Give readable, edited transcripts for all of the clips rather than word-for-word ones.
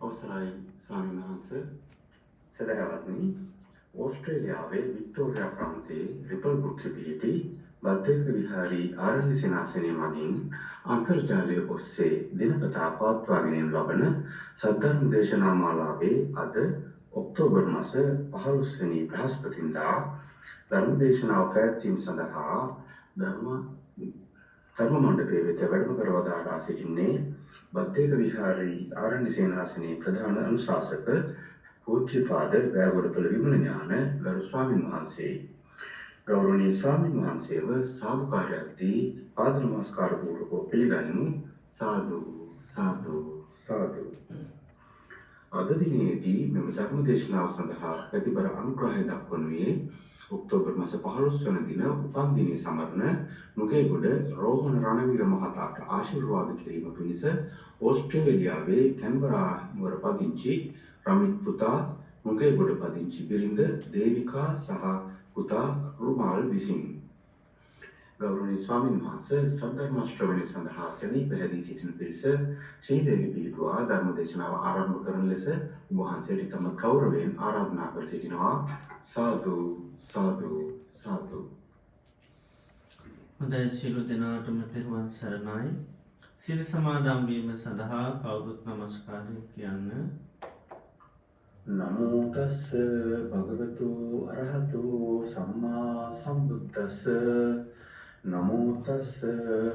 අවසරයි ස්වාමීන් වහන්සේ. සදහවත්නි, ඕස්ට්‍රේලියාවේ වික්ටෝරියා ප්‍රාන්තයේ රිපල් බුක්ෂිපිහිටි බද්දේක විහාරී ආරණ්‍ය සේනාසනය මගින් අන්තර්ජාලය ඔස්සේ දිනපතා පවත්වාගෙන ලබන සද්ධර්ම දේශනා මාලාවේ අද ඔක්තෝබර් මාස 15 වෙනි බ්‍රහස්පතින්දා ධර්ම දේශනාව පැවැත්වීම සඳහා ධර්ම මණ්ඩපයේ වෙත වැඩම කරවදා සිටින්නේ බද්දේක විහාරී ආරණ්‍ය සේනාසනයේ ප්‍රධාන අනුශාසක පූජ්‍යපාද වැවගොඩපළ විමල ඥාන ගරු ස්වාමීන් වහන්සේ. ගෞරවනීය ස්වාමීන් වහන්සේව සාදුකාරයක් දී පාද නමස්කාර පූර්වකව පිළිගනිමු. සාදු සාදු සාදු. අද දිනේදී මෙම ධර්ම දේශනාව සඳහා ප්‍රතිබර අනුග්‍රහය දක්වනුයේ ඔක්තෝබර් මාස 15 වන දින උපන් දිනයේ සමරන නුගේගොඩ රෝහණ රණවීර මහතාට ආශිර්වාද කිරීම පිණිස ඕස්ට්‍රේලියාවේ කැන්බරා නුවර පදිංචි රමිත් පුතා නුගේගොඩ පදිංචි බිරිඳ දේවිකා සහ පුතා රුමාල් විසින්. ගෞරවනීය ස්වාමීන් වහන්සේ සද්ධර්ම ශ්‍රවණය සඳහා සැදී පැහැදී සිටින පිරිස ශ්‍රීදේවි පිළිතුවා ධර්ම දේශනාව ආරම්භ කරන ලෙස වහන්සේට තම ගෞරවයෙන් ආරාධනා කර සිටිනවා. සාදු සාදු සාදු. හොඳයි, සියලු දෙනාටම තෙරුවන් සරණයි. සිල් සමාදන් වීම සඳහා කවුරුත් නමස්කාරය කියන්න. නමෝ තස්ස භගවතු අරහතු සම්මා සම්බුද්දස්ස. නමෝ තස්ස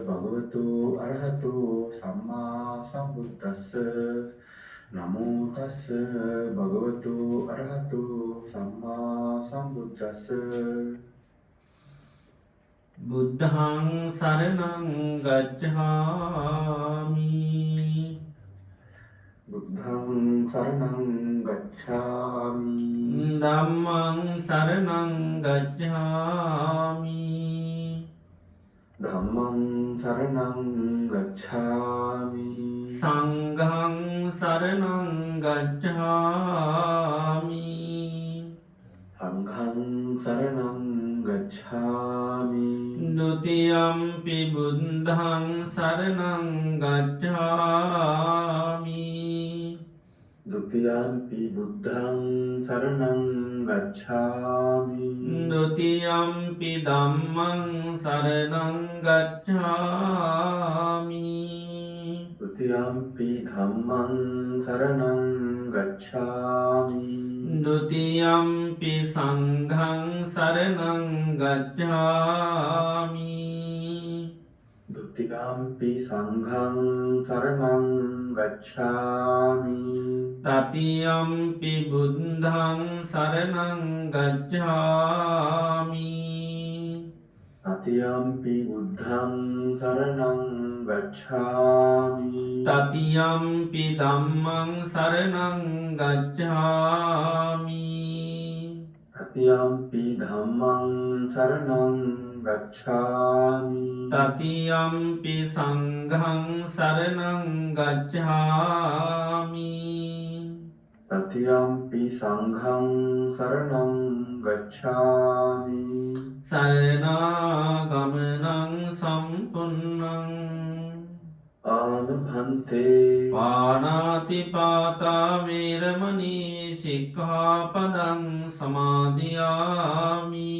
භගවතු අරහතු සම්මා සම්බුද්දස්ස. නමෝ තස්ස භගවතු අරහතු සම්මා සම්බුද්දස්ස. බුද්ධං සරණං ගච්ඡාමි. බුද්ධං සරණං ගච්ඡාමි. ධම්මං සරණං ගච්ඡාමි. ධම්මං සරණං ගච්ඡාමි. සංඝං සරණං ගච්ඡාමි. සංඝං සරණං ගච්ඡාමි. ဒုတိယံ පි බුද්ධං සරණං ගච්ඡාමි. ဒုတိယံ පි බුද්ධං සරණං ගච්ඡාමි. ဒုတိယံ පි ධම්මං සරණං ගච්ඡාමි. ဒုတိယံ පි ධම්මං සරණං ගච්ඡාමි. ဒုတိယံ පි සංඝං සරණං ගච්ඡාමි. ဒုတိယံ පි සංඝං සරණං ගච්ඡාමි. တတိယံ පි බුද්ධං සරණං ගච්ඡාමි. တတိယံ පි බුද්ධං සරණං ගච්ඡාමි. တတိယံ පි ධම්මං සරණං ගච්ඡාමි. တတိယံ පි ධම්මං සරණං ගච්ඡාමි. တတိယံ පි සංඝං සරණං ගච්ඡාමි. တတိယံ පි සංඝං සරණං ගච්ඡාමි. සරණාගමනං සම්පුන්නං ආනභන්තේ පාණාතිපාතා වේරමණී සික්ඛාපදං සමාදියාමි.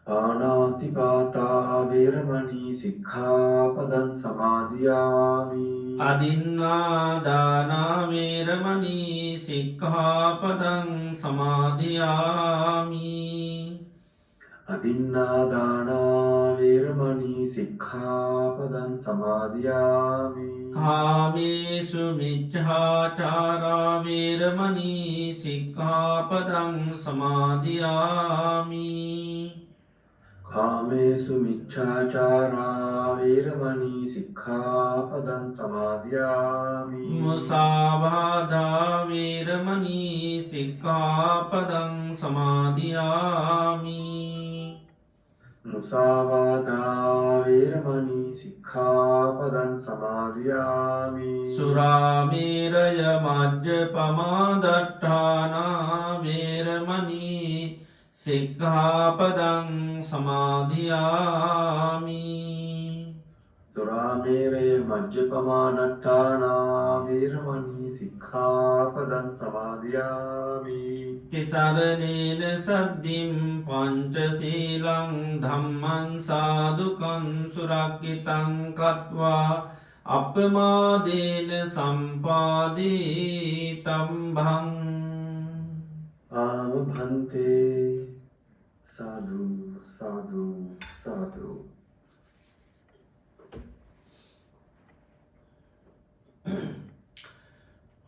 පාණාතිපාතා වේරමණී සික්ඛාපදං සමාදියාමි. අදින්නාදානා වේරමණී සික්ඛාපදං සමාදියාමි. අදින්නාදානා වේරමණී සික්ඛාපදං සමාදියාමි. කාමේසු මිච්ඡාචාරා වේරමණී සික්ඛාපදං සමාදියාමි. කාමේසු මිච්ඡාචාරා වේරමණී සික්ඛාපදං සමාදියාමි. මුසාවාදා වේරමණී සික්ඛාපදං සමාදියාමි. මුසාවාදා වේරමණී සික්ඛාපදං සමාදියාමි. සුරාමේරය මජ්ජපමා දට්ඨානා වේරමණී සික්ඛාපදං සමාදියාමි. සුරා සාමේරය මජ්ජපමානට්ඨානා වේරමණී සික්ඛාපදං සමාදියාමි. තිසරණේන සද්ධිම් පංචශීලං ධම්මං සාදුකං සුරක්ඛිතං කତ୍වා අපමාදේන සම්පාදී තම්භං. ආම භන්තේ. සාදු සාදු සාදු.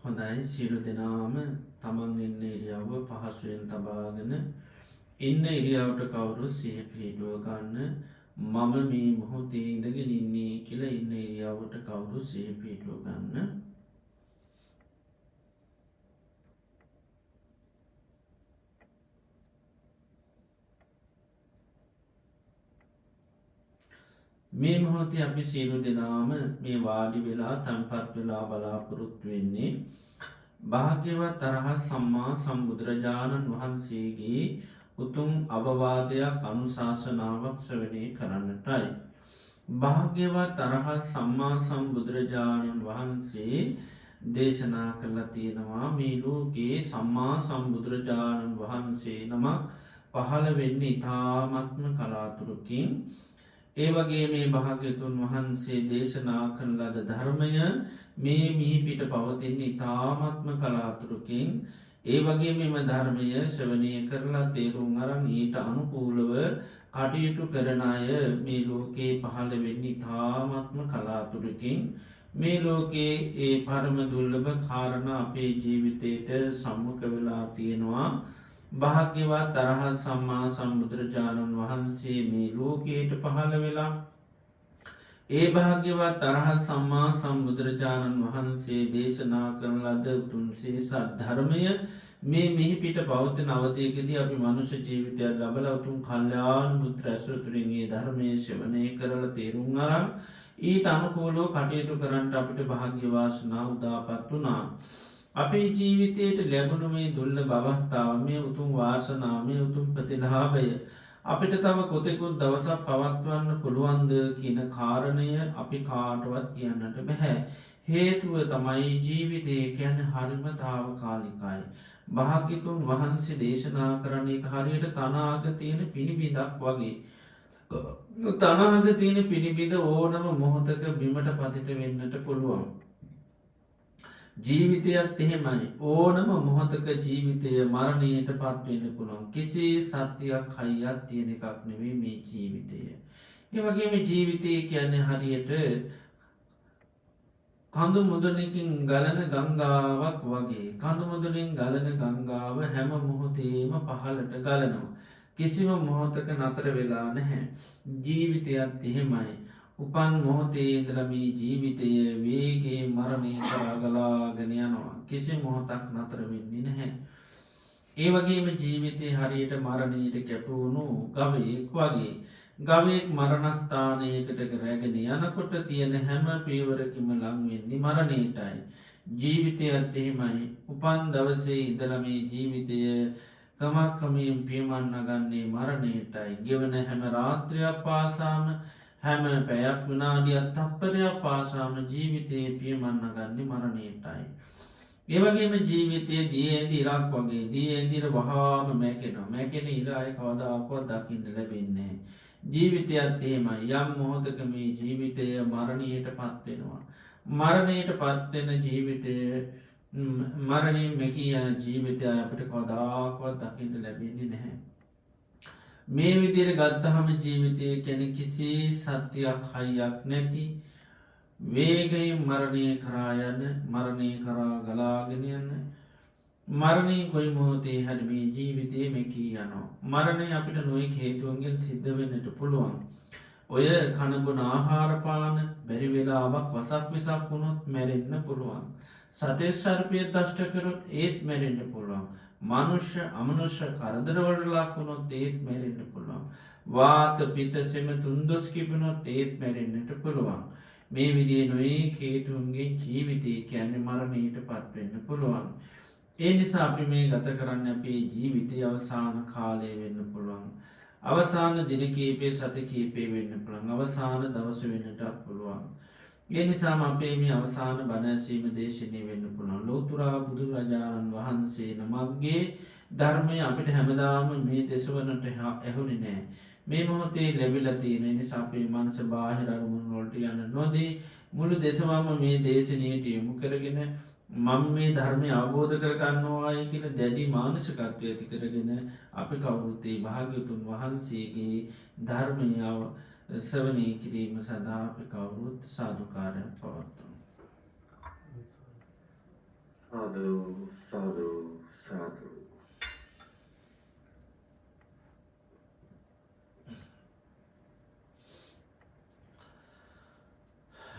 හොඳයි, සියලු දෙනාම තමන් ඉන්න ඉරියව්ව පහසුවෙන් තබාගෙන ඉන්න ඉරියව්වට කවුරු සිහි පිහිටුව ගන්න. මම මේ මොහොතේ ඉඳගෙන ඉන්නේ කියලා ඉන්න ඉරියව්වට කවුරු සිහි පිහිටුව ගන්න. මේ මොහොතේ අපි සියලු දෙනාම මේ වාඩි වෙලා තැන්පත් වෙලා බලාපොරොත්තු වෙන්නේ භාග්‍යවත් අරහත් සම්මා සම්බුදුරජාණන් වහන්සේගේ උතුම් අවවාදයක් අනුශාසනාවක් ශ්‍රවණය කරන්නටයි. භාග්‍යවත් අරහත් සම්මා සම්බුදුරජාණන් වහන්සේ දේශනා කළා තියෙනවා මේ ලෝකේ සම්මා සම්බුදුරජාණන් වහන්සේ නමක් පහළ වෙන්නේ ඉතාමත්ම කලාතුරකින්. ඒ වගේ මේ භාග්‍යතුන් වහන්සේ දේශනා කරන ලද ධර්මය මේ මිහිපිට පවතින්නේ ඉතාමත්ම කලාතුරකින්. ඒ වගේ මෙම ධර්මය ශ්‍රවණය කරලා තේරුම් අරන් ඊට අනුකූලව කටයුතු කරන අය මේ ලෝකේ පහළ වෙන්නේ ඉතාමත්ම කලාතුරකින්. මේ ලෝකේ ඒ පරම දුර්ලභ කාරණා අපේ ජීවිතයට සම්මුඛ වෙලා තියෙනවා. භාග්‍යවත් අරහත් සම්මා සම්බුදුරජාණන් වහන්සේ මේ ලෝකයට පහළ වෙලා ඒ භාග්‍යවත් අරහත් සම්මා සම්බුදුරජාණන් වහන්සේ දේශනා කරන ලද උතුම් සත් ධර්මය මේ මෙහි පිට පවතින අවධියකදී අපි මනුෂ්‍ය ජීවිතයක් ලබලා උතුම් කල්යාණ මිත්‍ර ඇසුර තුළින් මේ ධර්මයේ ශ්‍රවණය කරලා තේරුම් අරන් ඊට අනුකූලව කටයුතු කරන්නට අපිට භාග්‍ය වාසනාව උදාපත් වුණා. අපේ ජීවිතයට ලැබුණු මේ දුර්ලභ අවස්ථාව, මේ උතුම් වාසනාව, මේ උතුම් ප්‍රතිලාභය අපිට තව කොතෙකුත් දවසක් පවත්වන්න පුළුවන්ද කියන කාරණය අපි කාටවත් කියන්නට බැහැ. හේතුව තමයි ජීවිතය කියන්නේ හරිම තාවකාලිකයි. භාග්‍යතුන් වහන්සේ දේශනා කරන එක හරියට තනාග තියෙන පිණිබිඳක් වගේ. තනාග තියෙන පිණිබිඳ ඕනම මොහොතක බිමට පතිත වෙන්නට පුළුවන්. ජීවිතයත් එහෙමයි. ඕනම මොහොතක ජීවිතය මරණයට පත්වෙන්න පුළුවන්. කිසි සත්‍යයක් හයියක් තියෙන එකක් නෙවෙයි මේ ජීවිතය. ඒ වගේම ජීවිතය කියන්නේ හරියට කඳු මුදුනකින් ගලන ගංගාවක් වගේ. කඳු මුදුනින් ගලන ගංගාව හැම මොහොතේම පහළට ගලනවා. කිසිම මොහොතක නතර වෙලා නැහැ. ජීවිතයත් එහෙමයි. උපන් මොහොතේ ඉඳලා මේ ජීවිතය වේගේ මරණය කරා ගලාගෙන යනවා. කිසි මොහොතක් නතර වෙන්නේ නැහැ. ඒ වගේම ජීවිතේ හරියට මරණයට කැපවුණු ගවයෙක් වගේ. ගවයෙක් මරණස්ථානයකට රැගෙන යනකොට තියෙන හැම පියවරකින්ම ලං වෙන්නේ මරණයටයි. ජීවිතයත් එහෙමයි. උපන් දවසේ ඉඳලා මේ ජීවිතය ක්‍රමක්‍රමයෙන් පියමන් නගන්නේ මරණයටයි. ගෙවන හැම රාත්‍රියක් පාසාම හැම පැයක් විනාඩියක් තප්පරයක් පාසාම ජීවිතයේ පියමන්න ගන්නේ මරණයටයි. ඒ වගේම ජීවිතයේ දී ඇඳි ඉරක් වගේ. දී ඇඳිර වහාම මැකෙනවා. මැකෙන ඉර අය කවදාකවත් දකින්න ලැබෙන්නේ නැහැ. ජීවිතයත් එහෙමයි. යම් මොහොතක මේ ජීවිතය මරණයට පත් වෙනවා. මරණයට පත් වෙන ජීවිතය මරණයෙන් මැකී යන ජීවිතය අපිට කවදාකවත් දකින්න ලැබෙන්නේ නැහැ. මේ විදිහට ගත්තහම ජීවිතය කියන්නේ කිසි සත්‍යයක් හයියක් නැති වේගයෙන් මරණය කරා යන, මරණය කරා ගලාගෙන යන, මරණය කොයි මොහොතේ හරි මේ ජීවිතේ මෙකී යනවා. මරණය අපිට නොයෙක් හේතුන්ගෙන් සිද්ධ වෙන්නට පුළුවන්. ඔය කනබුන ආහාර පාන බැරි වෙලාවක් වසක් විසක් වුණොත් මැරෙන්න පුළුවන්. සතේ සර්පය දෂ්ට කරොත් ඒත් මැරෙන්න පුළුවන්. මනුෂ්‍ය අමනුෂ්‍ය කරදරවලට ලක් වුණොත් ඒත් මැරෙන්න පුළුවන්. වාත පිත්ත සෙම තුන්දොස් කිපුණොත් ඒත් මැරෙන්නට පුළුවන්. මේ විදිහේ නොයෙක් හේතුන්ගෙන් ජීවිතය කියන්නේ මරණයට පත් වෙන්න පුළුවන්. ඒ නිසා අපි මේ ගත කරන්න අපේ ජීවිතයේ අවසාන කාලය වෙන්න පුළුවන්. අවසාන දින කීපේ සති කීපේ වෙන්න පුළුවන්. අවසාන දවස වෙන්නටත් පුළුවන්. ඒ නිසාම අපේ මේ අවසාන බණ ඇසීම දේශනය වෙන්න පුළුවන්. ලෝතුරා බුදුරජාණන් වහන්සේ නමක්ගේ ධර්මය අපිට හැමදාම මේ දෙසවනට ඇහුණේ නෑ. මේ මොහොතේ ලැබිලා තියෙන නිසා අපේ මනස බාහිර අරමුණු වලට යන්න නොදී මුළු දෙසවම මේ දේශනයට යොමු කරගෙන මම මේ ධර්මය අවබෝධ කරගන්නවායි කියලා දැඩි මානසිකත්වය ඇති කරගෙන අපි කවුරුත් ඒ භාග්‍යවතුන් වහන්සේගේ ධර්මය ශ්‍රවණය කිරීම සඳහා අපි කවුරුත් සාදුකාරයක් පවත්වමු. සාදු සාදු සාදු.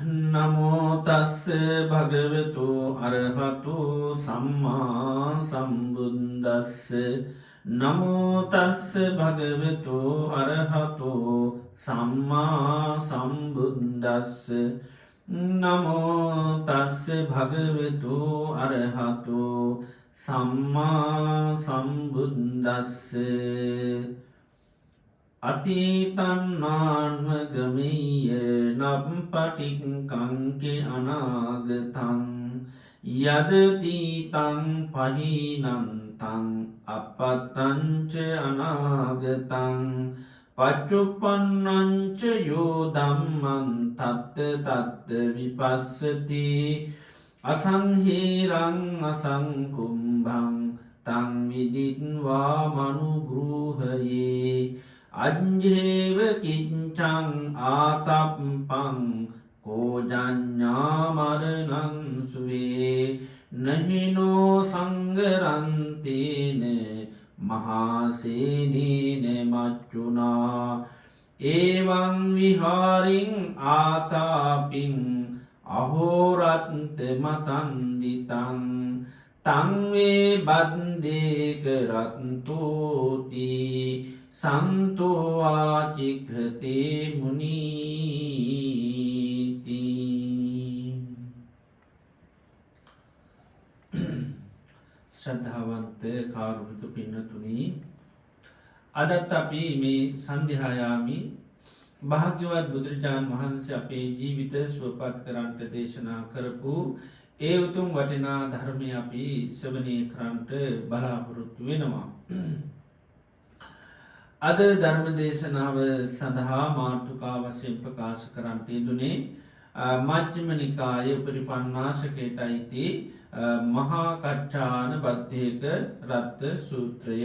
නමෝතස්ස භගවතු අරහතු සම්මා සම්බුද්දස්ස නමෝතස්ස භගවතු අරහතු සම්මා සම්බුද්දස්ස නමෝතස්ස භගවතු අරහතු සම්මා සම්බුද්දස්ස අතීතන්නාන්වගමීය නම් පටික්කංකෙ අනාගතං යදතීතං පහිනන්තං අපත්තංච අනාගතං පච්චුප්පන්නංච යෝදම්මන් තත්ත තත්ත විපස්සති අසංහීරං අසංකුම්භං තං විදිත්වා මනුගෘහයේ අජ්ජේව කිච්චං ආතප්පං කෝජඥාමරණං සුවේ නහිනෝ සංගරන්තේන මහාසේනේන මච්චුනා ඒවං විහාරින් ආතාපින් අහෝරත්ත මතන්දිතං තංවේ බද්දේක රත්තෝති සන්තෝවාචික්හතේ මුනීති. ශ්‍රද්ධාවන්ත කාරුණික පින්නතුනි, අදත් අපි මේ සන්ධ්‍යායාමි භාග්‍යවත් බුදුරජාණන් වහන්සේ අපේ ජීවිත සුවපත් කරන්නට දේශනා කරපු ඒ උතුම් වටිනා ධර්මය අපි ශ්‍රවණය කරන්නට බලාපොරොත්තු වෙනවා. අද ධර්ම දේශනාව සඳහා මාතෘකා වශයෙන් ප්‍රකාශ කරන්නට යෙදුනේ මජ්ක්‍ධිම නිකායේ උපරිපණ්ණාසකයට අයිති මහා කච්චාන බද්දේක රත්ත සූත්‍රය.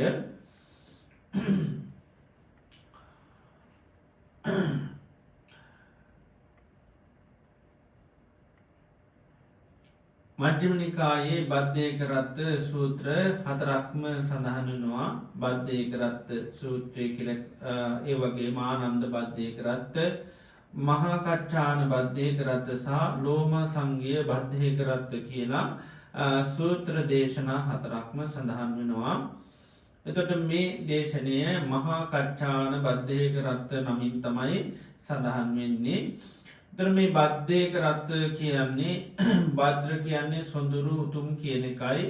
මජ්ක්‍ධිම නිකායේ බද්දේක රත්ත සූත්‍ර හතරක්ම සඳහන් වෙනවා. බද්දේක රත්ත සූත්‍රය කියලා ඒ වගේම ආනන්ද බද්දේක රත්ත, මහා කච්චාන බද්දේක රත්ත සහ ලෝම සංගය බද්දේක රත්ත කියලා සූත්‍ර දේශනා හතරක්ම සඳහන් වෙනවා. එතකොට මේ දේශනය මහා කච්චාන බද්දේක රත්ත නමින් තමයි සඳහන් වෙන්නේ. තර මේ බද්ධයක රත්ත කියන්නේ බද්‍ර කියන්නේ සොඳුරු උතුම් කියන එකයි,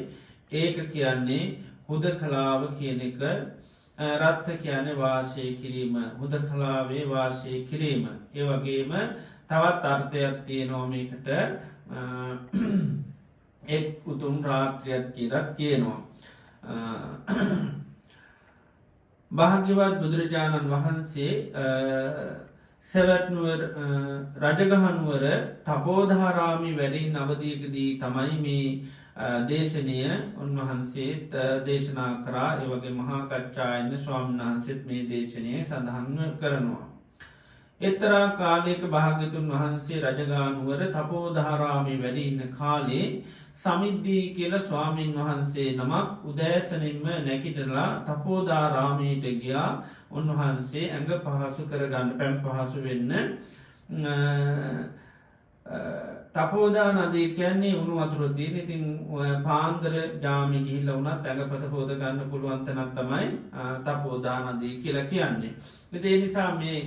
ඒක කියන්නේ හුද කලාව කියන එක, රත්ත කියන්නේ වාසය කිරීම, හුද කලාවේ වාසය කිරීම. ඒ වගේම තවත් අර්ථයක් තියෙනවා මේකට, එක් උතුම් රාත්‍රියත් කියලත් කියනවා. භාග්‍යවත් බුදුරජාණන් වහන්සේ සැවැත්නුවර රජගහනුවර තපෝධාරාමි වැඩින් අවධියකදී තමයි මේ දේශනය උන්වහන්සේ දේශනා කරා. ඒවගේ මහා කච්චායන ස්වාමීන් වහන්සේත් මේ දේශනය සඳහන් කරනවා. එතරා කාලයක භාග්‍යතුන් වහන්සේ රජගානුවර තපෝධාරාමි වැඩ ඉන්න කාලේ සමිද්ධී කියල ස්වාමීන් වහන්සේ නමක් උදෑසනින්ම නැකිටලා තපෝධාරාමීට ගියා. උන්වහන්සේ ඇඟ පහසු කරගන්න පැම් පහසු වෙන්න තපෝදා නදී කියන්නේ උණු වතුරතිය. ඉතින් පාන්දර ජාමි ගිහිල්ල වනත් ඇඟපත හෝද ගන්න පුළුවන්තනත් තමයි තපෝදා නදී කියලා කියන්නේ. ඒ නිසා මේ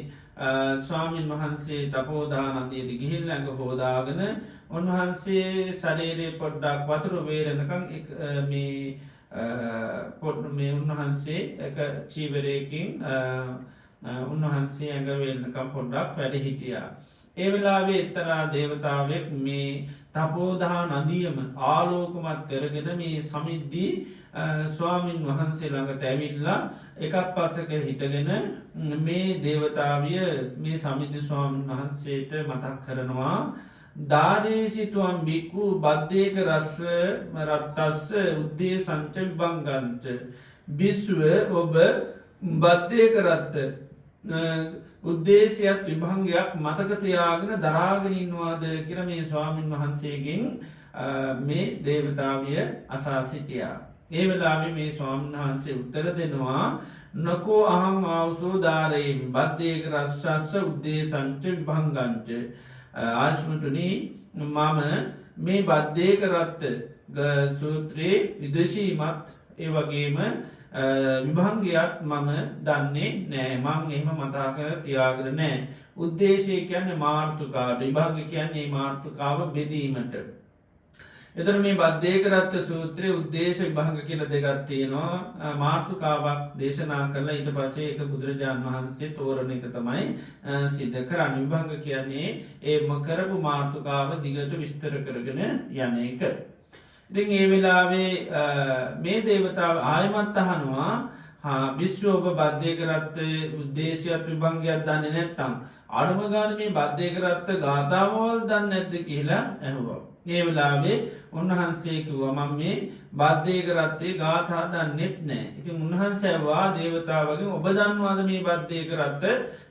ස්වාමීන් වහන්සේ තපෝදා නදයට ගිහිල් ඇඟ හෝදාගෙන උන්වහන්සේ ශරීරය පොඩ්ඩක් වතුර වේරනකං පොඩ් මේ උන්වහන්සේ එක චීවරයකින් උන්වහන්සේ ඇඟ වේල්නකම් පොඩ්ඩක් වැඩ හිටියා. ඒ වෙලාවේ එක්තරා දේවතාවෙක් මේ තපෝදා නදියම ආලෝකමත් කරගෙන මේ සමිද්දී ස්වාමීන් වහන්සේ ළඟට ඇවිල්ලා එකක් පස්සක හිටගෙන මේ දේවතාවිය මේ සමිධි ස්වාමීන් වහන්සේට මතක් කරනවා ධාරී සිතුවම් බික්කු බද්ධයක රස්ස රත්තස්ස උද්දේ සංච විභංගන්ච බිස්ුව ඔබ බද්ධයක රත්ත උද්දේශයක් විභංගයක් මතකතියාගෙන දරාගෙනන්නවාද කියර මේ ස්වාමීන් වහන්සේගෙන් මේ දේවතාවිය අසා සිටියා. ඒ වෙලාවේ මේ ස්වාමීන් වහන්සේ උත්තර දෙනවා නොකෝ අහං ආවසෝ ධාරයෙන් බද්ධයක රස්සස්ස උද්දේ සංච විභංගංච ආශ්මතුනී මම මේ බද්ධයක රත්ත සූත්‍රයේ විදශීමත් ඒ වගේම විභංගයක් මම දන්නේ නෑ මං එහෙම මතා කර තියාගර නෑ උද්දේශය කියන්නේ මාර්ථකාට විභංග කියන්නේ මාර්ථකාව බෙදීමට එතර මේ බද්ධයකරත්ත සූත්‍රය උද්දේශ විභංග කියල දෙගත්තියනවා මාර්ථකාවක් දේශනා කරලා ඊට පසේ එක බුදුරජාණන් වහන්සේ තෝරණ එක තමයි සිද්ධ කරන්න විභංග කියන්නේ ඒ කරපු මාර්ථකාව දිගට විස්තර කරගෙන යන එක. ඉතින් ඒ වෙලාවේ මේ දේවතාව ආයමත් අහනවා විශ්වෝප බද්ධයකරත්ත උද්දේශයක් විභංගයක් දන්නේ නැත්තම් අඩුමගාන මේ බද්ධයකරත්ත ගාථාවවල් දන්න ඇත්ද කියලා ඇහුවා. ඒ වෙලාවේ උන්වහන්සේ කිව්වා මම මේ බද්ධයකරත්තේ ගාථා දන්නෙත් නෑ. ඉතින් උන්වහන්සේවා දේවතාවගේ ඔබ දන්නවාද මේ බද්ධයකරත්ත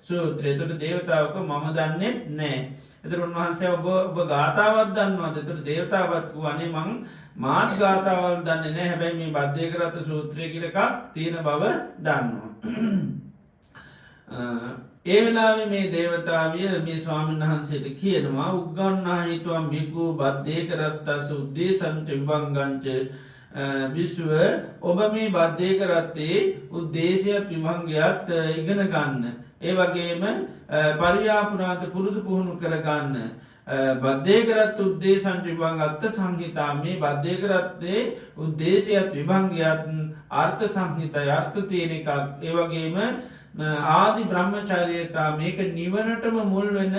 සූත්‍රය තුට දේවතාවක මම දන්නෙත් නෑ. එතර උන්වහන්සේ ඔබ ගාථාවත් දන්නවා තුට දේවතාවත් වනේ මං මාත් ගාථාවල් දන්නේ නෑ හැබැයි මේ බද්ධයකරත්ත සූත්‍රය කියලක තියෙන බව දන්නවා. ඒ වෙලාවේ මේ දේවතාවිය මේ ස්වාමීන් වහන්සේට කියනවා උගන්නා හිතුවම් බිකු බද්ධයකරත්තස උද්දේ සංච විභංගංච විශ්ව ඔබ මේ බද්ධයකරත්තේ උද්දේශයක් විභංගයක් ඉගෙන ගන්න. ඒ වගේම පරියාපුනාත පුරුදු පුහුණු කරගන්න. බද්ධයකරත් උද්දේ සංච විභංග අත්ත සංහිතා මේ බද්ධයකරත්තේ උද්දේශයක් විභංගයක් අර්ථ සංහිතයි අර්ථ තියෙන එකක් ඒවගේම ආදි බ්‍රහ්මචාරයතා මේක නිවනටම මුල් වෙන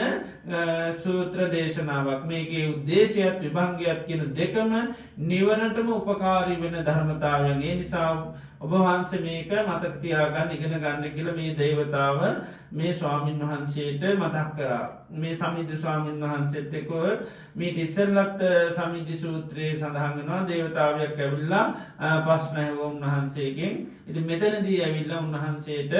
සූත්‍ර දේශනාවක් මේකේ උද්දේශයක් විභංගයක් කියන දෙකම නිවනටම උපකාරී වෙන ධර්මතාවයන්ගේ නිසා ඔබවහන්සේ මේක මතකතියාගන්න ඉගෙන ගන්න කියල මේ දේවතාව මේ ස්වාමීන් වහන්සේට මතක් කරා මේ සමිධ ස්වාමීන් වහන්සේත් එක්ව මේ ඉස්සල්ලත් සමිධි සූත්‍රයේ සඳහන්ගෙනවා දේවතාවයක් ඇවිල්ලා පස්්නයව උන්වහන්සේගෙන් ඉති මෙතනදී ඇවිල්ලා උන්වහන්සේට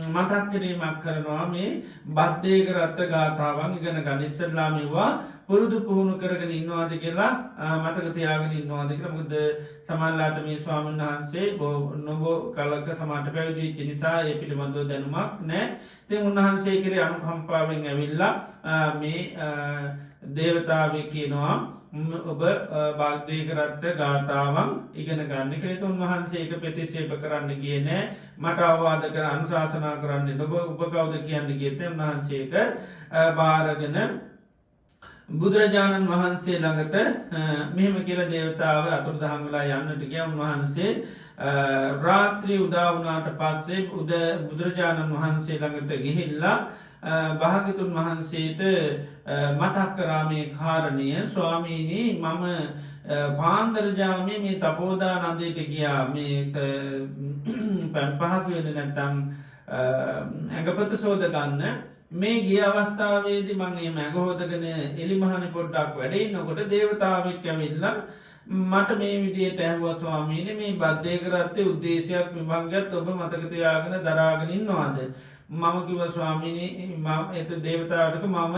මතක් කිරීමක් කරනවා මේ බද්ධයකරත්ත ගාථාවන් ඉගෙන ගනිස්සල්ලාමවා පුරුදු පුහුණු කරගෙන ඉන්නවාද කියලා මතකතියාගෙන ඉන්නවාද කියලා මුද සමල්ලාට මේ ස්වාමීන් වහන්සේ නොබෝ කලක සමාට පැවිදි නිසා ඒ පිළිබඳව දැනුමක් නෑ තින් උන්වහන්සේ කරේ අනුකම්පාවෙන් ඇවිල්ලා මේ දේවතාව කියනවා ඔබ භාග්‍යයකරත්ත ගාථාවන් ඉගෙන ගන්න කෙනෙතු උන්වහන්සේක ප්‍රතිශේප කරන්න කියනෑ මට අවවාද කර අනුශාසනා කරන්න නොබ උපකවද කියන්න ගේත උන්වහන්සේක භාරගෙන බුදුරජාණන් වහන්සේ ළඟට මෙහෙම කියල දේවතාව අතුර දහංගලා යන්නට කිය උන්වහන්සේ රාත්‍රී උදාවනාට පත්සේ බුදුරජාණන් වහන්සේ ළඟට ගිහිල්ලා භාගතුන් වහන්සේට මතක් කරාමේ කාරණය ස්වාමීනී මම පාන්දරජාමේ මේ තපෝදා නදයට ගියා මේ පැන් පහස වෙන නැත්තම් ඇඟපත සෝදගන්න මේ ගිය අවස්ථාවේදි මංගේ මැගහෝදගෙන එලිමහන පොඩ්ඩක් වැඩයි නොකොට දේවතාවක් ඇවිල්ලා මට මේ විදියට ඇහුව ස්වාමීන මේ බද්ධයකරත්තේ උද්දේශයක් විභංගත් ඔබ මතකතියාගෙන දරාගෙනන්නවාද මම කිව ස්වාමිනී එත දේවතාවටක මම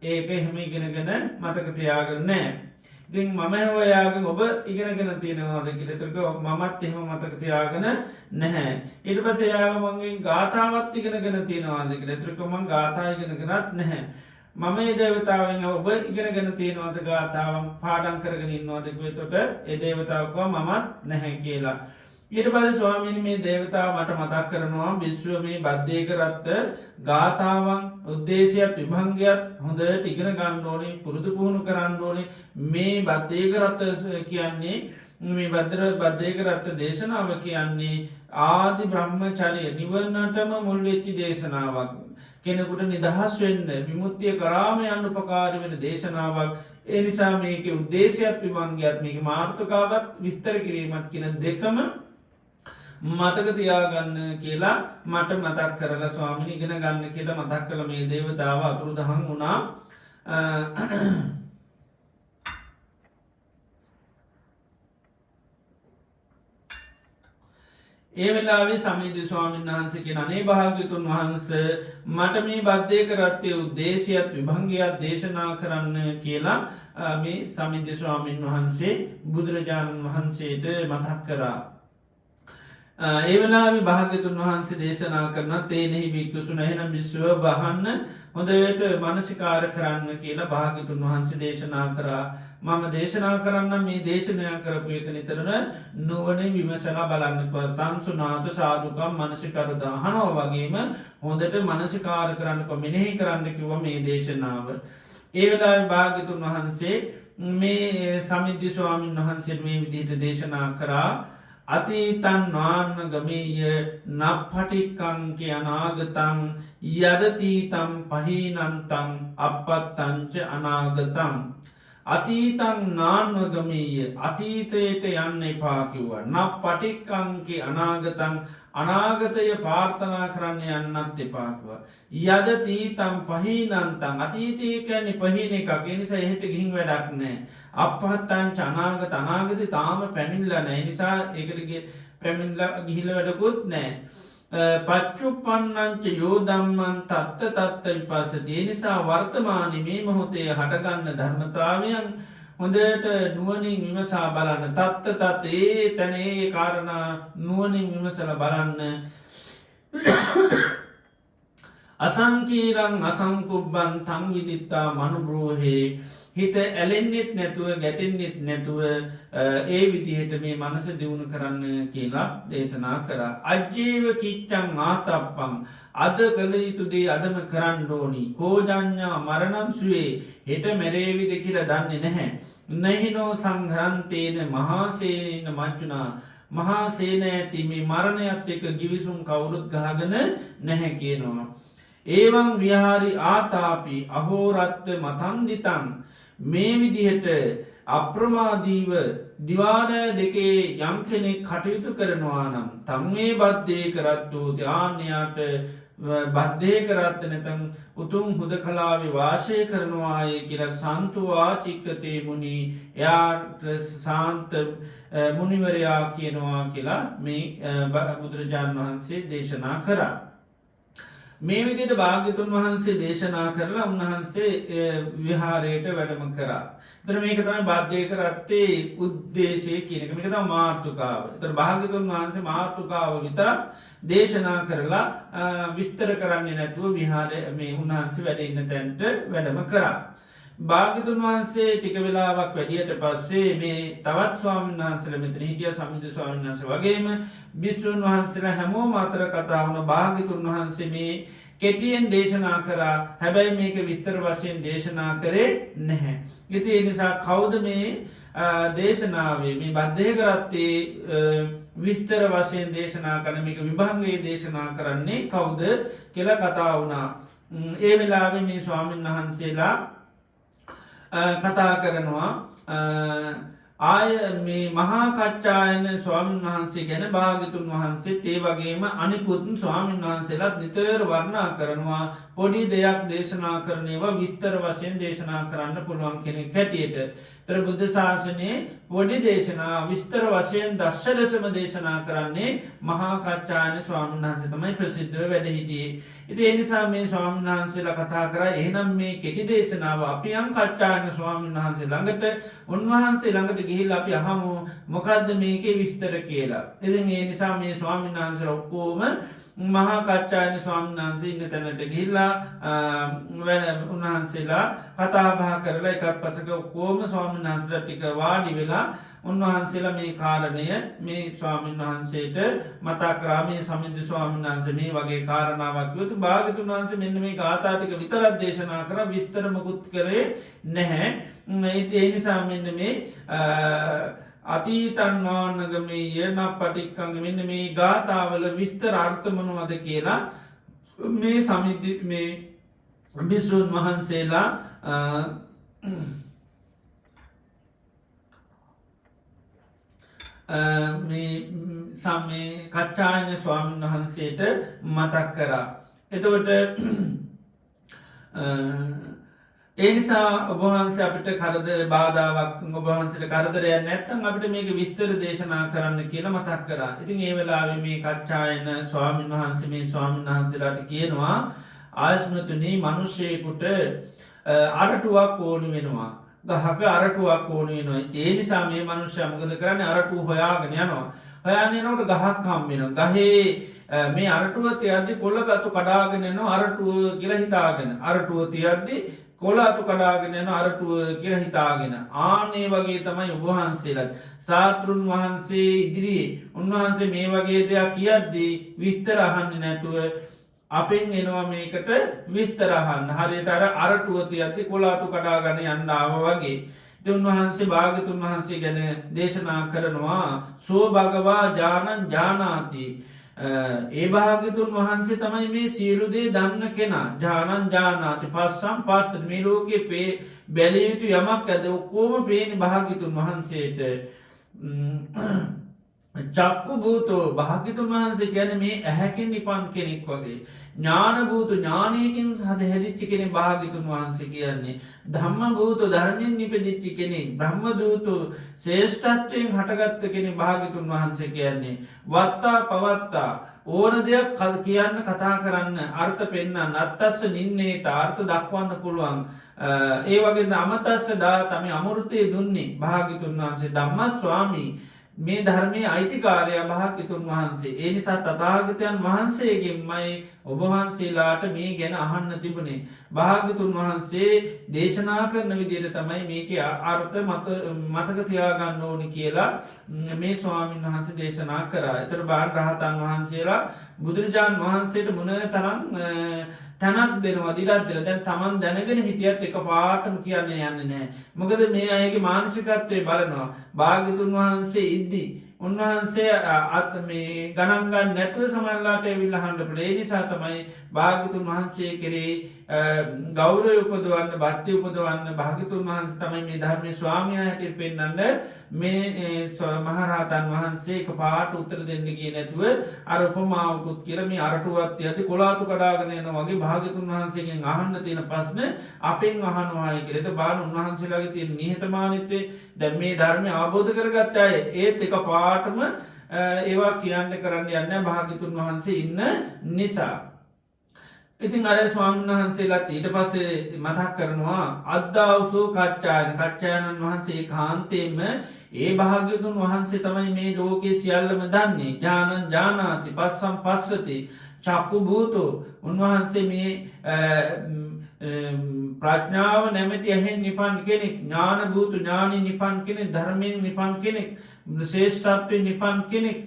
ඒක එහෙම ඉගෙනගෙන මතකතියාගරනෑ ඉතින් මම හොයාගෙන ඔබ ඉගෙනගෙන තියෙනවාද කිලෙතරක මමත් එහෙම මතකතියාගෙන නැහැ ඉට පස යාව මගේ ගාථාවත් ඉගෙනගෙන තියෙනවාද කිලෙතරකමන් ගාථායගෙනගෙනත් නැහැ මම ඒ දේවතාවෙන් ඔබ ඉගෙනගෙන තියෙනවාද ගාථාවන් පාඩන් කරගෙන ඉන්නවාදකවේ තොට ඒ දේවතාවකවා මමත් නැහැ කියලා ඊට පද ස්වාමීනි මේ දේවතාව මට මතක් කරනවා විශ්ව මේ බද්ධයකරත්ත ගාථාවන් උද්දේශයක් විභංගයක් හොඳට ඉගෙන ගණ්ඩෝනේ පුරුදු පුහුණු කරන්නඩෝනේ මේ බද්ධයකරත්ත කියන්නේ මේ බද්ධයකරත්ත දේශනාව කියන්නේ ආදි බ්‍රහ්මචර්ය නිවනටම මුල් වෙච්ච දේශනාවක්. කෙනෙකුට නිදහස් වෙන්න විමුක්තිය කරාම යන්න උපකාර වෙන දේශනාවක්. ඒ නිසා මේක උද්දේශයක් විභංගයක් මේක මාර්ථකාවත් විස්තර කිරීමත් කියන දෙකම මතක තියාගන්න කියලා මට මතක් කරලා ස්වාමිනි ඉගෙන ගන්න කියලා මතක් කළ මේ දේවතාව අතුරු දහන් වුණා. ඒ වෙලාවේ සමිධ ස්වාමීන් වහන්සේගේ අනේ භාග්‍යතුන් වහන්ස මට මේ බද්ධය කරත්තය උද්දේශයත් විභංගයක් දේශනා කරන්න කියලා මේ සමිධ ස්වාමීන් වහන්සේ බුදුරජාණන් වහන්සේට මතක් කරා. ඒ වෙලාවේ භාග්‍යතුන් වහන්සේ දේශනා කරන තේනෙහි භික්ඛුසුන එහෙනම් විශ්ව බහන්න හොඳට මනසිකාර කරන්න කියලා භාග්‍යතුන් වහන්සේ දේශනා කරා. මම දේශනා කරන්න මේ දේශනය කරපු එක නිතරම නුවණින් විමසලා බලන්න තන්සුනාත සාදුකම් මනසිකරද අහනවා වගේම හොඳට මනසිකාර කරන්න මෙනෙහි කරන්න කිව්ව මේ දේශනාව. ඒ වෙලාවේ භාග්‍යතුන් වහන්සේ මේ සමිද්ධි ස්වාමීන් වහන්සේ මේ විදිහට දේශනා කරා. අතීතන් නාන්න ගමීය නප්පටික්කංක අනාගතං යදතීතම් පහිනන්තං අපත්තංච අනාගතං. අතීතන් නාන්වගමීය අතීතයට යන්න එපාකිව්ව. නප් පටික්කංකි අනාගතං අනාගතය පාර්ථනා කරන්න යන්නත් එපාකිව. යද තීතම් පහිනන්තං අතීතයකැනි පහින එකක් එනිසා එහෙට ගිහින් වැඩක් නෑ. අපහත්තංච අනාගත අනාගත තාම පැමිල්ල නෑ නිසා එකටගේ පැමිල්ල ගිහිල වැඩකුත් නෑ. පච්චුපන්නංච යෝදම්මන් තත්ත තත්ත විපස්සති. නිසා වර්තමාන මේ මොහොතේ හටගන්න ධර්මතාවයන් හොඳට නුවනින් විමසා බලන්න තත්ත තත් ඒ තැනේ කාරණා නුවනින් විමසල බලන්න. අසංකීරං අසංකුබ්බන් තං විදිත්තා මනුබ්‍රෝහේ හිත ඇලෙන්න්නෙත් නැතුව ගැටෙන්න්නෙත් නැතුව ඒ විදිහට මේ මනස දියුණු කරන්න කියලා දේශනා කර. අජ්ජීව කිච්චං ආතප්පං අද කළ යුතුදේ අදම කරන්න ඕනි. කෝජඥා මරණන්සුවේ හෙට මැරේවිද කියල දන්නේ නැහැ. නැහිනෝ සංහරන්තේන මහාසේනන්න මංචුනා මහාසේන ඇති මේ මරණයත් එක ගිවිසුම් කවුරුත් ගහගන නැහැ කියනවා. ඒවන් විහාරි ආතාපි අහෝරත්ත මතන්දිතන් මේ විදිහට අප්‍රමාදීව දිවානය දෙකේ යම් කෙනෙක් කටයුතු කරනවා නම් තම්මේ බද්ධය කරත්තු ධ්‍යානයාට බද්ධය කරත්ත නැතන් උතුම් හුද කලාව වාශය කරනවාය කියල සන්තුවා චික්කතේ මුණි එයාට සාන්ත මුනිවරයා කියනවා කියලා මේ බුදුරජාණන් වහන්සේ දේශනා කරා. මේ විදිට භාග්‍යතුන් වහන්සේ දේශනා කරලා උන්වහන්සේ විහාරයට වැඩම කරා. තර මේක තමයි බද්ධය කරත්තේ උද්දේශය කියනක මේක තම මාර්ථකාව. තර භාග්‍යතුන් වහන්සේ මාර්ථකාව විතර දේශනා කරලා විස්තර කරන්නේ නැතුව විහාර මේ උන්වහන්සේ වැඩඉන්න තැන්ට වැඩම කරා. භාග්‍යතුන් වහන්සේ ටික වෙලාවක් වැඩියට පස්සේ මේ තවත් ස්වාමීන් වහන්සේල මෙතන හිටිය සමිධ ස්වාමීන් වහන්සේ වගේම භික්ෂූන් වහන්සේලා හැමෝ මාතර කතා වුණ භාග්‍යතුන් වහන්සේ මේ කෙටියෙන් දේශනා කරා. හැබැයි මේක විස්තර වශයෙන් දේශනා කරේ නැහැ. ඉතින් ඒ නිසා කවුද මේ දේශනාවේ මේ බද්ධය කරත්තේ විස්තර වශයෙන් දේශනා කරන මේක විභංගයේ දේශනා කරන්නේ කවුද කියලා කතා වුණා. ඒ වෙලාවේ මේ ස්වාමීන් වහන්සේලා කතා කරනවා ආය මේ මහාකච්ඡායන ස්වාමීන් වහන්සේ ගැන භාගතුන් වහන්සේ ඒ වගේම අනිකුතුන් ස්වාමීන් වහන්සේලාත් නිතර වර්ණා කරනවා. පොඩි දෙයක් දේශනා කරනේවා විස්තර වශයෙන් දේශනා කරන්න පුළුවන් කෙනෙක් හැටියට. තර බුද්ධ ශාසනයේ පොඩි දේශනා විස්තර වශයෙන් දක්ෂ ලෙසම දේශනා කරන්නේ මහාකච්ඡායන ස්වාමීන් වහන්සේ තමයි ප්‍රසිද්ධව වැඩ හිටියේ. ඉතින් ඒ නිසා මේ ස්වාමීන් වහන්සේලා කතා කරා එහෙනම් මේ කෙටි දේශනාව අපි කච්ඡායන ස්වාමීන් වහන්සේ ළඟට උන්වහන්සේ ළඟට ගිහිල්ලා අපි අහමු මොකද්ද මේකේ විස්තර කියලා. ඉතින් ඒ නිසා මේ ස්වාමීන් වහන්සේලා ඔක්කොම මහාකච්ඡායන ස්වාමීන් වහන්සේ ඉන්න තැනට ගිහිල්ලා උන්වහන්සේලා කතා බහ කරලා එකත් පසක ඔක්කොම ස්වාමීන් වහන්සේලා ටික වාඩි වෙලා උන්වහන්සේලා මේ කාරණය මේ ස්වාමීන් වහන්සේට මතා කරා. මේ සමිද්ධ ස්වාමීන් වහන්සේ මේ වගේ කාරණාවක් යුතු භාග්‍යතුන් වහන්සේ මෙන්න මේ ගාථා ටික විතරක් දේශනා කරා. විස්තර මොකුත් කරේ නැහැ. ඒ නිසා මෙන්න මේ අතීතන්වානගමේ යන පටික්කංග මෙන්න මේ ගාථාවල විස්තර අර්ථමනවද කියලා මේ සමිධ මේ භික්ෂූන් වහන්සේලා සමේ කච්චායන ස්වාමීන් වහන්සේට මතක් කරා. එතවට ඒනිසා ඔබහන්සේ අපිට කරද බාධාවක් ඔබහන්සට කරදරය නැත්තන් අපිට මේක විස්තර දේශනා කරන්න කියලා මතක් කරා. ඉතින් ඒ වෙලාවෙ මේ කච්චායන ස්වාමීන් වහන්සේ මේ ස්වාමීන් වහන්සේලාට කියනවා ආයස්මතුනී මනුෂ්‍යයකුට අරටුවක් ඕනි වෙනවා. ගහක අරටුවක් ඕනි වෙනවා. ඒ නිසා මේ මනුෂ්‍ය මොකද කරන්න අරටු හොයාගෙන යනවා. හොයානනට ගහක් හම්බෙන ගහේ මේ අරටුව තියද්දි කොල්ලගත්තු කඩාගෙන න අරටුව කියලා හිතාගෙන අරටුව තියද්දි කොලාතු කඩාගෙන යන අරටුව කියලා හිතාගෙන ආනේ වගේ තමයි උබහන්සේලත් සාතෘන් වහන්සේ ඉදිරියේ උන්වහන්සේ මේ වගේ දෙයක් කියද්දී විස්තර අහන්න නැතුව අපෙන් එනවා මේකට විස්තරහන්න හරියට අරටුවති ඇති කොලාතු කඩාගන යන්නාව වගේ උන්වහන්සේ භාගතුන් වහන්සේ ගැන දේශනා කරනවා සෝ භගවා ජානන් ජානාති ඒ භාගතුන් වහන්සේ තමයි මේ සියලුදේ දන්න කෙනා ජානන් ජානාති පස්සම් පස්ස මේ ලෝකයේ පේ බැලියයුතු යමක් ඇද ඔක්කෝම පේන භාගිතුන් වහන්සේට චක්කු භූතෝ භාගිතුන් වහන්සේ ගැන මේ ඇහැකින් නිපන් කෙනෙක් වගේ ඥානභූතු ඥානයකින් හද හැදිච්චි කෙනෙ භාගිතුන් වහන්සේ කියන්නේ ධම්ම භූතු ධර්මයෙන් නිපදිච්චි කෙනෙක් බ්‍රහ්මදූතු ශේෂ්ඨත්වයෙන් හටගත්ත කෙනෙ භාගිතුන් වහන්සේ කියන්නේ වත්තා පවත්තා ඕන දෙයක් කල් කියන්න කතා කරන්න අර්ථ පෙන්න්න අත්තස්ස නින්නේ තාර්ථ දක්වන්න පුළුවන් ඒ වගේ අමතස්ස දා තම අමුෘතය දුන්නේ භාගිතුන් වහන්සේ ධම්ම ස්වාමී මේ ධර්මය අයිතිකාරය භාගිතුන් වහන්සේ ඒ නිසා තතාගතයන් වහන්සේගෙන්මයි ඔබවහන්සේලාට මේ ගැන අහන්න තිබුණේ භාගිතුන් වහන්සේ දේශනා කරන විදියට තමයි මේක අර්ථ මතකතියාගන්න ඕනි කියලා මේ ස්වාමීන් වහන්සේ දේශනා කරා එතර බාන් රහතන් වහන්සේලා බුදුරජාණන් වහන්සේට මුණ තරම් තැනක් දෙනවා දිරත් දෙන දැන් තමන් දැනගෙන හිටියත් එක පාටම කියන්න යන්න නෑ මොකද මේ අයගේ මානසිකත්වය බලනවා භාගිතුන් වහන්සේ ඉද්දී උන්වහන්සේ අත් මේ ගණන්ගන් නැතුව සමල්ලාට විල්ල හන්ඩපට ඒ නිසා තමයි භාගිතුන් වහන්සේ කෙරේ ගෞරය උපදවන්න භත්්‍ය උපදවන්න භාගිතුන් වහන්ස තමයි මේ ධර්මය ස්වාමය හැට පෙන්න්නට මේ මහරහතන් වහන්සේ එක පාට උත්තර දෙන්නගේ නැතුව අර උපමාවකුත් කියරම අරටුවත් ඇති කොලාතු කඩාගනයන වගේ භාගිතුන් වහන්සේගෙන් අහන්න තියෙන පස්න අපෙන් අහනවාය කෙරෙත බාන උන්වහන්සේලාගේ තියෙන නිහතමානිත්තේ දැම් මේ ධර්මය අවබෝධ කරගත්ත අය ඒත් එක පාටම ඒවා කියන්න කරන්න යන්න භාගිතුන් වහන්සේ ඉන්න නිසා ඉතින් අර ස්වාමීන් වහන්සේලාත් ඊට පස්සේ මතක් කරනවා අද්දාවසූ කච්චායනන් වහන්සේ කාන්තයෙන්ම ඒ භාග්‍යතුන් වහන්සේ තමයි මේ ලෝකයේ සියල්ලම දන්නේ ජානන් ජානාති පස්සම් පස්සති චක්කු භූතෝ උන්වහන්සේ මේ ප්‍රඥාව නැමති ඇහෙන් නිපන් කෙනෙක් ඥාන භූතු ඥානි නිපන් කෙනෙක් ධර්මයෙන් නිපන් කෙනෙක් ශේෂ්ඨත්වය නිපන් කෙනෙක්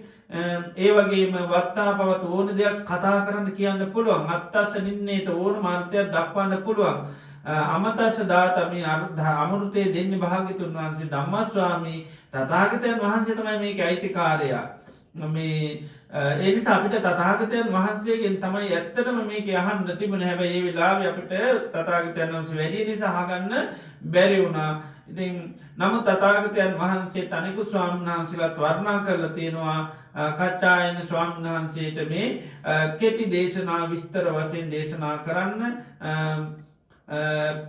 ඒ වගේම වත්තා පවත් ඕන දෙයක් කතා කරන්න කියන්න පුළුවන් අත්තස්ස නින්නේත ඕන මාර්තයක් දක්වන්න පුළුවන් අමතස්ස දාතම අමෘතය දෙන්න භාගිතුන් වහන්සේ ධම්මස්වාමී තතාගතයන් වහන්සේ තමයි මේක අයිතිකාරයා මේ එනිස අපිට තතාගතයන් වහන්සේගෙන් තමයි ඇත්තටම මේක අහන්න තිබුණ හැබ ඒ වෙලාව අපිට තතාගතයන් වහන්සේ වැඩි නිසාහගන්න බැරි වුණා ඉතින් නමු තතාගතයන් වහන්සේ තනිකු ස්වාමීන් වහන්සේලාත් වර්ණා කරලා තියෙනවා කච්චායන ස්වාමීන් වහන්සේට මේ කෙටි දේශනා විස්තර වශයෙන් දේශනා කරන්න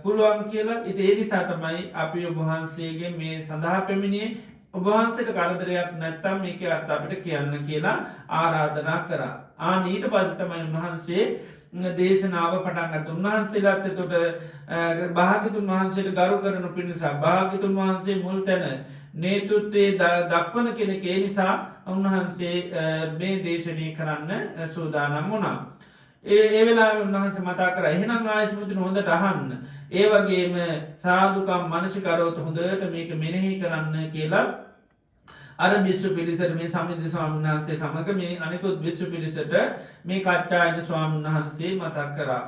පුළුවන් කියලා ඉති ඒනිසා තමයි අපි ඔබහන්සේගේ මේ සඳහා පැමිණියේ ඔබහන්සට කරදරයක් නැත්තම් මේක අර්ථ අපිට කියන්න කියලා ආරාධනා කරා ආනීට පසතමයි උන්වහන්සේ දේශනාව පටන්ගත් උන්වහන්සේලාත් තොට භාගිතුන් වහන්සේට ගරු කරනු පිණිසා භාගිතුන් වහන්සේ මුල් තැන නේතුත්තේ දක්වන කෙනෙක ඒ නිසා උන්වහන්සේ මේ දේශනය කරන්න සූදානම් වුණා ඒ වෙලා උන්වහන්ස මතා කර එහෙනම් ආයස්මතින හොඳට අහන්න ඒ වගේම සාධකම් මනසිකරෝත හොඳට මේක මෙනෙහි කරන්න කියලා අර විශ්ව පිරිසට මේ සමිති ස්වාමීන් වහන්සේ සමඟ මේ අනෙකුත් විශ්ව පිරිසට මේ කච්චායන ස්වාමීන් වහන්සේ මතක් කරා.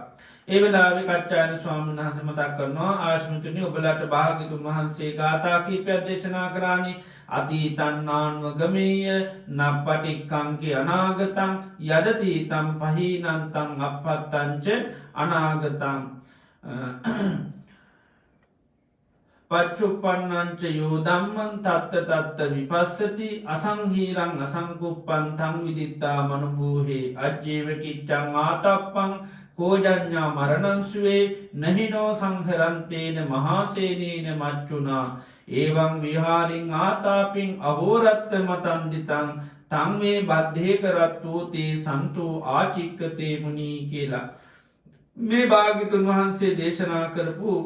ඒ වෙලාවේ කච්චායන ස්වාමීන් වහන්සේ මතක් කරනවා ආශ්මිතුනි ඔබලාට භාග්‍යතුන් වහන්සේ ගාථා කීපයක් දේශනා කරානි අතීතන්නාන්ව ගමේය නප්පටික්කංකේ අනාගතං යදතීතම් පහීනන්තං අපත්තංච අනාගතං පච්චුප්පන්නංච යෝදම්මන් තත්ත තත්ත විපස්සති අසංහීරං අසංකුප්පන්තං විදිත්තා මනුභූහේ අජ්ජීවකිච්චං ආතප්පං කෝජඥා මරණංසුවේ නහිනෝ සංසරන්තේන මහාසේනීන මච්චුනා ඒවං විහාරින් ආතාපින් අහෝරත්ත මතන්දිතං තංවේ බද්ධය කරත්වූතේ සන්තෝ ආචික්කතේ මුණී කියලා. මේ භාගිතුන් වහන්සේ දේශනා කරපු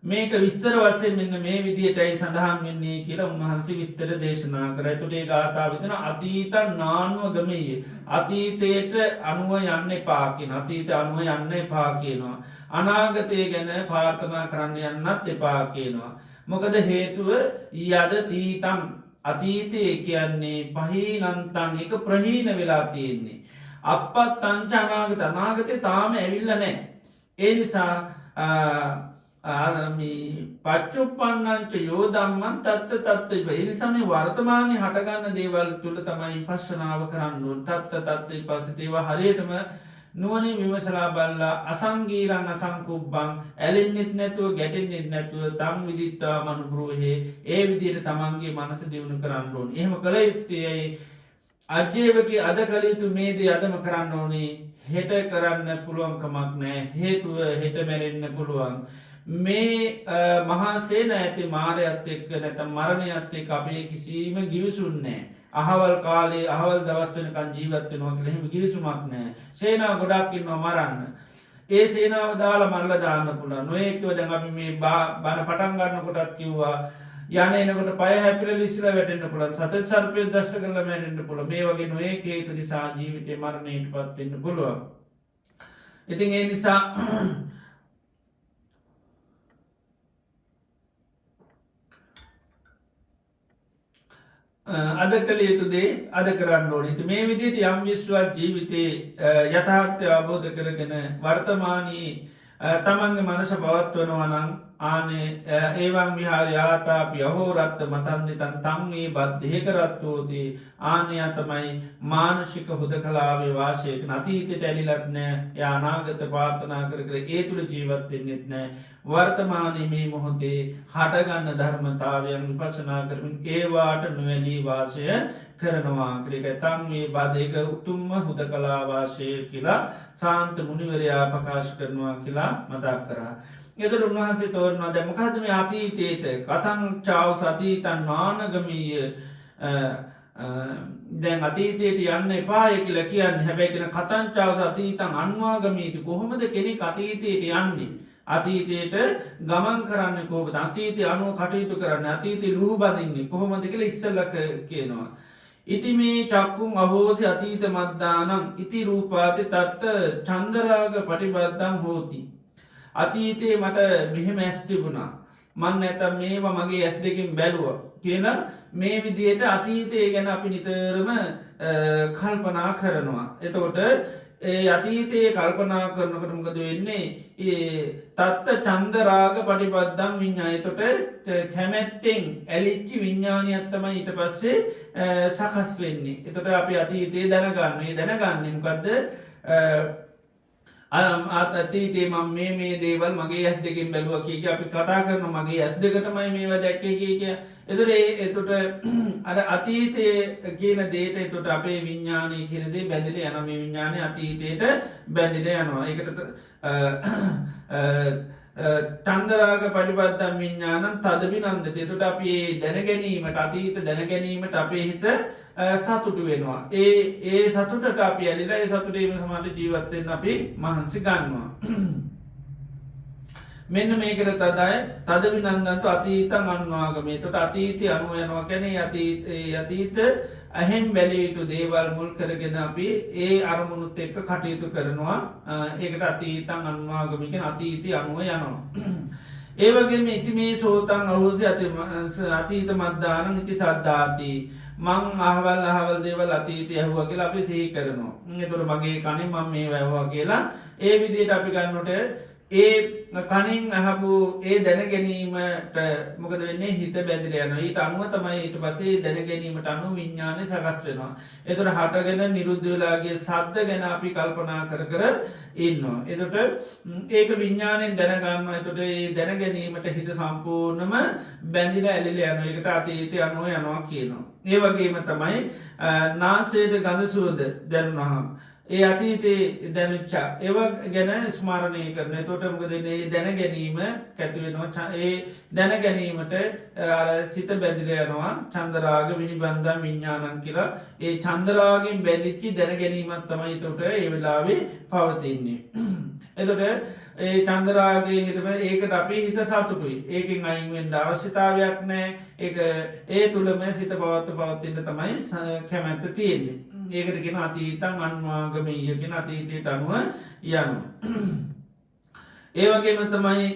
මේක විස්තර වශයෙන් මෙන්න මේ විදියටයි සඳහන් වෙන්නේ කියලා උන්වහන්සේ විස්තර දේශනා කරයි. තුටේ ගාථා විතන අතීතං නාන්ව ගමෙය. අතීතයට අනුව යන්න එපා කියන. අතීත අනුව යන්න එපා කියනවා. අනාගතය ගැන ප්‍රාර්ථනා කරන්න යන්නත් එපා කියනවා. මොකද හේතුව යද තීතං අතීතය කියන්නේ පහීනන්තන් එක ප්‍රහීන වෙලා තියෙන්නේ. අපත් තංච අනාගත අනාගතය තාම ඇවිල්ල නෑ. ඒ නිසා පච්චුප්පන්නංච යෝදම්මන් තත්ත තත්ව එනිසාම වර්තමානය හටගන්න දේවල් තුළ තමයි පශ්ශනාව කරන්නුවන් තත්ත තත්ව පසතිව හරියටම නුවනින් විමසලා බල්ලා අසංගීරං අසංකුබ්බං ඇලෙන්න්නෙත් නැතුව ගැටෙන්න්නෙත් නැතුව තම් විදිත්තා මනුපුරුවහේ ඒ විදියට තමන්ගේ මනස දියුණු කරන්නුවන් එහෙම කළ යුත්තයයි අජ්‍යවකි අද කළයුතු මේදී අදම කරන්න ඕනේ හෙට කරන්න පුළුවන්කමක් නෑ හේතුව හෙට මැරෙන්න්න පුළුවන් මේ මහාසේන ඇති මාරයත් එක්ක නැත මරණයත් එක් අපේ කිසිීම ගිවිසුන්නේ අහවල් කාලේ අහවල් දවස්වනකන් ජීවත්වනවා කළ හෙම ගිවිසුමක් නෑ සේනා ගොඩක්කින්වා මරන්න ඒ සේනාව දාල මල්ල දාන්න පුළ නොයකව දැන් අපි මේ බණ පටන්ගන්න කොටත් කිව්වා යන එනකොට පය හැපිල ලිසිල වැටෙන්න්න පුළන් සත සර්පය දෂ්ට කරල මැරෙන්න්න පුළ මේ වගේ නොඒ හේතු නිසා ජීවිතය මරණයට පත්වෙන්න පුළුවන්. ඉතින් ඒ නිසා අද කළ යුතුදේ අද කරන්න ඕනට මේ විදියට යම් විශ්වත් ජීවිතයේ යථාර්ථය අවබෝධ කරගෙන වර්තමානී තමන්ගේ මනස පවත්වනවනං ආනේ ඒවන් විහාර යාතාපි අහෝරත්ත මතන්දිතන් තම්ගේ බද්ධය කරත්වෝදී ආනය තමයි මානශික හුද කලාවේ වාශයක නතීතයට ඇලිලත් නෑ යානාගත පාර්ථනා කර ඒ තුළ ජීවත්වෙන්නෙත් නෑ වර්තමානය මේ මොහොතේ හටගන්න ධර්මතාවයන් විපසනා කරමින් ඒවාට නොවැලී වාසය කරනවා ක්‍රක තම්ගේ බදයක උතුම්ම හුද කලාවාශය කියලා සාන්ත මුනිවරයා ප්‍රකාශ කරනවා කියලා මතක් කරා. එතුර උන්වහන්සේ තෝරනවා දැමකදම අතීතයට කතං චාව සතීතන් නානගමීය දැන් අතීතයට යන්න එපාය කියල කියන්න හැබැයිෙන කතංචාව අතීතන් අන්වාගමීති කොහොමද කෙනෙ අතීතයට යන්නේ. අතීතයට ගමන් කරන්න කෝබ අතීතය අනුව කටයුතු කරන්න අතීතය ලූ බදින්නේ කොහොමද කියල ඉස්සල්ලක කියනවා. ඉති මේ චක්කුන් අහෝසි අතීත මද්දානම් ඉති රූපාති තත්ත චන්දරාග පටිබද්ධං හෝති. අතීතයේ මට මෙහෙම ඇස් තිබුණා මන් ඇතම් මේවා මගේ ඇස් දෙකින් බැලුව කියලා මේ විදියට අතීතය ගැන අපි නිතරම කල්පනා කරනවා. එතකොට ඒ අතීතයේ කල්පනා කරනකටමකද වෙන්නේ තත්ත චන්දරාග පටිබද්ධම් විඤ්ඥායතොට කැමැත්තෙන් ඇලිච්චි විඤ්ඥානයත්තම ඊට පස්සේ සකස් වෙන්නේ. එතොට අපි අතීතයේ දැනගන්නේ දැනගන්නමකක්ද අතීතේ මම මේ දේවල් මගේ ඇස් දෙකින් බැලුව කියක අපි කතා කරන මගේ ඇස් දෙකටමයි මේවා දැක්කේ කිය එතුරේ එතුට අද අතීතය කියන දේට එතුට අපේ විඤ්ඥානය කියනදේ බැඳල යන මේ විඤ්ඥානය අතීතයට බැඳිල යනවා එකට තන්දරාග පටිපත්තම් විඤ්ඥානම් තදබි නන්දත තුට අපි දැනගැනීමට අතීත දැනගැනීමට අපේ හිත සතුටු වෙනවා. ඒ සතුටට අපි ඇලිලා ඒ සතුටේම සමට ජීවත්තයෙන් අපි මහන්සි ගන්නවා. මෙන්න මේකර තදයි තදවි නන්දන්තු අතීතන් අන්වාගමේ තොට අතීතය අනුව යනවා කැනෙ අතීත ඇහෙම් බැලීතු දේවල් මුල් කරගෙන අපි ඒ අරමුණුත් එක්ක කටයුතු කරනවා ඒකට අතීතන් අන්වාගමිකෙන අතීතය අනුව යනවා. ඒවගේම ඉති මේ සෝතන් අහෝසි අතීත මද්දානං ඉති සද්ධාති මං අහවල් දේවල් අතීතය ඇහුව කියලා අපි සිහි කරනවා. එතුර මගේ කනින් මං මේ වැැහවා කියලා ඒ විදියට අපි ගන්නට ඒ කනින් අහපු ඒ දැන ගැනීමට මොකද වෙන්නේ හිත බැදිල යන ඊට අනුව තමයි ඊට පසේ දැන ගැනීමට අනු විඤ්ඥානය සකස් වෙනවා. එතුට හටගෙන නිරුද්ධ වෙලාගේ සද්ධ ගැන අපි කල්පනා කර ඉන්නවා. එතට ඒක විඤ්ඥානෙන් දැනගන්න එතොට ඒ දැන ගැනීමට හිත සම්පූර්ණම බැඳිල ඇලිල යන එකට අතීතය අනුව යනවා කියනවා. ඒ වගේම තමයි නාසේට ගඳ සුවද දැනුනහම්. ඒ අතීතේ දැනුච්චා ඒව ගැන ස්මාරණය කරන තොටමකදන්නේ දැන ගැනීම කැතිවෙනවා ඒ දැන ගැනීමට සිත බැදිල යනවා චන්දරාග විනිබන්ධ විඤ්ඥානන් කියලා ඒ චන්දරාගෙන් බැදිච්චි දැන ගැනීමත් තමයි තොට ඒ වෙලාවේ පවතින්නේ. එතොට ඒ චන්දරාගේ හිතම ඒකට අපි හිත සතුටුයි ඒකින් අයින්ෙන්ට අවශ්‍යතාවයක් නෑ ඒ තුළම සිත පවත්ත පවත්තින්න තමයි කැමැත්ත තියෙන්නේ. ඒකට ගෙන අතීතන් අන්වාගමීයගෙන අතීතයට අනුව යනු. ඒවගේම තමයි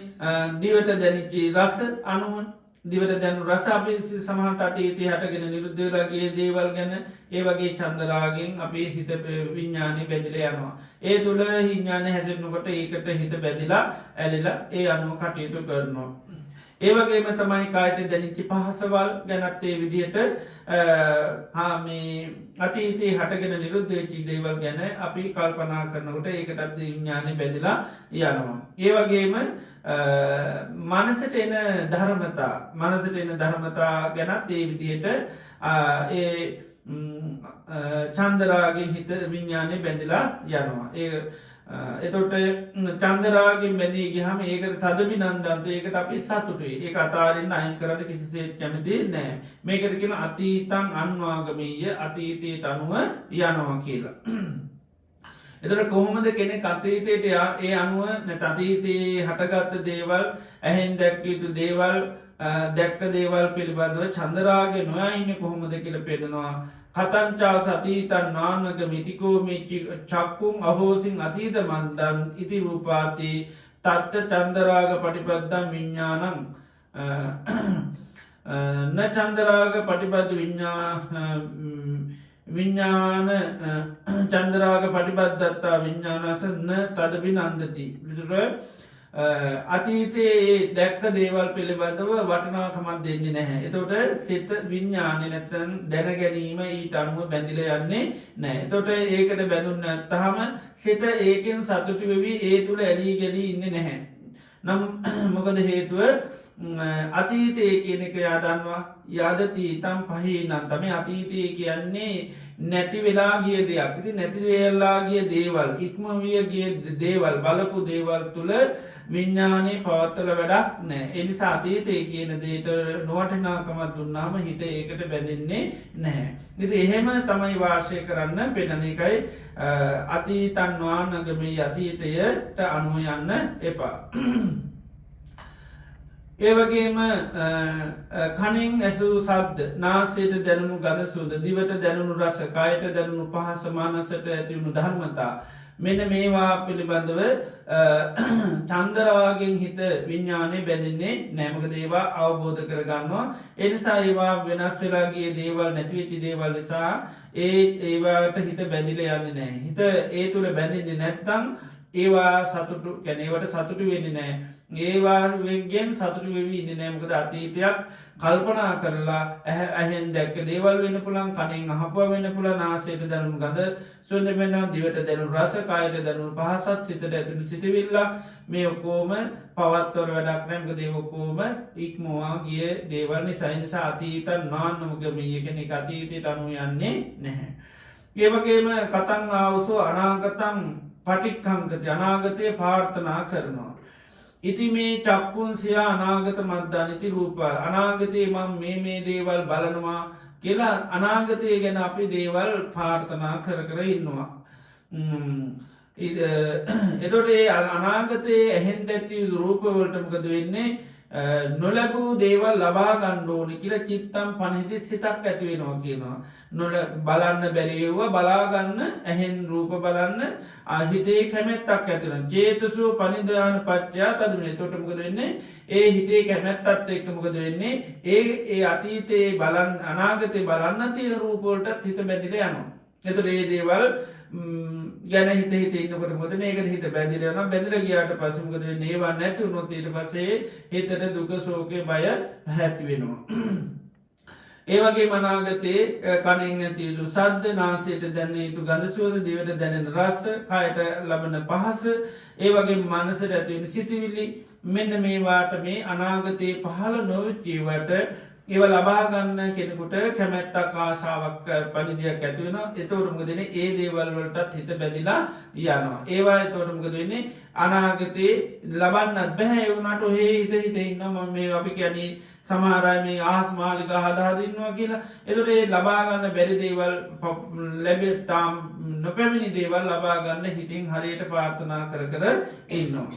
දිවට දැනිච්චි රස අනුවන් දිවට දැනු රස අපි සමහට අතීතය හටගෙන නිරුද්ධලගේ දේවල් ගැන ඒ වගේ චන්දරාගෙන් අපි හිත විඤ්ඥානය බැදිල යනවා. ඒ තුළ හිඤ්ඥාන හැසිරනකොට ඒකට හිත බැදිලා ඇලිලා ඒ අනුව කටයුතු කරනවා. ඒවගේම තමයි කායට දැනිච්චි පහසවල් ගැනත්තේ විදිහට මේ අතීතයේ හටගෙන නිරුද්ධ වෙච්චි දේවල් ගැන අපි කල්පනා කරනකොට ඒකටත් විඤ්ඥානය බැදිලා යනවා. ඒවගේම මනසට එන ධර්මතා මනසට එන ධර්මතා ගැනත් ඒ විදියට ඒ චන්දරාගේ හිත විඤ්ඥානය බැඳිලා යනවා. එතොට චන්දරාගෙන් බැදී ගහම ඒකට තදවි නන්දන්ත ඒකට අපි සතුටේ ඒ අතාරෙන් අයින් කරන්න කිසිසේත් කැමති නෑ මේකරකෙන අතීතන් අන්වාගමීය අතීතයට අනුව යනවා කියලා. එතට කොහොමද කෙනෙ අතීතයට ඒ අනුව නැත අතීතයේ හටගත්ත දේවල් ඇහෙන් දැක්කයුතු දේවල් දැක්ක දේවල් පිළිබඳව චන්දරාගේ නොයා ඉන්න කොහොමද කියල පෙදෙනවා. කතංචා සතීතන් නානක මිතිකෝමිච්චි චක්කුම් අහෝසින් අතීත මන්දන් ඉති රූපාති තත්ත චන්දරාග පටිපද්දම් විඤ්ඥානං න චන්දරාග පටිපද විඤ්ඥාන චන්දරාග පටිබද්දත්තා විඤ්ඥානස න තදබි නන්දති විදුර අතීතයේ දැක්ක දේවල් පිළිබඳව වටනාකමත් දෙන්නේ නැහැ. එතොට සිත විඤ්ඥානය නැත්තන් දැන ගැනීම ඊට අනුව බැඳිල යන්නේ නෑ. එතොට ඒකට බැඳුන්න ඇත්තහම සිත ඒකෙන් සතුටි වෙවී ඒ තුළ ඇලී ගැලී ඉන්න නැහැ. නම් මොකද හේතුව අතීතය කියන එක යාදන්වා යාදතී තම් පහහි නන්තම අතීතය කියන්නේ නැති වෙලා ගිය දෙයක් ති නැතිවෙල්ලාගේ දේවල් ඉක්මවිය ගිය දේවල් බලපු දේවල් තුළ විඤ්ඥානය පවත්තල වැඩක් නෑ එනි සාතීතය කියන දේට නොවටනාකමත් දුන්නාම හිත ඒකට බැඳෙන්නේ නැහැ. ඉති එහෙම තමයි වාශය කරන්න පෙනන එකයි අතීතන්වානගමේ අතීතයට අනුව යන්න එපා. ඒවගේම කනින් ඇසු සබ්ද නාසේට දැනුණු ගද සූද දිවට දැනුණු රස කායට දැනුණු පහස මානසට ඇතිවුණු ධර්මතා මෙන මේවා පිළිබඳව චන්දරාගෙන් හිත විඤ්ඥානය බැඳන්නේ නෑමක දේවා අවබෝධ කරගන්නවා එනිසා ඒවා වෙනස් වෙලාගේ දේවල් නැතිවෙච්චි දේවල් නිසා ඒවාට හිත බැඳිල යන්න නෑ හිත ඒ තුළ බැඳින්නේ නැත්තං ඒවා සතුටු කැනේවට සතුටු වෙන්න නෑ ඒවාගෙන් සතුටු වෙවී ඉන්න නෑමකද අතීතයක් කල්පනා කරලා ඇහෙන් දැක්ක දේවල් වෙන පුළන් කනින් අහපුව වෙන පුළ නාසේට දැනුම් ගඳ සුන්ද වෙන්නවා දිවට දැනු රසකායට දැනුණු පහසත් සිතට ඇතුළු සිතිවිල්ලා මේ ඔක්කෝම පවත්වර වැඩක් නෑමක දේවොක්කෝම ඉක්මවා ගිය දේවල් නිසයිනිසා අතීතන් නාන්නමගමීය කෙනෙ අතීතයට අනු යන්නේ නැහැ. ඒවගේම කතන් ආවසු අනාගතම් පටික්කංගති අනාගතය පාර්ථනා කරනවා. ඉති මේ චක්කුන් සියා අනාගත මද්ධනිති රූප අනාගතයේ මං මේ දේවල් බලනවා කියලා අනාගතය ගැන අපි දේවල් පාර්ථනා කර ඉන්නවා. එතොට ඒ අනාගතයේ ඇහෙන් දැට්ටි රූපවලටමකද වෙන්නේ නොලැබූ දේවල් ලබා ගන්න ඕනි කියලා චිත්තම් පනිහිදි සිතක් ඇති වෙනවා කියනවා. බලන්න බැරිවුව බලාගන්න ඇහෙන් රූප බලන්න අහිතේ කැමැත්තක් ඇතින චේතසුව පනිදාන පච්චා තදුනේ තොටමකද වෙන්නේ ඒ හිතේ කැමැත්තත් එක්කමකද වෙන්නේ ඒ අතීතයේ බලන් අනාගතය බලන්න තියෙන රූපෝල්ටත් හිත බැදිල යනවා. එතුට ඒ දේවල් ගැන හිත හිත ඉන්නකොට මොද ඒකට හිත බැදිලයන බැදිල ගියාට පසුමකද නේවා නැති උනොත්තීට පසේ හිතට දුක සෝකය බය හැත්වෙනවා. ඒවගේ මනාගතේ කනින් ඇතියුතු සද්ධ නාසයට දැන යුතු ගඳසුවද දිවට දැනෙන රක්ෂ කායට ලබන පහස ඒවගේ මනසට ඇතිවෙන සිතිවිලි මෙන්න මේවාට මේ අනාගතයේ පහළ නොවිච්චීවට ඒව ලබාගන්න කෙනෙකුට කැමැත්තක් ආශාවක් පනිදියක් ඇතිවෙන එතවරුමගදන ඒ දේවල්වලටත් හිත බැදිලා යනවා. ඒවා එතවරුමගද වෙන්නේ අනාගතයේ ලබන්නත් බැහැ එවුනට ඔහේ හිත හිත ඉන්න ම මේ අපි කියැනී සමහරයි මේ ආස් මාලික හදාදන්නවා කියලා එතුට ඒ ලබාගන්න බැරි දේවල් ලැබතාම් නොපැමිණි දේවල් ලබාගන්න හිතින් හරියට පාර්ථනා කර කර ඉන්නවා.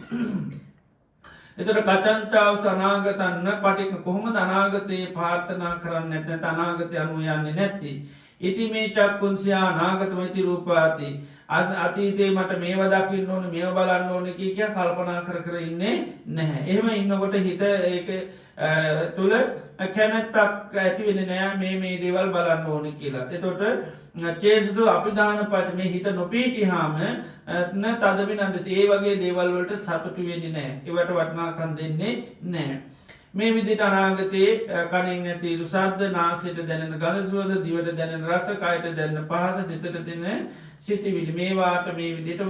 එතට කචන්චාව අනාගතන්න පටික කොහොම අනාගතයේ පාර්ථනා කරන්න ඇත අනාගතය අනු යන්නේ නැත්ති. ඉති මේ චක්කුන්සියා නාගතමති රූපාති අතීතේ මට මේ වදකින්න ඕන මේ බලන්න ඕන කිය කල්පනා කර ඉන්නේ නැහැ. එහෙම ඉන්නකොට හිත ඒ තුළ කැමැත්තක් ඇතිවෙන නෑ මේ දේවල් බලන්න ඕන කියලා. එතොට චේසතු අපිධාන පට මේ හිත නොපීටිහාම තදබි නන්දති ඒ වගේ දේවල්වලට සතුටු වෙන්නේ නෑ. ඒවට වටනාකන් දෙන්නේ නෑ. මේ විදිට අනාගතයේ කනින් ඇති රුසාද්ධ නාසයට දැනෙන ගලසුවද දිවට දැනෙන රසකායට දැන්න පහස සිතට තින සිතිවිලි මේවාට මේ විදිට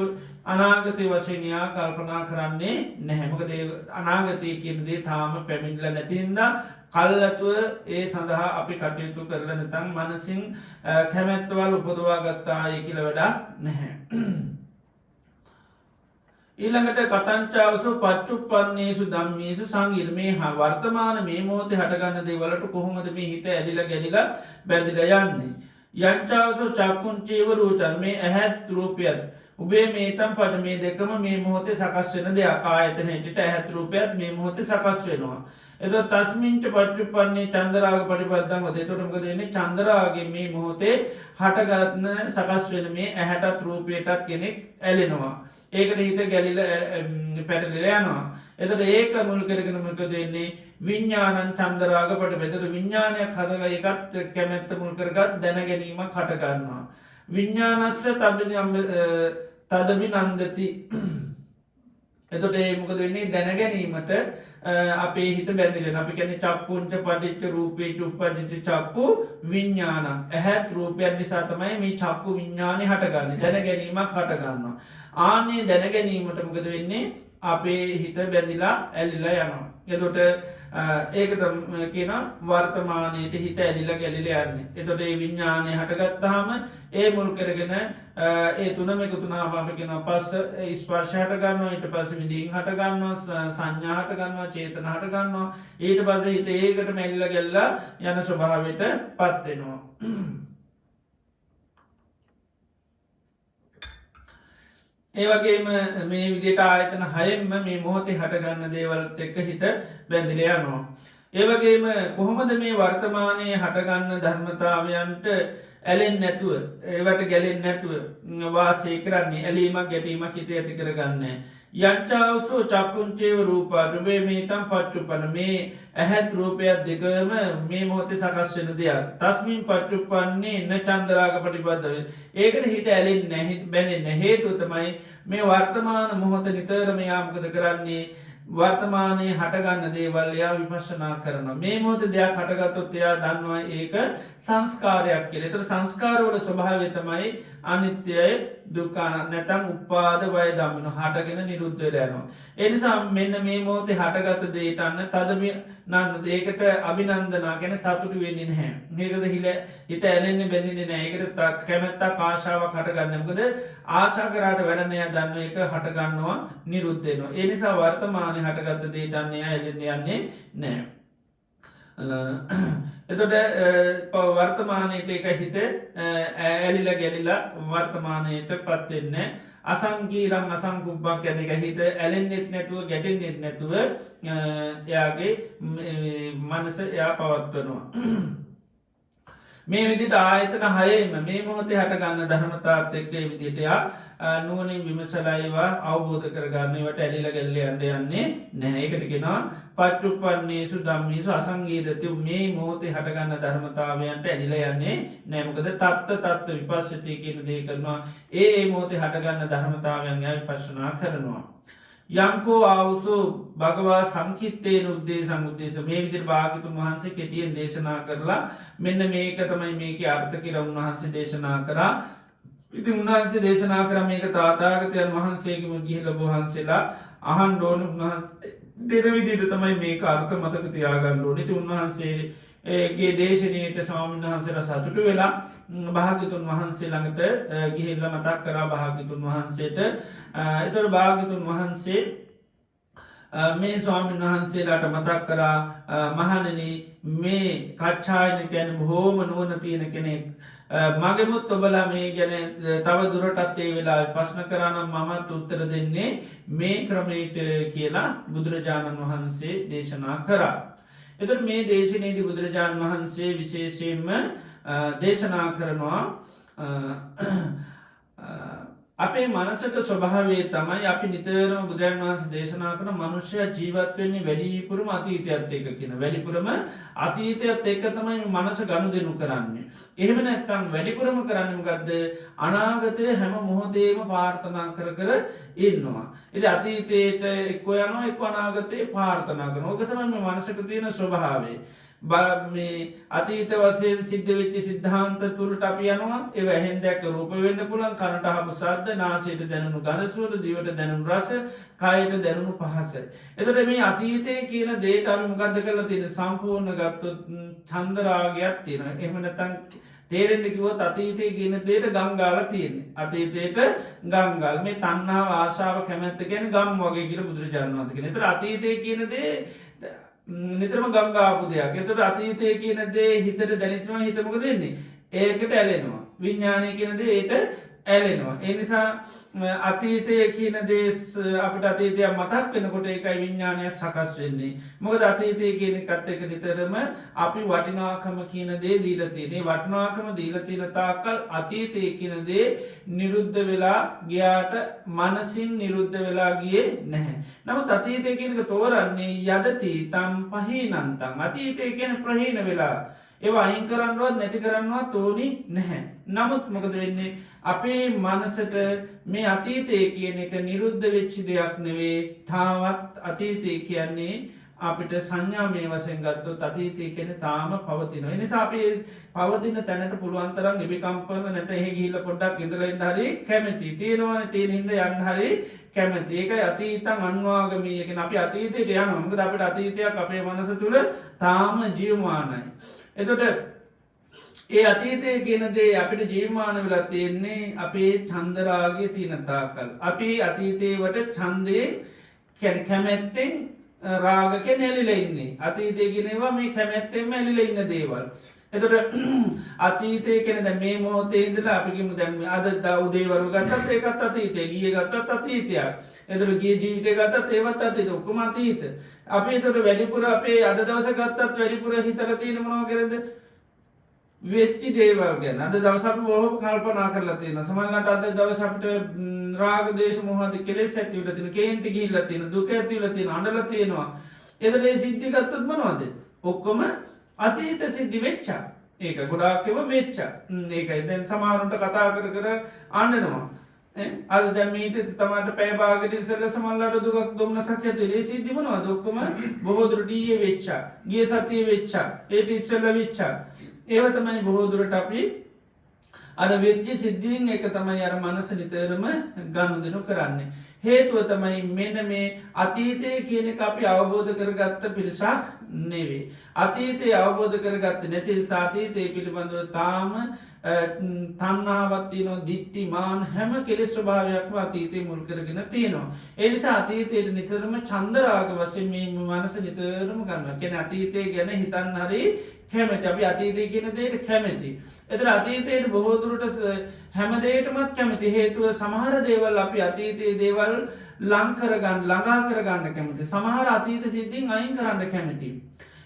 අනාගතය වශනයා කල්පනා කරන්නේ නැහැමකද අනාගතය කියනදේ තාම පැමිණිල නැතින්ද කල්ලතුව ඒ සඳහා අපි කටයුතු කරල නැතන් මනසින් කැමැත්තවල් උපදවා ගත්තාය කියල වඩා නැහැ. ඊළඟට කතංචාවසු පච්චුපන්නේසු දම්මේසු සංගිර්මේ හා වර්තමාන මේ මෝතේ හටගන්න දේවලට කොහොමද මේ හිත ඇදිල ගැදිල බැදිල යන්නේ. යංචාවසු චක්කුංචේවරූචන් මේ ඇහැත් රූපයත් උබේ මේතම් පට මේ දෙකම මේ මොහොතේ සකස් වෙන දෙයක් ආයතන හිට ඇහැත් රූපයත් මේ මොහොතේ සකස් වෙනවා. එද තස්මිංච පච්චුපන්නේ චන්දරාග පටිපද්දන් වදේ තොටමක දෙන්නේ චන්දරාගේ මේ මොහොතේ හටගත්න සකස් වෙන මේ ඇහැටත් රූපයටත් කෙනෙක් ඇලෙනවා. ඒකට හිත ගැලිල පැටලිල යනවා. එතට ඒක මුල් කරගෙනමක දෙන්නේ විඤ්ඥානන් චන්දරාග පට බෙතට විඤ්ඥානයක් හදග එකත් කැමැත්ත මුල් කරගත් දැන ගැනීමක් හටගන්නවා. විඤ්ඥානස්ස තදබි නන්දති එතොට ඒමකද වෙන්නේ දැනගැනීමට අපේ හිත බැඳිලෙන අපි කැන චක්කුංච පටිච්ච රූපේ චුප්පජිච චක්කු විඤ්ඥාන ඇහැත් රූපයන් නිසා තමයි මේ චක්කු විඤ්ඥානය හටගන්න දැනගැනීමක් හටගන්නවා. ආනේ දැනගැනීමට මොකද වෙන්නේ අපේ හිත බැඳිලා ඇල්ලිලා යනවා. එතොට ඒක කියන වර්තමානයට හිත ඇදිල ගැලිල යන්නේ. එතොට ඒ විඤ්ඥානය හටගත්තාම ඒ මුල් කරගෙන ඒ තුනම එකතුනාම අපි කෙන පස්ස ස්පර්ශ හටගන්නවා ඊට පස විදිීන් හටගන්නවා සංඥා හටගන්නවා චේතන හටගන්නවා ඊට පස හිත ඒකට මැල්ල ගැල්ලා යන ස්වභාවට පත්වෙනවා. ඒවගේම මේ විදිට ආයතන හයෙන්ම මේ මොහොතේ හටගන්න දේවල්ත එක්ක හිත බැඳිලයනවා. ඒවගේම කොහොමද මේ වර්තමානය හටගන්න ධර්මතාවයන්ට ඇලෙන් නැතුව ඒවට ගැලෙන් නැතුව වාසය කරන්නේ ඇලීමක් ගැටීමක් හිත ඇති කරගන්න. යංචාවසෝ චක්කුංචේව රූපාටුවේ මේ තම් පච්චුපන මේ ඇහැත් රූපයක් දෙකම මේ මොහොතේ සකස් වෙන දෙයක් තස්මින් පච්චුපන්නේ එන්න චන්දරාග පටිබද්ධව ඒකට හිත ඇලෙන් නැහි බැඳෙන්න හේතුතමයි මේ වර්තමාන මොහොත නිතරම යාමකද කරන්නේ වර්තමානය හටගන්න දේවල්ලයා විපශනා කරන මේ මොහොත දෙයක් හටගත්තොත් එයා දන්නවා ඒක සංස්කාරයක් කියල එතර සංස්කාරවල ස්වභාවය තමයි අනිත්‍යය දුකාන නැතම් උපාද වය දම්මන හටගෙන නිරුද්ධ යනවා. එනිසා මෙන්න මේ මෝතේ හටගත දේටන්න තදම නන්න ඒකට අභිනන්දනා ගැන සතුටු වෙන්නේ නැහැ. ඒකද හිල හිත ඇලෙන්නේ බැඳින්නේ නෑ ඒකට තත් කැමැත්තා ආශාවක් හටගන්නමකද ආශා කරාට වැඩනය දන්න එක හටගන්නවා නිරුද්ධයනවා. එනිසා වර්තමානය හටගත්ත දේටන්නේ ඇලෙන්න යන්නේ නෑ. එතොට වර්තමානයට එක හිත ඇලිල ගැලිලා වර්තමානයට පත්වෙන්නේ අසංකීරම් අසංකුප්බක් යන එක හිත ඇලෙන්න්නෙත් නැතුව ගැටෙන්න්නෙත් නැතුව එයාගේ මනස එයා පවත්වනවා. මේ විදිට ආයතන හයම මේ මොහොතේ හටගන්න ධර්මතාත් එක්ක විදිටයා නුවනින් විමසලයිවා අවබෝධ කරගන්නවට ඇලිල ගැල්ල අන්ඩ යන්නේ නැහැකට කෙනා පච්චුපන්නේසු දම්මිසු අසංගීරති මේ මෝතේ හටගන්න ධර්මතාවයන්ට ඇලිල යන්නේ නෑමකද තත්ත විපස්සති කියන දේ කරනවා ඒ මෝතේ හටගන්න ධර්මතාවයන් යයි පශ්නා කරනවා. යංකෝ ආවුසු භගවා සංකිත්තේ නුද්දේ සංුද්දේශ මේ විදිර භාගතුන් වහන්සේ කෙටියෙන් දේශනා කරලා මෙන්න මේක තමයි මේක අර්ථ කියර උන්වහන්සේ දේශනා කරා ඉති උන්වහන්සේ දේශනා කර මේක තාතාගතයන් වහන්සේගම ගිහිල බහන්සේලා අහන් ඩෝන උන්වහන්සේ දෙන විදිට තමයි මේක අර්ථ මතක තියාගණ්ඩෝ නිති උන්වහන්සේගේ දේශනයට ස්වාමීන් වහන්සේලා සතුටු වෙලා භාගතුන් වහන්සේ ළඟට ගිහිල්ල මතක් කරා භාගතුන් වහන්සේට එතොර භාගතුන් වහන්සේ මේ ස්වාමීන් වහන්සේලාට මතක් කරා මහනන මේ කච්ඡායනකැන බොහෝම නුවන තියෙන කෙනෙක් මගෙමුත් ඔබලා මේ ගැන තව දුරටත් ඒ වෙලා ප්‍රශ්න කරනම් මමත් උත්තර දෙන්නේ මේ ක්‍රමයට කියලා බුදුරජාණන් වහන්සේ දේශනා කරා. එතුට මේ දේශනයේදී බුදුරජාණන් වහන්සේ විශේෂයෙන්ම දේශනා කරනවා අපේ මනසට ස්වභාවේ තමයි අපි නිතරම බුදුරන් වහන්ස දේශනා කන මනුෂ්‍ය ජීවත්වවෙන්නේ වැඩිපුරම අතීතයත් එක කියන වැඩිපුරම අතීතයත් එක්ක තමයි මනස ගණු දෙනු කරන්නේ. එහෙම නැත්තම් වැඩිපුරම කරන්නම ගදද අනාගතය හැම මොහොදේම පාර්ථනා කර ඉන්නවා. එති අතීතයට එක්ව යනවා එක් අනාගතයේ පාර්ථනා කන ඕකතම මේ මනසක තියෙන ස්වභාවේ. මේ අතීත වසයෙන් සිද්ධ වෙච්චි සිද්ධාන්ත තුළට අපි යනවා එව හෙන් දැක් රූප වෙන්න පුළන් කනට හපු සද්ද නාසයට දැනුණු ගනසුවද දිවට දැනුම් රස කායට දැනුණු පහස. එතට මේ අතීතය කියන දේට අපි මොකක්ද කරලා තියෙන සම්පූර්ණ ගත්තු චන්දරාගයක් තියෙන එහමනතන් තේරෙන්ටිකිවොත් අතීතය කියන දේට ගංගාල තියෙන්නේ. අතීතයට ගංගල් මේ තන්නාව ආශාව කැමැත්ත ගැන ගම් වගේ කියල බුදුරජාණන් වන්සගෙන එතට අතීතය කියන දේ නිතරම ගංගාපු දෙයක් එතට අතීතය කියන දේ හිතට දැනිත්ම හිතමක දෙන්නේ ඒකට ඇලෙනවා විඤ්ඥානය කියන දේ ඒට ඇලෙනවා එනිසා අතීතය කියන දේස් අපට අතීතය මතක් වෙනකොට එකයි විඤ්ඥානය සකස් වෙන්නේ මොකද අතීතය කියන එකත් එක නිතරම අපි වටිනාකම කියන දේ දීලතිනේ වටනාකම දීලතින තාකල් අතීතය කියන දේ නිරුද්ධ වෙලා ගයාට මනසින් නිරුද්ධ වෙලා ගිය නැහැ. නමුත් අතීතය කියනක තෝරන්නේ යදති තම් පහිනන්තන් අතීතය කියන ප්‍රහීන වෙලා ඒවා අයින් කරන්නවත් නැති කරන්නවත් තෝනි නැහැ. නමුත් මොකද වෙන්නේ අපේ මනසට මේ අතීතය කියන එක නිරුද්ධ වෙච්චි දෙයක් නෙවේ තාවත් අතීතය කියන්නේ අපිට සංඥා මේ වසෙන් ගත්තු අතීතය කියන තාම පවතින. එනිසා අපි පවතින තැනට පුළුවන්තරම් එබිකම්පන නැත එහෙ ගිහිල පොඩ්ඩක් ඉඳලෙන් හරි කැමැති තියෙනවන තියෙන හිද යන්න හරි කැමැති ඒක අතීතන් අන්වාගමීයකෙන අපි අතීතයට යන මඟද අපට අතීතයක් අපේ මනස තුළ තාම ජීවමානයි. එතොට ඒ අතීතය කියනදේ අපිට ජීවමාන වෙලා තියෙන්නේ අපේ චන්දරාගේ තියනතාකල්. අපි අතීතයවට චන්දයෙන් කැමැත්තෙන් රාගක නැලිලඉන්නේ අතීතයගෙනවා මේ කැමැත්තෙන්ම ඇලිල ඉන්න දේවල්. එතොට අතීතය කෙනද මේ මෝතේ ඉදලා අපිකිම දැම අද දවදේවරු ගත්තත් ඒකත් අතීතය ගිය ගත්තත් අතීතයක් එතුර ගේ ජීවිතය ගත්තත් ඒවත් අතීත ඔක්කම අතීත අපි තොට වැඩිපුර අපේ අද දවස ගත්තත් වැඩිපුර හිතර තියෙනමනවා කරද වෙච්චි දේවල් ගැන අද දවසට බොහෝ කල්පනා කරලා තියෙන සමල්ලට අද දවසට රාගදේශ මොහද කෙලෙස් ඇතිවල තින කේන්ති ගිල්ල තියෙන දුක ඇතිවල තියෙන අඩල තියෙනවා එදේ සිද්ධිගත්තත් මනවාද ඔක්කොම අතීත සිද්ධි වෙච්චා ඒක ගොඩාක්කව වෙච්චා ඒකයි දැන් සමාරුන්ට කතා කර අන්නනවා අද දැමීට තමට පැබාගට සල සමල්ලට දුක් දුම්න සක්‍යතුලේ සිද්ධිමනවා දොක්කම බොහෝදුරටීය වෙච්චා ගිය සතිය වෙච්චා ඒට ඉස්සල්ල වෙච්චා ඒවතමයි බොහෝදුරට අපි අර වෙච්චි සිද්ධීන් එක තමයි අර මනස නිතරම ගණුදනු කරන්නේ. හේතුව තමයි මෙන මේ අතීතය කියන එක අපි අවබෝධ කරගත්ත පිරිසක් නෙවේ. අතීතය අවබෝධ කරගත්ත නැති සාතීතය පිළිබඳව තාම තණ්හාවක් තියෙනවා, දිට්ඨි මාන හැම කෙලෙස් ස්වභාවයක්ම අතීතේ මුල් කරගෙන තියෙනවා. ඒ නිසා අතීතයට නිතරම ඡන්ද රාග වශයෙන් මේ මනස නිතරම කරනවා. කියන්නේ අතීතය ගැන හිතන්න හරි කැමති. අපි අතීතය කියන දෙයට කැමති. එතන අතීතයට බොහෝ දුරට හැම දෙයකටමත් කැමති. හේතුව සමහර දේවල් අපි අතීතයේ දේවල් ලං කරගන්න, ළඟා කරගන්න කැමති. සමහර අතීත සිද්ධීන් අයින් කරන්න කැමති.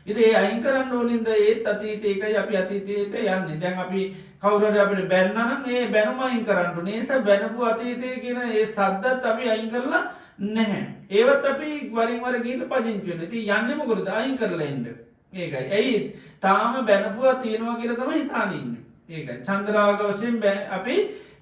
ඉතින් ඒ අයින් කරන්න ඕනින්ද ඒත් අතීතයකයි අපි අතීතයට යන්නේ. දැන් අපි කවුරු හරි අපිට බැන්නා නම් ඒ බැනුම අයින් කරන්න ඕනේ. ඒ නිසා බැනපු අතීතය කියන ඒ සද්දත් අපි අයින් කරලා නැහැ. ඒවත් අපි වරින් වර ගිහින් පදිංචි වෙනවා. ඉතින් යන්නේ මොකටද? අයින් කරලා ඉන්න. ඒකයි. ඇයි? තාම බැනපුවා තියෙනවා කියලා තමයි හිතාන ඉන්නේ. ඒකයි. චන්ද්‍රාග වශයෙන් අපි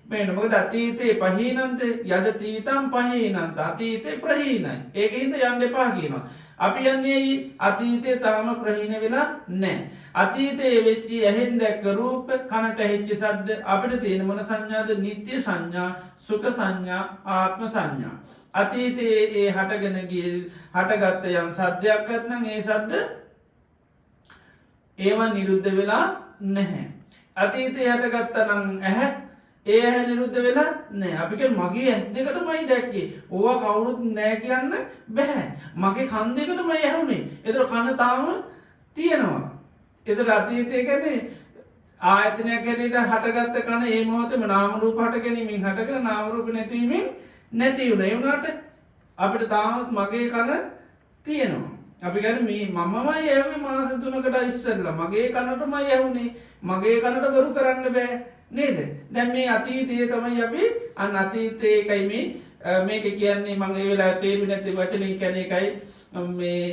මේන මොකද අතීතේ පහීනන්ත යදතීතම් පහීනන්ත අතීතේ ප්‍රහීනයි. ඒකින්ද යන්න එපා කියනවා. අපි යන්නේ අතීතේ තාම ප්‍රහීන වෙලා නැහැ. අතීතයේ වෙච්චි ඇහෙන් දැක්ක රූප, කනට ඇහිච්ච ශබ්ද අපිට තියෙන මොන සංඥාද? නිත්‍ය සංඥා, සුඛ සංඥා, ආත්ම සංඥා. අතීතයේ ඒ හටගෙන ගිය හටගත්ත යම් සද්දයක් නැත්නම් ඒ සද්ද ඒවා නිරුද්ධ වෙලා නැහැ. අතීතයේ හටගත්තා නම් ඇහැ ඒ ඇහැ නිරුද්ධ වෙලා නැහැ. අපි කියන්නේ මගේ ඇස් දෙකටමයි දැක්කේ. ඕවා කවුරුත් නැහැ කියන්න බෑ. මගේ කන් දෙකටමයි ඇහුනේ. ඒතර කන තාම තියෙනවා. ඒතර අතීතය කියන්නේ ආයතනයක් හැටියට හටගත්ත කන ඒ මොහොතේම නාම රූප හට ගැනීමෙන් හටගෙන නාම රූප නැතිවීමෙන් නැති වුණා. ඒ වුණාට අපිට තාමත් මගේ කන තියෙනවා. අපි කියන්නේ මේ මමමයි ඇහුවේ මාස 3කට ඉස්සෙල්ලා. මගේ කනටමයි ඇහුනේ. මගේ කනට බරු කරන්න බෑ නේද? දැන් මේ අතීතයේ තමයි අපි අන්න අතීතයේ එකයි මේක කියන්නේ මම ඒ වෙලාවේ තේරුනේ නැති වචනින් කියන්නේ එකයි මේ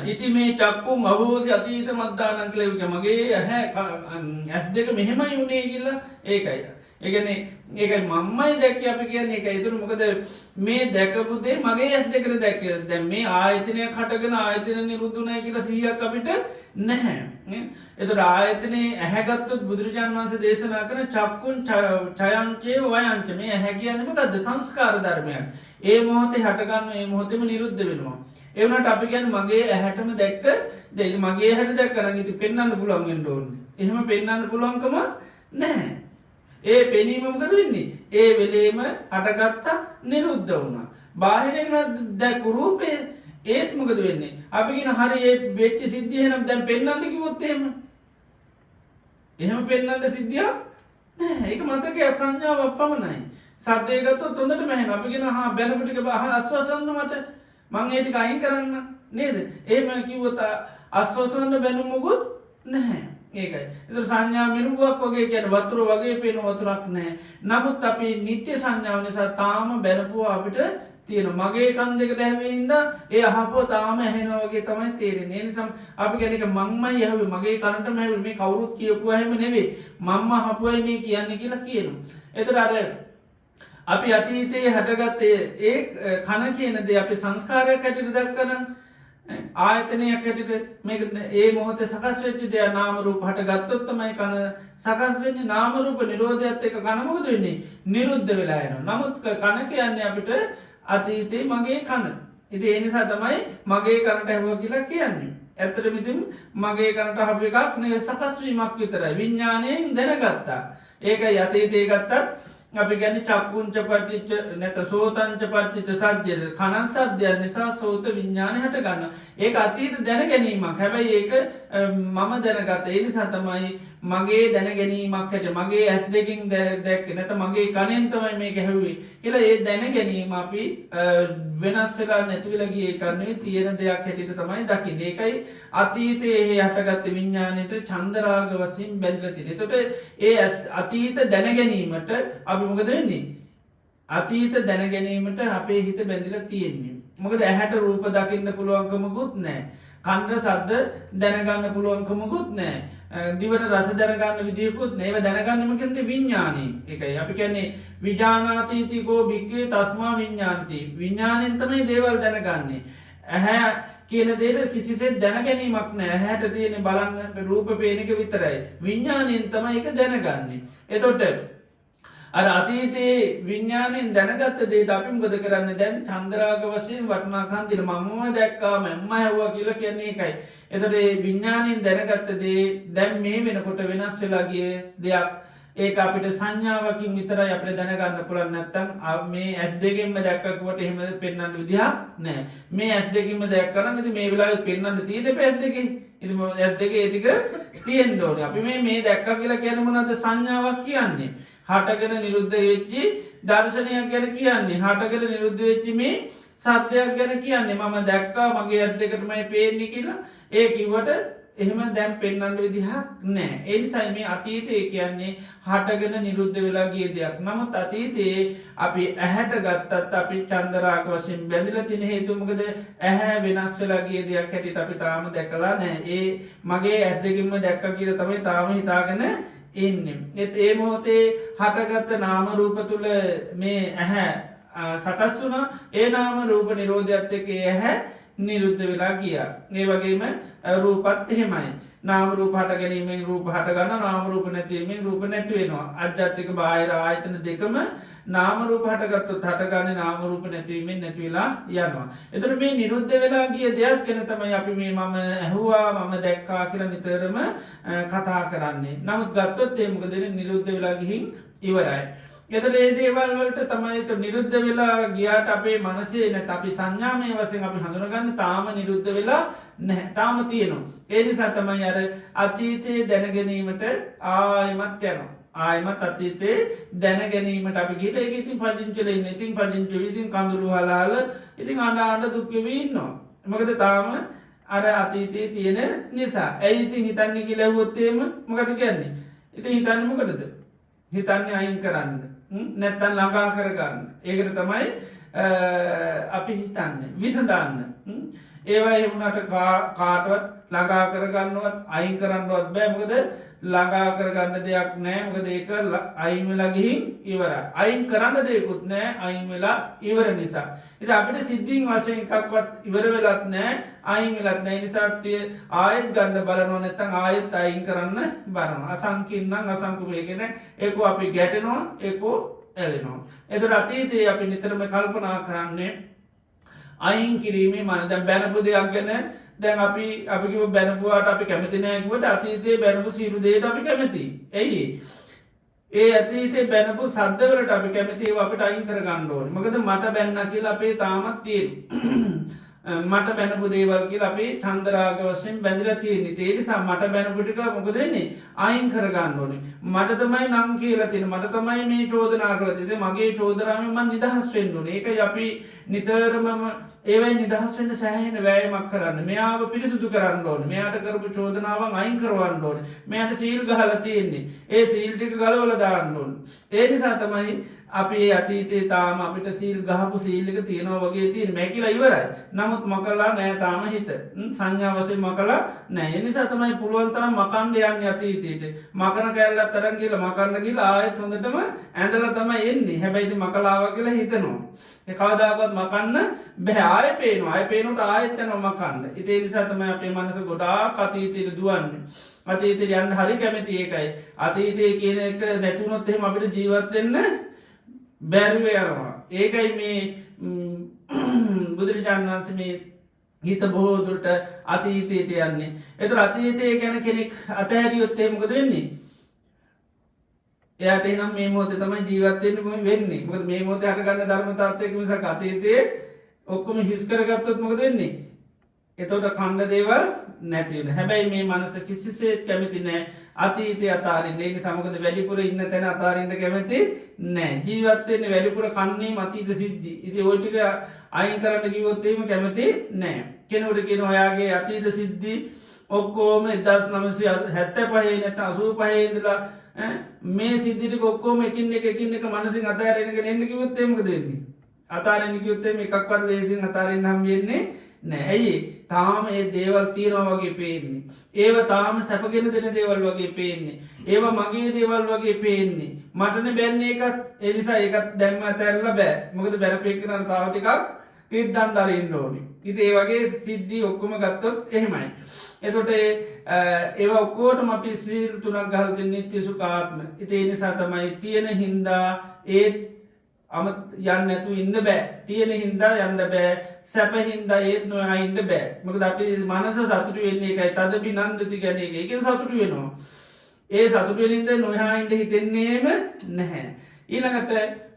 ඉති මේ චක්කුම් අවෝසි අතීත මද්දානං කියලා එක මගේ ඇස් දෙක මෙහෙමයි උනේ කියලා ඒකයි. ඒ කියන්නේ ඒකයි මම්මයි දැක්කේ අපි කියන්නේ ඒකයි. ඒතර මොකද මේ දැකපු දේ මගේ ඇස් දෙකට දැක්කේ. දැන් මේ ආයතනයක් හටගෙන ආයතන නිරුද්ධුණයි කියලා සිහියක් අපිට නැහැ. ඒතර ආයතනේ ඇහැගත්තොත් බුදුරජාණන් වහන්සේ දේශනා කරන චක්කුන් ඡයංචේ වයංච මේ ඇහැ කියන්නේ මොකද්ද? සංස්කාර ධර්මයක්. ඒ මොහොතේ හටගන්න ඒ මොහොතේම නිරුද්ධ වෙනවා. ඒ වුණාට අපි කියන්නේ මගේ ඇහැටම දැක්ක දෙයි මගේ ඇහැට දැක්කනම් ඉතින් පෙන්වන්න පුළුවන් වෙන්න ඕනේ. එහෙම පෙන්වන්න පුළුවන්කම නැහැ. ඒ පෙනීම මොකද වෙන්නේ? ඒ වෙලේම හටගත්තා නිරුද්ධ වුණා. බාහිරින් දැක්ක රූපේ ඒත් මොකද වෙන්නේ? අපි කියන හරි ඒ වෙච්ච සිද්ධිය එහෙනම් දැන් පෙන්වන්න කිව්වොත් එහෙම පෙන්වන්න සිද්ධියක් නැහැ. ඒක මතකයේ සංඥාවක් පමණයි. සද්දේ ගත්තොත් හොඳටම ඇහෙනවා. අපි කියන බැලපු ටික අස්වසන්න මට මං ඒ ටික අයින් කරන්න නේද? එහෙම කිව්වොත් අස්වසන්න බැනුම් මොකුත් නැහැ. ඒකයි. ඒතර සංඥා මිනුවක් වගේ කියන්නේ වතුර වගේ පේන වතුරක් නැහැ. නමුත් අපි නිත්‍ය සංඥාව නිසා තාම බැලපුවා අපිට තියෙන මගේ කන් දෙකට ඇහුවේ ඉඳලා ඒ අහපුව තාම ඇහෙනවා වගේ තමයි තේරෙන්නේ. ඒ නිසා අපි කියන එක මම්මයි ඇහුවේ මගේ කනටම ඇහුවේ මේ කවුරුත් කියපුවා එහෙම නෙවෙයි. මම්ම අහපුවයි මේ කියන්නේ කියලා කියනවා. ඒතර අර අපි අතීතයේ හටගත්තේ ඒ කන කියන දේ අපි සංස්කාරයක් හැටියට දැක්කනම් ආයතනයක් හැටියට මේක ඒ මොහොතේ සකස් වෙච්ච දේ නාම රූප හටගත්තොත් තමයි කන සකස් වෙන්නේ. නාම රූප නිරෝධයත් එක්ක කන මොකද වෙන්නේ? නිරුද්ධ වෙලා යනවා. නමුත් කන කියන්නේ අපිට අතීතේ මගේ කන. ඉතින් ඒ නිසා තමයි මගේ කනට ඇහුවා කියලා කියන්නේ. ඇත්තටම ඉතින් මගේ කනට අහපු එකක් නෙවෙයි සකස් වීමක් විතරයි. විඥාණයෙන් දැනගත්තා. ඒකයි අතීතේ ගත්තත් අපි කියන්නේ චක්කුංච පටිච්ච නැත සෝතංච පටිච්ච සද්දය කනන් සද්දයන් නිසා සෝත විඥානය හට ගන්නවා. ඒක අතීත දැන ගැනීමක්. හැබැයි ඒක මම දැනගත්ත. ඒ නිසා තමයි මගේ දැන ගැනීමක් හැට මගේ ඇස් දෙකින් දැක්කේ නැත මගේ කනෙන් තමයි මේක ඇහුවේ කියලා ඒ දැන ගැනීම අපි වෙනස් වෙලා නැති වෙලා ගියේ ඒක නෙවෙයි තියෙන දෙයක් හැටියට තමයි දකින්නේ. ඒකයි අතීතයේ හටගත්ත විඥාණයට චන්දරාග වශයෙන් බැඳලා තියෙන්නේ. එතකොට ඒ අතීත දැන ගැනීමට අපි මොකද වෙන්නේ? අතීත දැන ගැනීමට අපේ හිත බැඳලා තියෙන්නේ. මොකද ඇහැට රූප දකින්න පුළුවන්කමකුත් නැහැ. කනට ශබ්ද දැනගන්න පුළුවන්කමකුත් නැහැ. දිවට රස දැනගන්න විදියකුත් නැහැ. ඒව දැනගන්න මොකද විඥානේ. ඒකයි අපි කියන්නේ විඥානාති කෝ භික්ඛවේ තස්මා විඥානති. විඥාණයෙන් තමයි දේවල් දැනගන්නේ. ඇහැ කියන දේට කිසිසේත් දැන ගැනීමක් නැහැ. ඇහැට තියෙන බලන්න රූප පේන එක විතරයි. විඥාණයෙන් තමයි ඒක දැනගන්නේ. එතකොට අර අතීතයේ විඤ්ඥානයෙන් දැනගත්ත දේට අපි ගොද කරන්න දැන් චන්දරාග වශයෙන් වටනාකන් දිල මම දැක්කා මෙම්ම හැව්වා කියලා කියන්නේ එකයි. එතට විඤ්ඥානයෙන් දැනගත්ත දේ දැන් මේ වෙනකොට වෙනස් වෙලාගිය දෙයක් ඒ අපිට සංඥාවකින් විතරයි අපට දැනගන්න පුළන් නැත්තම් මේ ඇත්දගෙන්ම දැක්කකුවට එහෙම පෙන්න්න විදිහා නෑ මේ ඇත්දකින්ම දැක්කනද මේ වෙලා පෙන්න්න තියද පැත්දක ඇත්දක ඒටික තියෙන් ඩෝන අපි මේ දැක්ක කියලා කියනමනද සංඥාවක් කියන්නේ. හටගෙන නිරුද්ධ වෙච්චි දර්ශනයක් ගැන කියන්නේ හටගෙන නිරුද්ධ වෙච්චි මේ සත්‍යයක් ගැන කියන්නේ මම දැක්කා මගේ ඇත්දකටමයි පේන්නේ කියලා ඒ කිවට එහෙම දැන් පෙන්න්නට විදිහක් නෑ එනිසයි මේ අතීතය කියන්නේ හටගෙන නිරුද්ධ වෙලා ගිය දෙයක් නමුත් අතීතයේ අපි ඇහැට ගත්තත් අපි චන්දරාක වශයෙන් බැඳල තින හේතුමකද ඇහැ වෙනස් වෙලා ගිය දෙයක් හැටිට අපි තාම දැකලා නෑ ඒ මගේ ඇත්දකින්ම දැක්ක කියල තමයි තාම හිතාගෙන ඉන්න ඒ මොහොතේ හටගත්ත නාමරූප තුළ මේ ඇහැ සකස් වුණ ඒ නාම රූප නිරෝධයක්ත් එක ඇහැ නිරුද්ධ වෙලා කිය. ඒ වගේම රූපත් එහෙමයි. නාමරූප හට ගැනීමෙන් රූප හටගන්න නාමරූප නැතිවීමෙන් රූප නැතිවෙනවා. අජ්ජත්තික බාහිර ආයතන දෙකම නාමරූප හටගත්තු හටගන්න නාමරූප නැතිවීමෙන් නැතිවෙලා යනවා. එතුර මේ නිරුද්ධ වෙලා ගිය දෙයක් කෙන තමයි අපි මේ මම ඇහුවා මම දැක්කා කියල නිතරම කතා කරන්නේ. නමුත් ගත්තොත් ඒමකදෙන නිරුද්ධ වෙලා ගිහින් ඉවරයි. එතට ඒ දේවල් වලට තමයිත නිරුද්ධ වෙලා ගියාට අපේ මනසේ නැත අපි සංඥාමය වසෙන් අපි හඳුනගන්න තාම නිරුද්ධ වෙලා නැහැ තාම තියෙනවා. ඒනිසා තමයි අර අතීතයේ දැනගැනීමට ආයමත් යනවා. ආයමත් අතීතයේ දැනගැනීමට අපි ගිල එක ඉතින් පජංචලෙන්න ඉතින් පජංච විතින් කඳුළු හලාල ඉතින් අනාට දුක්කවීන්නවා. මකද තාම අර අතීතයේ තියෙන නිසා ඇයි ඉතින් හිතන්න කියලැවොත්තේම මොකද කියන්නේ. ඉති හිතන්න මොකටද හිතන්නේ අයින් කරන්න නැත්තන් ළඟා කරගන්න ඒකට තමයි අපි හිතන්න විසඳන්න ඒවා එවුණට කාටවත් ළඟා කරගන්නවත් අයින් කරන්නවත් බෑමකද ළඟා කරගන්න දෙයක් නෑ මොකද ඒක අයින් වෙලා ගිහින් ඉවර අයින් කරන්න දෙයකුත් නෑ අයින් වෙලා ඉවර නිසා ඉති අපිට සිද්ධීන් වශයෙන් එකක්වත් ඉවර වෙලත් නෑ අයින් වෙලත් නෑ නිසාත්තිය ආයත් ගණ්ඩ බලනව නැතන් ආයත් අයින් කරන්න බරන අසංකින්නම් අසංකුමයගෙන ඒක අපි ගැටනවා ඒකෝ ඇලෙනවා එතු අතීතයේ අපි නිතරම කල්පනා කරන්නේ අයින් කිරීමේ මන දැම් බැනපු දෙයක් ගැන දැන් අපි බැනපුවාට අපි කැමතිනයකුවට අතීතයේ බැනපු සිරුදේට අපි කැමති ඇයි ඒ ඇතීතේ බැනපු සද්ධවලට අපි කැමතිව අපට අයින් කර ගණ්ඩෝන මකද මට බැන්න කියලා අපේ තාමත් තියෙන් මට බැනපු දේවල් කියලා අපේ චන්දරාග වශයෙන් බැඳල තියෙන තේරිසා මට බැනපුටික මොකදන්නේ අයින් කරගන්න ඕනේ මට තමයි නං කියලා තින මට තමයි මේ චෝදනා කළ තිද මගේ චෝදරාමම නිදහස් වෙන්නුන ඒක අපි නිතරමම ඒවයි නිදහස්වෙන්ට සෑහෙන වෑයමක් කරන්න මෙයාව පිරිසුදු කරන්න ඕන මෙයාට කරපු චෝදනාවන් අයින් කරවන්න ඕන මෙයට සීල් ගහල තියෙන්නේ ඒ සීල්ටික ගලවල දාන්න ඕන් ඒ නිසා තමයි අපි අතීතේ තාම අපිට සීල් ගහපු සීල්ලික තියෙනවා වගේ තියෙන් මැකිල ඉවරයි නමුත් මකලා නෑ තාම හිත සංඥාවසය මකලා නෑ නිසා තමයි පුළුවන්තරම් මකණ්ඩ යන්න අතීතයට මකන කැල්ලත් තරන් කියල මකන්න කියලා ආයත් හොඳටම ඇඳල තම එන්නේ හැබැයිති මකලාව කියලා හිතනවා එකවදාවත් මකන්න බැහාය පේන අය පේනුට ආයත්තන මකන්න ඉතේ නිසා තමයි අපේ මනස ගොඩා අතීතයට දුවන්න අතීතයට යන්න හරි කැමති ඒකයි අතීතය කියන එක නැතුනොත්හෙම අපිට ජීවත්වෙන්න බැරිව යනවා ඒකයි මේ බුදුරජාණන් වන්ස මේ හිත බොහෝදුරට අතීතයට යන්නේ එතු අතීතය ගැන කෙනෙක් අතහැරියොත්තේමකද වෙන්නේ එයට නම් මේ මෝත තමයි ජීවත්වයෙන් වෙන්නේ මොද මේ මෝත හටගන්න ධර්මතාත්යක මිසක් අතීතයේ ඔක්කොම හිස්කරගත්තොත් මොකද වෙන්නේ එතොට කණ්ඩ දේවල් නැතිවන හැබැයි මේ මනස කිසිසේත් කැමති නෑ අතීතය අතාරින් ඒනි සමකද වැඩිපුර ඉන්න තැන අතාරින්ට කැමති නෑ ජීවත්තයන්නේ වැඩිපුර කන්නේ මතීත සිද්ධි ඉති ඕටික අයින් කරන්න කිවොත්තේම කැමති නෑ කෙනවට කෙන ඔයාගේ අතීත සිද්ධි ඔක්කෝම එදස් නමසි හැත්ත පහේ නැත අසූ පහේදලා මේ සිද්ධිට කොක්කෝම එකින් එක මනසින් අතාරෙනක එන්න කිවොත්තේමක දෙන්නේ අතාරෙන කිවොත්තේම එකක්වත් ලේසින් අතාරෙන් හම් වෙන්නේ නෑ ඇයි තාම ඒ දේවල් තියෙනවා වගේ පේන්නේ ඒව තාම සැපගෙන දෙන දේවල් වගේ පේන්නේ ඒව මගේ දේවල් වගේ පේන්නේ මටන බැන්නේ එකත් එනිසා ඒකත් දැන්ම ඇතැරල බෑ මොකද බැරපෙක්කනට තාවටිකක් රිද්දන්න අරින්න ඕනි. ඉතින් ඒ වගේ සිද්ධි ඔක්කොම ගත්තොත් එහෙමයි. එතකොට ඒවා ඔක්කොටම අපි සීල් තුනක් ගහලා තියෙන නිත්‍ය සුඛාත්ම. ඉතින් ඒ නිසා තමයි තියෙන හින්දා ඒත් යන්න නැතු ඉන්න බෑ. තියෙන හින්දා යන්න බෑ. සැප හින්දා ඒත් නොයා ඉන්න බෑ. මොකද අපි මනස සතුටු වෙන්නේ ඒකයි. තද බිනන්දති ගැන එක. ඒකෙන් සතුටු වෙනවා. ඒ සතුටු වෙනින්ද නොයා ඉන්න හිතෙන්නේම නැහැ. ඊළඟට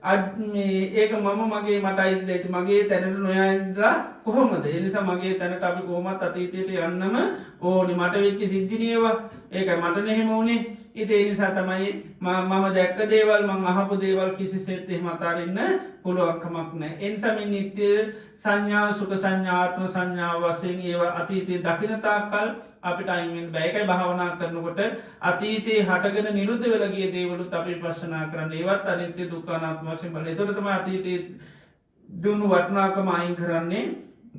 ඒක මම මගේ මට අයිතිද ඇති මගේ තැනට නොයා ඉඳලා කොහොමද? ඒ නිසා මගේ තැනට අපි කොහොමත් අතීතයට යන්නම ඕනි. මට වෙච්ච සිද්ධිනියවා ඒකයි මට නෙහෙම වුණේ. ඉතින් ඒ නිසා තමයි මම දැක්ක දේවල් මං අහපු දේවල් කිසිසේත් එහෙම අතාරින්න පුළුවන්කමක් නැහැ. ඒ නිසා මේ නිත්‍ය සංඥා සුඛ සංඥා ආත්ම සංඥා වශයෙන් ඒවා අතීතයේ දකින තාක්කල් අපිට අයින් වෙන්න බෑ. ඒකයි භාවනා කරනකොට අතීතයේ හටගෙන නිරුද්ධ වෙලා ගිය දේවලුත් අපි ප්‍රශ්නා කරන්න. ඒවත් අනිත්‍ය දුක්ඛ අනාත්ම වශයෙන් බලන. ඒතකොට තමයි අතීතයේ දුන්නු වටිනාකම අයින් කරන්නේ.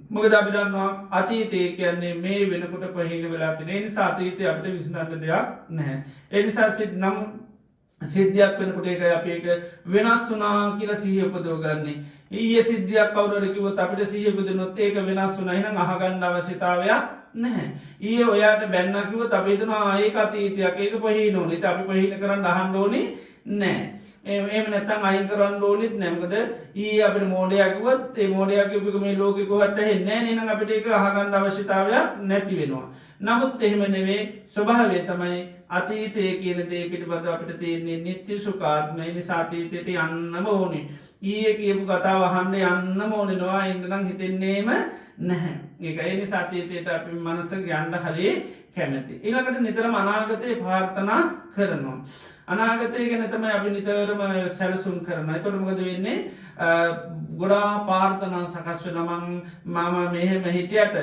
මොකද අපි දන්නවා අතීතය කියන්නේ මේ වෙනකොට පහින වෙලා තියෙන. ඒ නිසා අතීතය අපිට විසඳන්න දෙයක් නැහැ. ඒ නිසා සිද්ධියක් වෙනකොට ඒකයි අපි ඒක වෙනස් වුණා කියලා සිහිය උපදව ගන්න. ඊයේ සිද්ධියක් කවුරු හරි කිව්වොත් අපිට සිහිය උපදිනොත් ඒක වෙනස් වුණා. එහෙනම් අහගන්න අවශ්‍යතාවයක් නැහැ. ඊයේ ඔයාට බැන්නා කිව්වොත් අපි හිතනවා ඒක අතීතයක් ඒක පහින ඕනේ. ඉතින් අපි පහින කරන්න අහන්න ඕනේ නැහැ. එහෙම නැත්නම් අයින් කරන්න ඕනෙත් නැහැ. මොකද ඊයේ අපිට මෝඩයා කිව්වොත් ඒ මෝඩයා කියපු එක මේ ලෝකෙ කොහොමද ඇහෙන්නේ නැහැ. එහෙනම් අපිට ඒක අහගන්න අවශ්‍යතාවයක් නැති වෙනවා. නමුත් එහෙම නෙවෙයි ස්වභාවය තමයි අතීතයේ කියන දේ පිළිබඳව අපිට තියෙන්නේ නිත්‍ය සුඛාත්ම. ඒ නිසා අතීතයට යන්නම ඕනේ. ඊයේ කියපු කතාව අහන්න යන්නම ඕනේ. නොආ ඉන්න නම් හිතෙන්නේම නැහැ. ඒක ඒ නිසා අතීතයට අපි මනස යන්න හරිය කැමති. ඊළඟට නිතරම අනාගතේ ප්‍රාර්ථනා කරනවා. අනාගතය ගැන තමයි අපි නිතරම සැලසුම් කරනවා. එතකොට මොකද වෙන්නේ? ගොඩාක් ප්‍රාර්ථනා සකස් වෙනවා. මම මෙහෙම හිටියට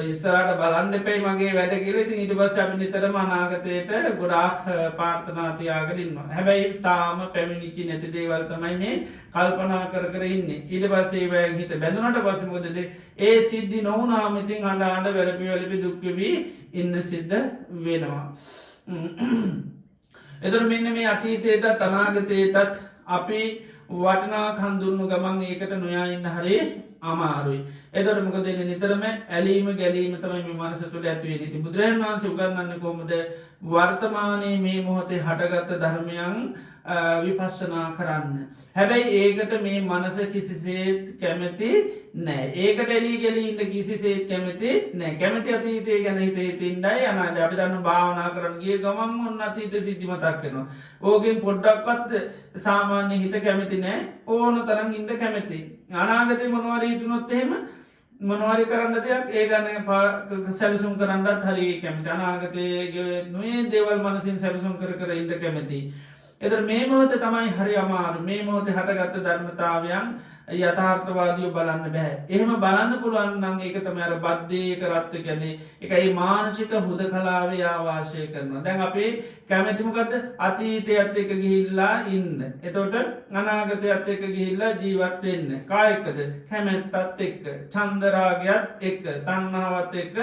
ඉස්සරහට බලන්න එපයි මගේ වැඩ කියලා. ඉතින් ඊට පස්සේ අපි නිතරම අනාගතයට ගොඩාක් ප්‍රාර්ථනා තියාගෙන ඉන්නවා. හැබැයි තාම පැමිණිච්ච නැති දේවල් තමයි මේ කල්පනා කර කර ඉන්නේ. ඊට පස්සේ ඒවෙන් හිත බැඳුනට පස්සේ මොකද ඒ සිද්ධි නොවුනාම ඉතින් අඬ වැළපි දුක් වෙවි ඉන්න සිද්ධ වෙනවා. එතකොට මෙන්න මේ අතීතයටත් අනාගතයටත් අපි වටිනාකම් දුන්නු ගමන් ඒකට නොයා ඉන්න හරිය අමාරුයි. එතකොට මොකද වෙන්නේ? නිතරම ඇලීම ගැලීම තමයි මේ මනස තුළ ඇති වෙන්නේ. ඉතින් බුදුරජාණන් වහන්සේ උගන්වන්නේ කොහොමද? වර්තමානයේ මේ මොහොතේ හටගත් ධර්මයන් විපස්සනා කරන්න. හැබැයි ඒකට මේ මනස කිසිසේත් කැමති නෑ. ඒකට එලී ගලී ඉන්න කිසිසේත් කැමති නෑ. කැමති අතීතය ගැන හිත ඉන්නයි අනාගතය. අපි දන්න භාවනා කරන්න ගිය ගමන් ඔන්න අතීත සිද්ධි මතක් වෙනවා. ඕකෙන් පොඩ්ඩක්වත් සාමාන්‍ය හිත කැමති නෑ. ඕන තරම් ඉන්න කැමති. අනාගතේ මොනවාරි හිතුනොත් එහෙම මොනවාරි කරන්න දෙයක් ඒ ගැන සැලසුම් කරන්නත් හරිය කැමති. අනාගතයේ නොයේ දේවල් මනසින් සැලසුම් කර කර ඉන්න කැමති. එතකොට මේ මොහොත තමයි හරි අමාරු. මේ මොහොතේ හටගත්ත ධර්මතාවයන් යථාර්ථවාදීව බලන්න බෑ. එහෙම බලන්න පුළුවන් නම් ඒක තමයි අර බද්දේක රත් කියන්නේ. ඒකයි මානසික හුදකලාවේ ආවාසය කරනවා. දැන් අපි කැමති මොකද්ද? අතීතයත් එක්ක ගිහිල්ලා ඉන්න. එතකොට අනාගතයත් එක්ක ගිහිල්ලා ජීවත් වෙන්න. කායකද? කැමැත්තත් එක්ක, චන්දරාගයත් එක්ක, තණ්හාවත් එක්ක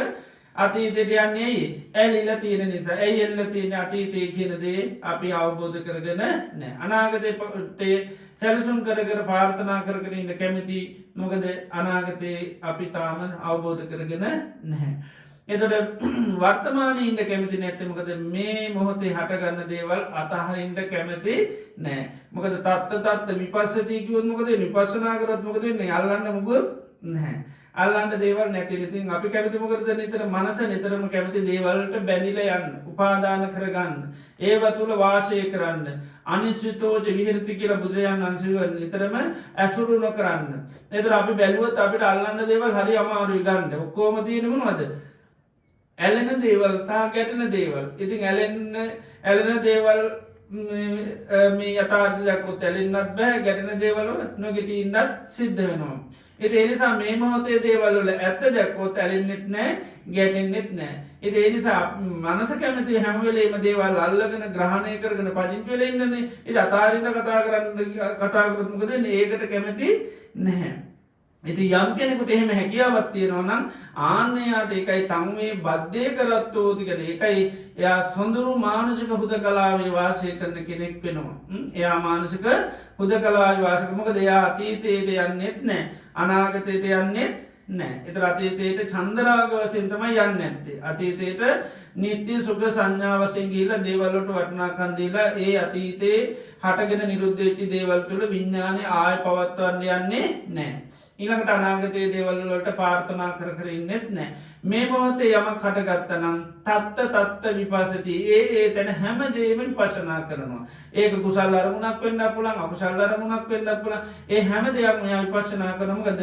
අතීතයට යන්නේ ඇයි? ඇලිලා තියෙන නිසා. ඇයි එල්ල තියෙන අතීතය කියන දේ අපි අවබෝධ කරගෙන නැහැ. අනාගතේ සැලසුම් කර කර ප්‍රාර්ථනා කරගෙන ඉන්න කැමති. මොකද අනාගතේ අපි තාම අවබෝධ කරගෙන නැහැ. එතකොට වර්තමානයේ ඉන්න කැමති නැත්නම් මොකද මේ මොහොතේ හටගන්න දේවල් අතහරින්න කැමති නැහැ. මොකද තත්ත විපස්සති කිව්වොත් මොකද වෙන්නේ? විපස්සනා කරොත් මොකද වෙන්නේ? අල්ලන්න මොකද නැහැ. අල්ලන්න දේවල් නැති. ඉතින් අපි කැමති මොකටද? නිතර මනස නිතරම කැමති දේවල්ට බැඳිලා යන්න, උපාදාන කරගන්න, ඒව තුල වාසය කරන්න. අනිශ්චිතෝච විහෙරති කියලා බුදුරජාණන් වහන්සේ නිතරම ඇසුරු නොකරන්න. ඒතර අපි බැලුවොත් අපිට අල්ලන්න දේවල් හරි අමාරුයි ගන්න. ඔක්කොම තියෙන්නේ මොනවද? ඇලෙන දේවල් සහ ගැටෙන දේවල්. ඉතින් ඇලෙන දේවල් මේ යථාර්ථය දැක්කොත් ඇලෙන්නත් බෑ. ගැටෙන දේවල් වල නොගැටී ඉන්නත් සිද්ධ වෙනවා. ඒ නිසා මේ මොහොතේ දේවල් වල ඇත්ත දැක්කොත් ඇලෙන්නෙත් නැහැ, ගැටෙන්නෙත් නැහැ. ඒ නිසා මනස කැමති හැම වෙලේම දේවල් අල්ලගෙන ග්‍රහණය කරගෙන පදිංචි වෙලා ඉන්නනේ. ඉතින් අතාරින්න කතා කරොත් මොකද වෙන්නේ? ඒකට කැමති නැහැ. ඉතින් යම් කෙනෙකුට එහෙම හැකියාවක් තියෙනවා නම් ආන්නයාට ඒකයි තම්මේ බද්දේ කරත්තෝති කියන්නේ. ඒකයි එයා සොඳුරු මානසික හුදකලාවේ වාසය කරන කෙනෙක් වෙනවා. එයා මානසික හුදකලාවේ වාසය. මොකද එයා අතීතයට යන්නෙත් නැහැ. අනාගතයට යන්නේ නෑ. එතර අතීතයට චන්දරාග වශයෙන් තමයි යන්න ඇත්තේ. අතීතයට නිත්‍ය සුඛ සංඥා වශයෙන් ගිහිල්ලා දේවල්වලට වටිනාකම් දීලා ඒ අතීතේ හටගෙන නිරුද්ධ වෙච්ච දේවල් තුළ විඥානය ආය පවත්වන්න යන්නේ නෑ. ඊළඟට අනාගතයේ දේවල් වලට ප්‍රාර්ථනා කර කර ඉන්නෙත් නෑ. මේ මොහොතේ යමක් හටගත්තනම් තත්ත විපස්සති. ඒ තැන හැම දේම විපස්සනා කරනවා. ඒක කුසල් අරමුණක් වෙන්න පුළුවන්, අකුසල් අරමුණක් වෙන්න පුළුවන්. ඒ හැම දෙයක්ම එයා විපස්සනා කරනවා. මොකද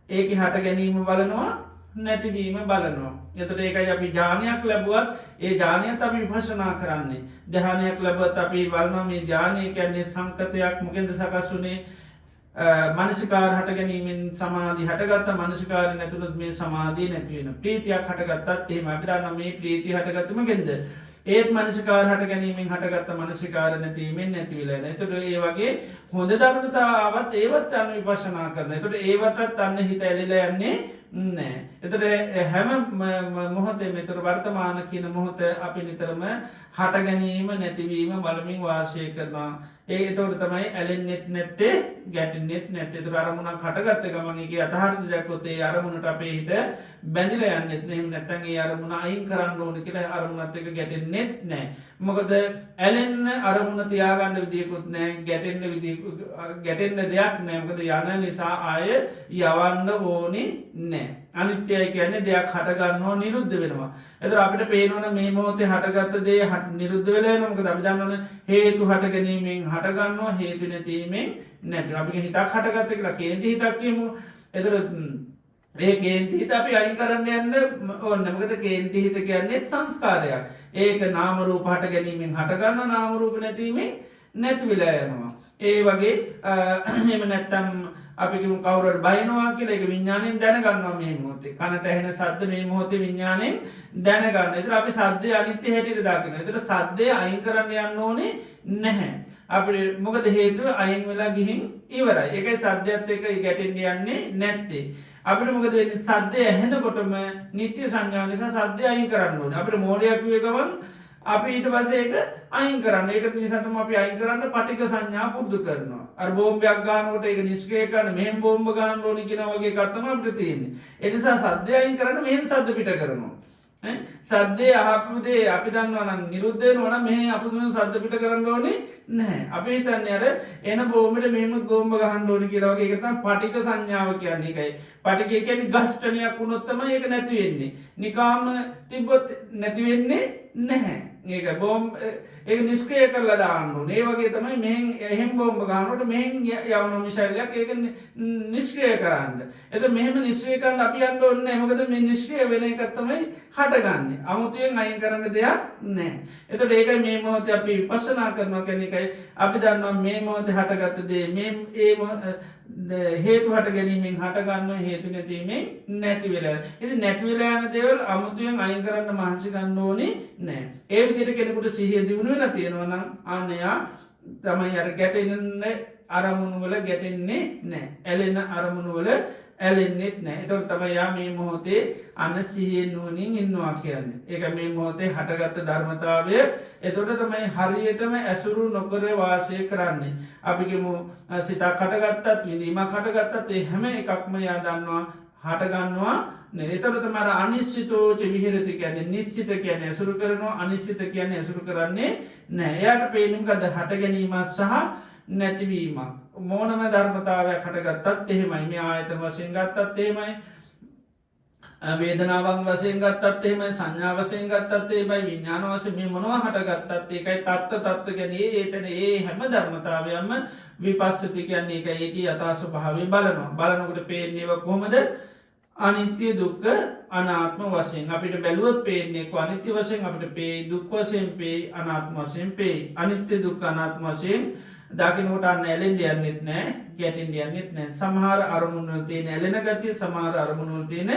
ඒකේ හට ගැනීම බලනවා, නැතිවීම බලනවා. එතකොට ඒකයි අපි ඥානයක් ලැබුවත් ඒ ඥානයත් අපි විපස්සනා කරන්නේ. ධ්‍යානයක් ලැබුවත් අපි බලනවා මේ ඥානය කියන්නේ සංකතයක් මොකෙන්ද සකස් වුනේ? මනසිකාර හට ගැනීමෙන් සමාධි හටගත්ත මනසිකාර නැතුනත් මේ සමාධී නැතිවෙන. ප්‍රීතියක් හටගත්තත් එහෙම අපි දන්නවා මේ ප්‍රීතිය හටගත්තම ගෙන්ද. ඒත් මනසිකාර හට ගැනීමෙන් හටගත්ත මනසිකාර නැතිවීමෙන් නැතිවිලන. එතුට ඒ වගේ හොඳ ධර්මතාවත් ඒවත් අන්න විපශනා කරන. එතුට ඒවටත් අන්න හිත ඇලිල යන්නේ නෑ. එතට හැම මොහොතේ මෙතර වර්තමාන කියන මොහොත අපි නිතරම හට ගැනීම නැතිවීම බලමින් වාශය කරනවා. ඒ එතවට තමයි ඇලෙන්නෙත් නැත්තේ ගැටින්නෙත් නැත්තේ. තුර අරමුණක් හටගත්ත ගමන්ගේ අතහරද දැකොත්තේ අරමුණට අපේ හිත බැඳිල යන්නෙත් නෙම නැත්තන්ගේ අරමුණ අයින් කරන්න ඕන කියලා අරමුණත් එක ගැටෙන්නෙත් නෑ. මොකද ඇලෙන්න අරමුණ තියාගන්න විදියකුත් නෑ ගැටෙන්න්න දෙයක් නෑමකද යන නිසා ආය යවන්න ඕනි නෑ. අනිත්‍යය කියන්නේ දෙයක් හටගන්නවා නිරුද්ධ වෙනවා. එතර අපිට පේනවන මේ මොහොතේ හටගත්ත දේ නිරුද්ධ වෙලා නොක දබිදන්නවන හේතු හට ගැනීමෙන් හටගන්නවා හේතු නැතිීමෙන් නැති අපි හිතක් හටගත්ත කියලා කේන්ති හිතක්කීමු. එතර ඒ කේන්ති හිත අපි අයින් කරන්න යන්න ඕන්නමකද කේන්ති හිත කියන්නේෙත් සංස්කාරයක්. ඒක නාමරූප හට ගැනීමෙන් හටගන්න නාමරූප නැතිීමෙන් නැතිවිලා යනවා. ඒ වගේ එම නැත්තම් අපි කවුරට බයිනවා කියලා එක විඤ්ඥානයෙන් දැනගන්නවා මේ මොහොතේ කනට ඇහෙන සද්ද මේ මොහොතේ විඤ්ඥානයෙන් දැනගන්න. එතර අපි සද්‍යය අනිත්‍ය හැටියට දාගෙන. එතට සද්‍යය අයින් කරන්න යන්න ඕනේ නැහැ. අපි මොකද හේතුව අයින් වෙලා ගිහින් ඉවරයි. එකයි සද්‍යත් එක ගැටෙන්ඩ යන්නේ නැත්තේ. අපිට මොකද වෙන්නේ සද්දය ඇහෙනකොටම නිත්‍ය සංඥා නිසා සද්‍ය අයින් කරන්න ඕනේ. අපිට මෝඩයක් වූ ගමන් අපි ඊට පස්සේ ඒක අයින් කරන්න. ඒක නිසාම අපි අයින් කරන්න පටික සංඥා පුරුදු කරනවා. අර බෝම්බයක් ගන්නකොට ඒක නිෂ්ක්‍රිය කරන්න මෙහෙම බෝම්බ ගන්න ඕනේ කියන වගේ එකක් තමයි අපිට තියෙන්නේ. ඒ නිසා සද්දය අයින් කරන්න මෙහෙන් සද්ද පිට කරනවා. සද්දේ අහපු දේ අපි දන්නවා නම් නිරුද්ධ වෙනවා නම් මෙහෙ අපි සද්ද පිට කරන්න ඕනේ නැහැ. අපි හිතන්නේ අර එන බෝම්බෙට මෙහෙම බෝම්බ ගහන්න ඕනේ කියලා වගේ. ඒක තමයි පටික සංඥාව කියන්නේ. ඒකයි පටිකය කියන්නේ ඝෂ්ඨනයක් වුණොත් තමයි ඒක නැති වෙන්නේ. නිකාම තිබ්බොත් නැති වෙන්නේ නැහැ. ඒක බෝම්බ ඒක නිෂ්ක්‍රිය කරලා දාන්න ඕනේ. ඒ වගේ තමයි මෙහෙන් එහෙම බෝම්බ ගන්නකොට මෙහෙන් යවන මිසයිලයක් ඒක නිෂ්ක්‍රිය කරන්න. එතකොට මෙහෙම නිෂ්ක්‍රිය කරන්න අපි යන්න ඕනේ නැහැ. මොකද මේ නිෂ්ක්‍රිය වෙන එක තමයි හටගන්නේ. අමුතුවෙන් අයින් කරන්න දෙයක් නැහැ. එතකොට ඒකයි මේ මොහොතේ අපි විපස්සනා කරනවා කියන එකයි අපි දන්නවා මේ මොහොතේ හටගත්ත දේ මේ හේතු හට ගැනීමෙන් හටගන්න හේතු නැතිීමෙන් නැතිවෙලා. ඉති නැතිවෙලා යන දේවල් අමුතුවෙන් අයින් කරන්න මහන්සි ගන්න ඕනේ නෑ. ඒ විදිහට කෙනෙකුට සිහිය දියුණු වෙලා තියෙනවා නම් අනයා තමයි අර ගැටෙන්න අරමුණු වල ගැටෙන්නේ නෑ. ඇලෙන අරමුණු වල ඇලෙන්නෙත් නෑ. එතකොට තමයි යා මේ මොහොතේ අන්න සිහියෙන් නුවණින් ඉන්නවා කියන්නේ. ඒක මේ මොහොතේ හටගත්ත ධර්මතාවය. එතකොට තමයි හරියටම ඇසුරු නොකර වාසය කරන්නේ. අපි කියමු සිතක් හටගත්තත් විඳීමක් හටගත්තත් ඒ හැම එකක්ම යා දන්නවා හටගන්නවා නේ. එතකොට තමයි අනිශ්චිතෝච විහෙරති කියන්නේ නිශ්චිත කියන්නේ ඇසුරු කරනවා, අනිශ්චිත කියන්නේ ඇසුරු කරන්නේ නෑ. එයාට පේන්නේ මොකද හට ගැනීම සහ නැතිවීමක්. මෝනම ධර්මතාවයක් හටගත්තත් එහෙමයි. මේ ආයතන වශයෙන් ගත්තත් එහෙමයි. වේදනාවන් වශයෙන් ගත්තත් එහෙමයි. සංඥා වශයෙන් ගත්තත් එහෙමයි. විඥාන වශයෙන් මේ මොනවා හටගත්තත් ඒකයි තත්ත්ව කියන්නේ ඒතන ඒ හැම ධර්මතාවයක්ම විපස්සති කියන්නේ ඒකයි. ඒකේ යථා ස්වභාවය බලනවා. බලනකොට පේන්නේ කොහොමද? අනිත්‍ය දුක්ඛ අනාත්ම වශයෙන් අපිට බැලුවොත් පේන්නේ අනිත්‍ය වශයෙන් අපිට පේ දුක් වශයෙන් පේ අනාත්ම වශයෙන් පේ. අනිත්‍ය දුක්ඛ අනාත්ම වශයෙන් දකිනකොට අන්න ඇලෙන්ඩ යන්නෙත් නෑ ගැටින්ඩ යන්නෙත් නෑ. සමහර අරමුණුවල තියෙන ඇලෙන ගතිය සමහර අරමුණුවල තියෙන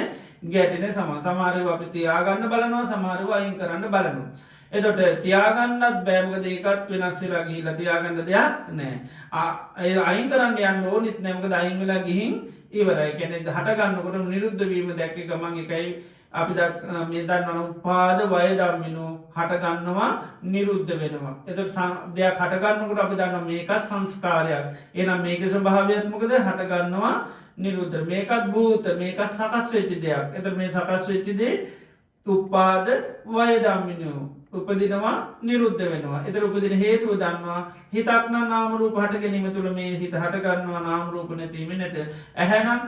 ගැටෙන සමහරව අපි තියාගන්න බලනවා සමහරව අයින් කරන්න බලනවා. එතොට තියාගන්නත් බෑමක දෙකත් වෙනස් වෙලා ගිහිල්ලා තියාගන්න දෙයක් නෑ. අයින් කරන්න යන්න ඕනෙත් නෑ. මොකද අයින් වෙලා ගිහින් ඉවරයි. කියන්නේ හටගන්නකොට නිරුද්ධ වීම දැක්ක ගමන් එකයි අපි මේ දන්නවන උපාද වය ධම්මිනෝ හටගන්නවා නිරුද්ධ වෙනවා. එතකොට දෙයක් හටගන්නකොට අපි දන්නවා මේකත් සංස්කාරයක්. එහෙනම් මේකේ ස්වභාවයත් මොකද? හටගන්නවා නිරුද්ධ මේකත් භූත මේක සකස් වෙච්චි දෙයක් එත මේ සකස් වෙච්චිදේ උපාද වයදම්මිනියෝ උපදිනවා නිරුද්ධ වෙනවා එතර උපදින හේතුව දන්නවා හිතක්න නාමරූප හට ගැනීම තුළ මේ හිත හටගන්නවා නාමරූප නැතිීම නැත ඇහැනම්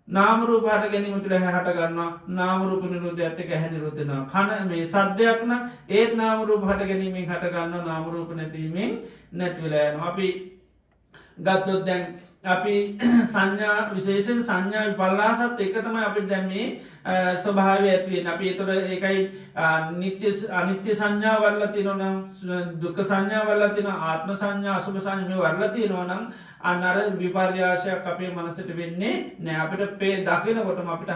නාමරූප හට ගැනීම තුළ හටගන්නවා නාමරූප නිරුද්ධ ඇත්තක ඇහැ නිරුද්ධනා කන මේ සද්ධයක්න ඒත් නාමරූප හට ගැනීමෙන් හටගන්න නාමරූප නැතිීමෙන් නැතිවලෑන අපි ගත්තොත් දැන් අපි සංඥා විශේෂෙන් සංඥා පල්ලාසත් එක තමයි අපි දැම්මේ ස්වභාව ඇත්වෙන් අපි එතොර ඒකයි අනිත්‍ය සංඥා වල්ලති නොනම් දුක සංඥා වල්ලතින ආත්ම සංඥා අසුභ සංඥය වර්ලති නොනම් අන්නර විපර්යාශයක් අපේ මනසට වෙන්නේ නෑ අපිට පේ දකිනකොටම අපිට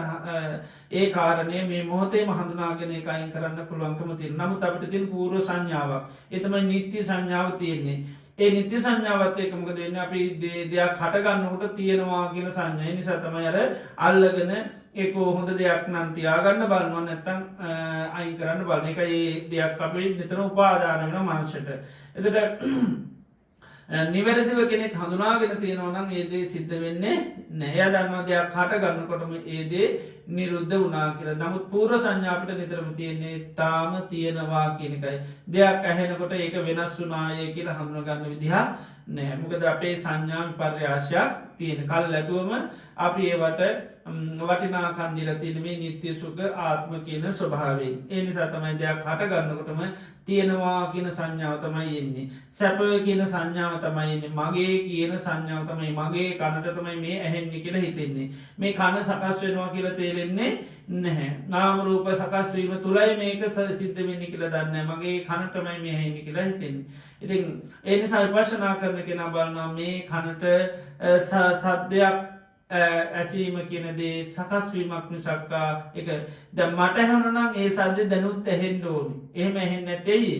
ඒ කාරණය මේ මොහොතේ හඳුනාගෙන එකයින් කරන්න පුළුවන්කම තිය නමුත් අපිට තින් පූර්ව සංඥාවක් එතමයි නිත්‍ය සංඥාව තියෙන්නේ ඒ නිත්‍ය සංඥාවත් එකමක දෙන්න අපි දෙයක් හටගන්නකොට තියෙනවා කියන සංඥය නිසා තමයි අර අල්ලගෙන ඒකෝ හොඳ දෙයක් නන්තියාගන්න බලන්නවා නැත්තම් අයින් කරන්න බලන එක ඒ දෙයක් අපේ නිතර උපාදාන වෙන මනසට එතට නිවැරදිව කෙනෙක් හඳුනාගෙන තියෙනවනම් ඒදේ සිද්ධ වෙන්නේ නෑ දන්නවා දෙයක් හට ගන්නකොටම ඒදේ නිරුද්ධ වනා කියල නමුත් පූර සංඥාපිට නිතරම තියෙන්නේ තාම තියෙනවා කියනකයි දෙයක් ඇහෙනකොට ඒක වෙනස් වනාය කියල හඳුනගන්න විදිහා නෑ මොකද අපේ සංඥාම් පර්යාශයක් තියෙන කල් ඇතුවම අපි ඒවට වටිනාකන්දිල තිනමේ නිත්‍ය සුක ආත්ම කියන ස්වභාවෙන් ඒනිසා තමයි දෙයක් හට ගන්නකොටම තියෙනවා කියන සංඥාව තමයි එන්නේ සැප කියන සංඥාව තමයින්නේ මගේ කියන සංඥාව තමයි මගේ කනට තමයි මේ ඇහෙන්නේ කියලා හිතෙන්නේ මේ කන සකස් වෙනවා කියලා තේරෙන්නේ නැහැ නාමරූප සකස්වීම තුළයි මේක සිද්ධ වෙන්න කියලා දන්න මගේ කනටමයි මේ හැන්නේ කියලා හිතෙන්නේ ඉතින් එනිසා විපර්ශනා කරන කෙන බලන්නා මේ කනට සද්‍යයක් ඇසීම කියනදේ සකස්වීමක් මිසක්කා එක ද මට හැවනනම් ඒ සද්‍ය දැනුත් ඇහෙන්ඩ ඕනි එහෙම එහෙන්න ඇතෙයි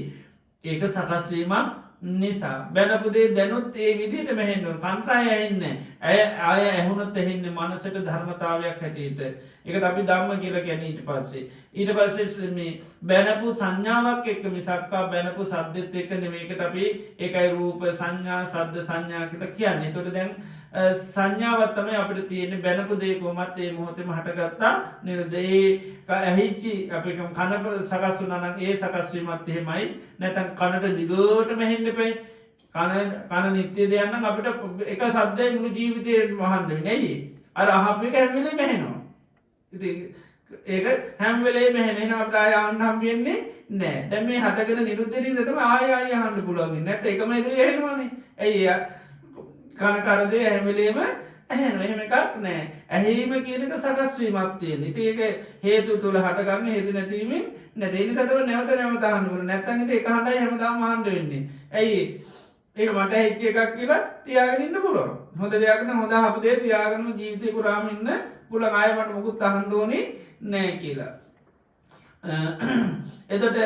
ඒක සකස්වීමක් නිසා බැනපුදේ දැනුත් ඒ විදිට මෙහෙන්ඩුව කන්ට්‍රය ඇන්න ඇය ආය ඇහුණත් එහෙන්න මනසට ධර්මතාවයක් හැටියට එකට අපි දම්ම කියලා ගැන ඊට පස්සේ ඊට පස්සේ මේ බැනපු සංඥාවක් එක්ක මිසක්කා බැනපු සද්ධත් එක්ක නෙමේකට අපි එකයි රූප සංඥා සද්ධ සංඥාකට කියන්නේ තොට දැන් සංඥාවත්තම අපට තියෙන බැනපු දේකෝමත් ඒ මොහොතම හටගත්තා නිරදේ ඇහිච්චි අපිකම් කනප සකස් වනනම් ඒ සකස්වීමත් එහෙමයි නැතන් කනට දිගෝට මෙහෙන්ඩ පයි කන නිත්‍ය දෙයන්න අපිට එක සද්‍යය මුළු ජීවිතය මහන්ඩ නැයි අර අහපික හැමිලි මෙහෙනවා ඉති ඒක හැම්වෙලේ මෙහෙන අපට අයන්නම් වෙන්නේ නෑ දැම මේ හටගෙන නිරුත්තරී දතම ආය හන්ඩ පුලුවන්ගින් නැත එකම ඒවානේ ඇයි කනටරදේ ඇහමිලේම ඇහැන එහෙම එකක් නෑ ඇහීම කියනක සකස්වීමක් තියෙන ඉතිඒක හේතු තුළ හටගන්න හේතු නැතිවීමෙන් නැතිනි සතව නැවත නැවතහන්නුවර නැත්තන්ගත එක හටයි හැමදාම හන්ඩ වෙන්නේ ඇයි ඒ මට එච්ච එකක් කියලා තියාගෙනන්න පුළුවන් හොඳ දෙයක්න හොඳ හපදේ තියාගනම ජීවිතය පුරාමඉන්න පුල අයමට මොකුත් අහන්ඩෝනි නෑ කියලා එතොට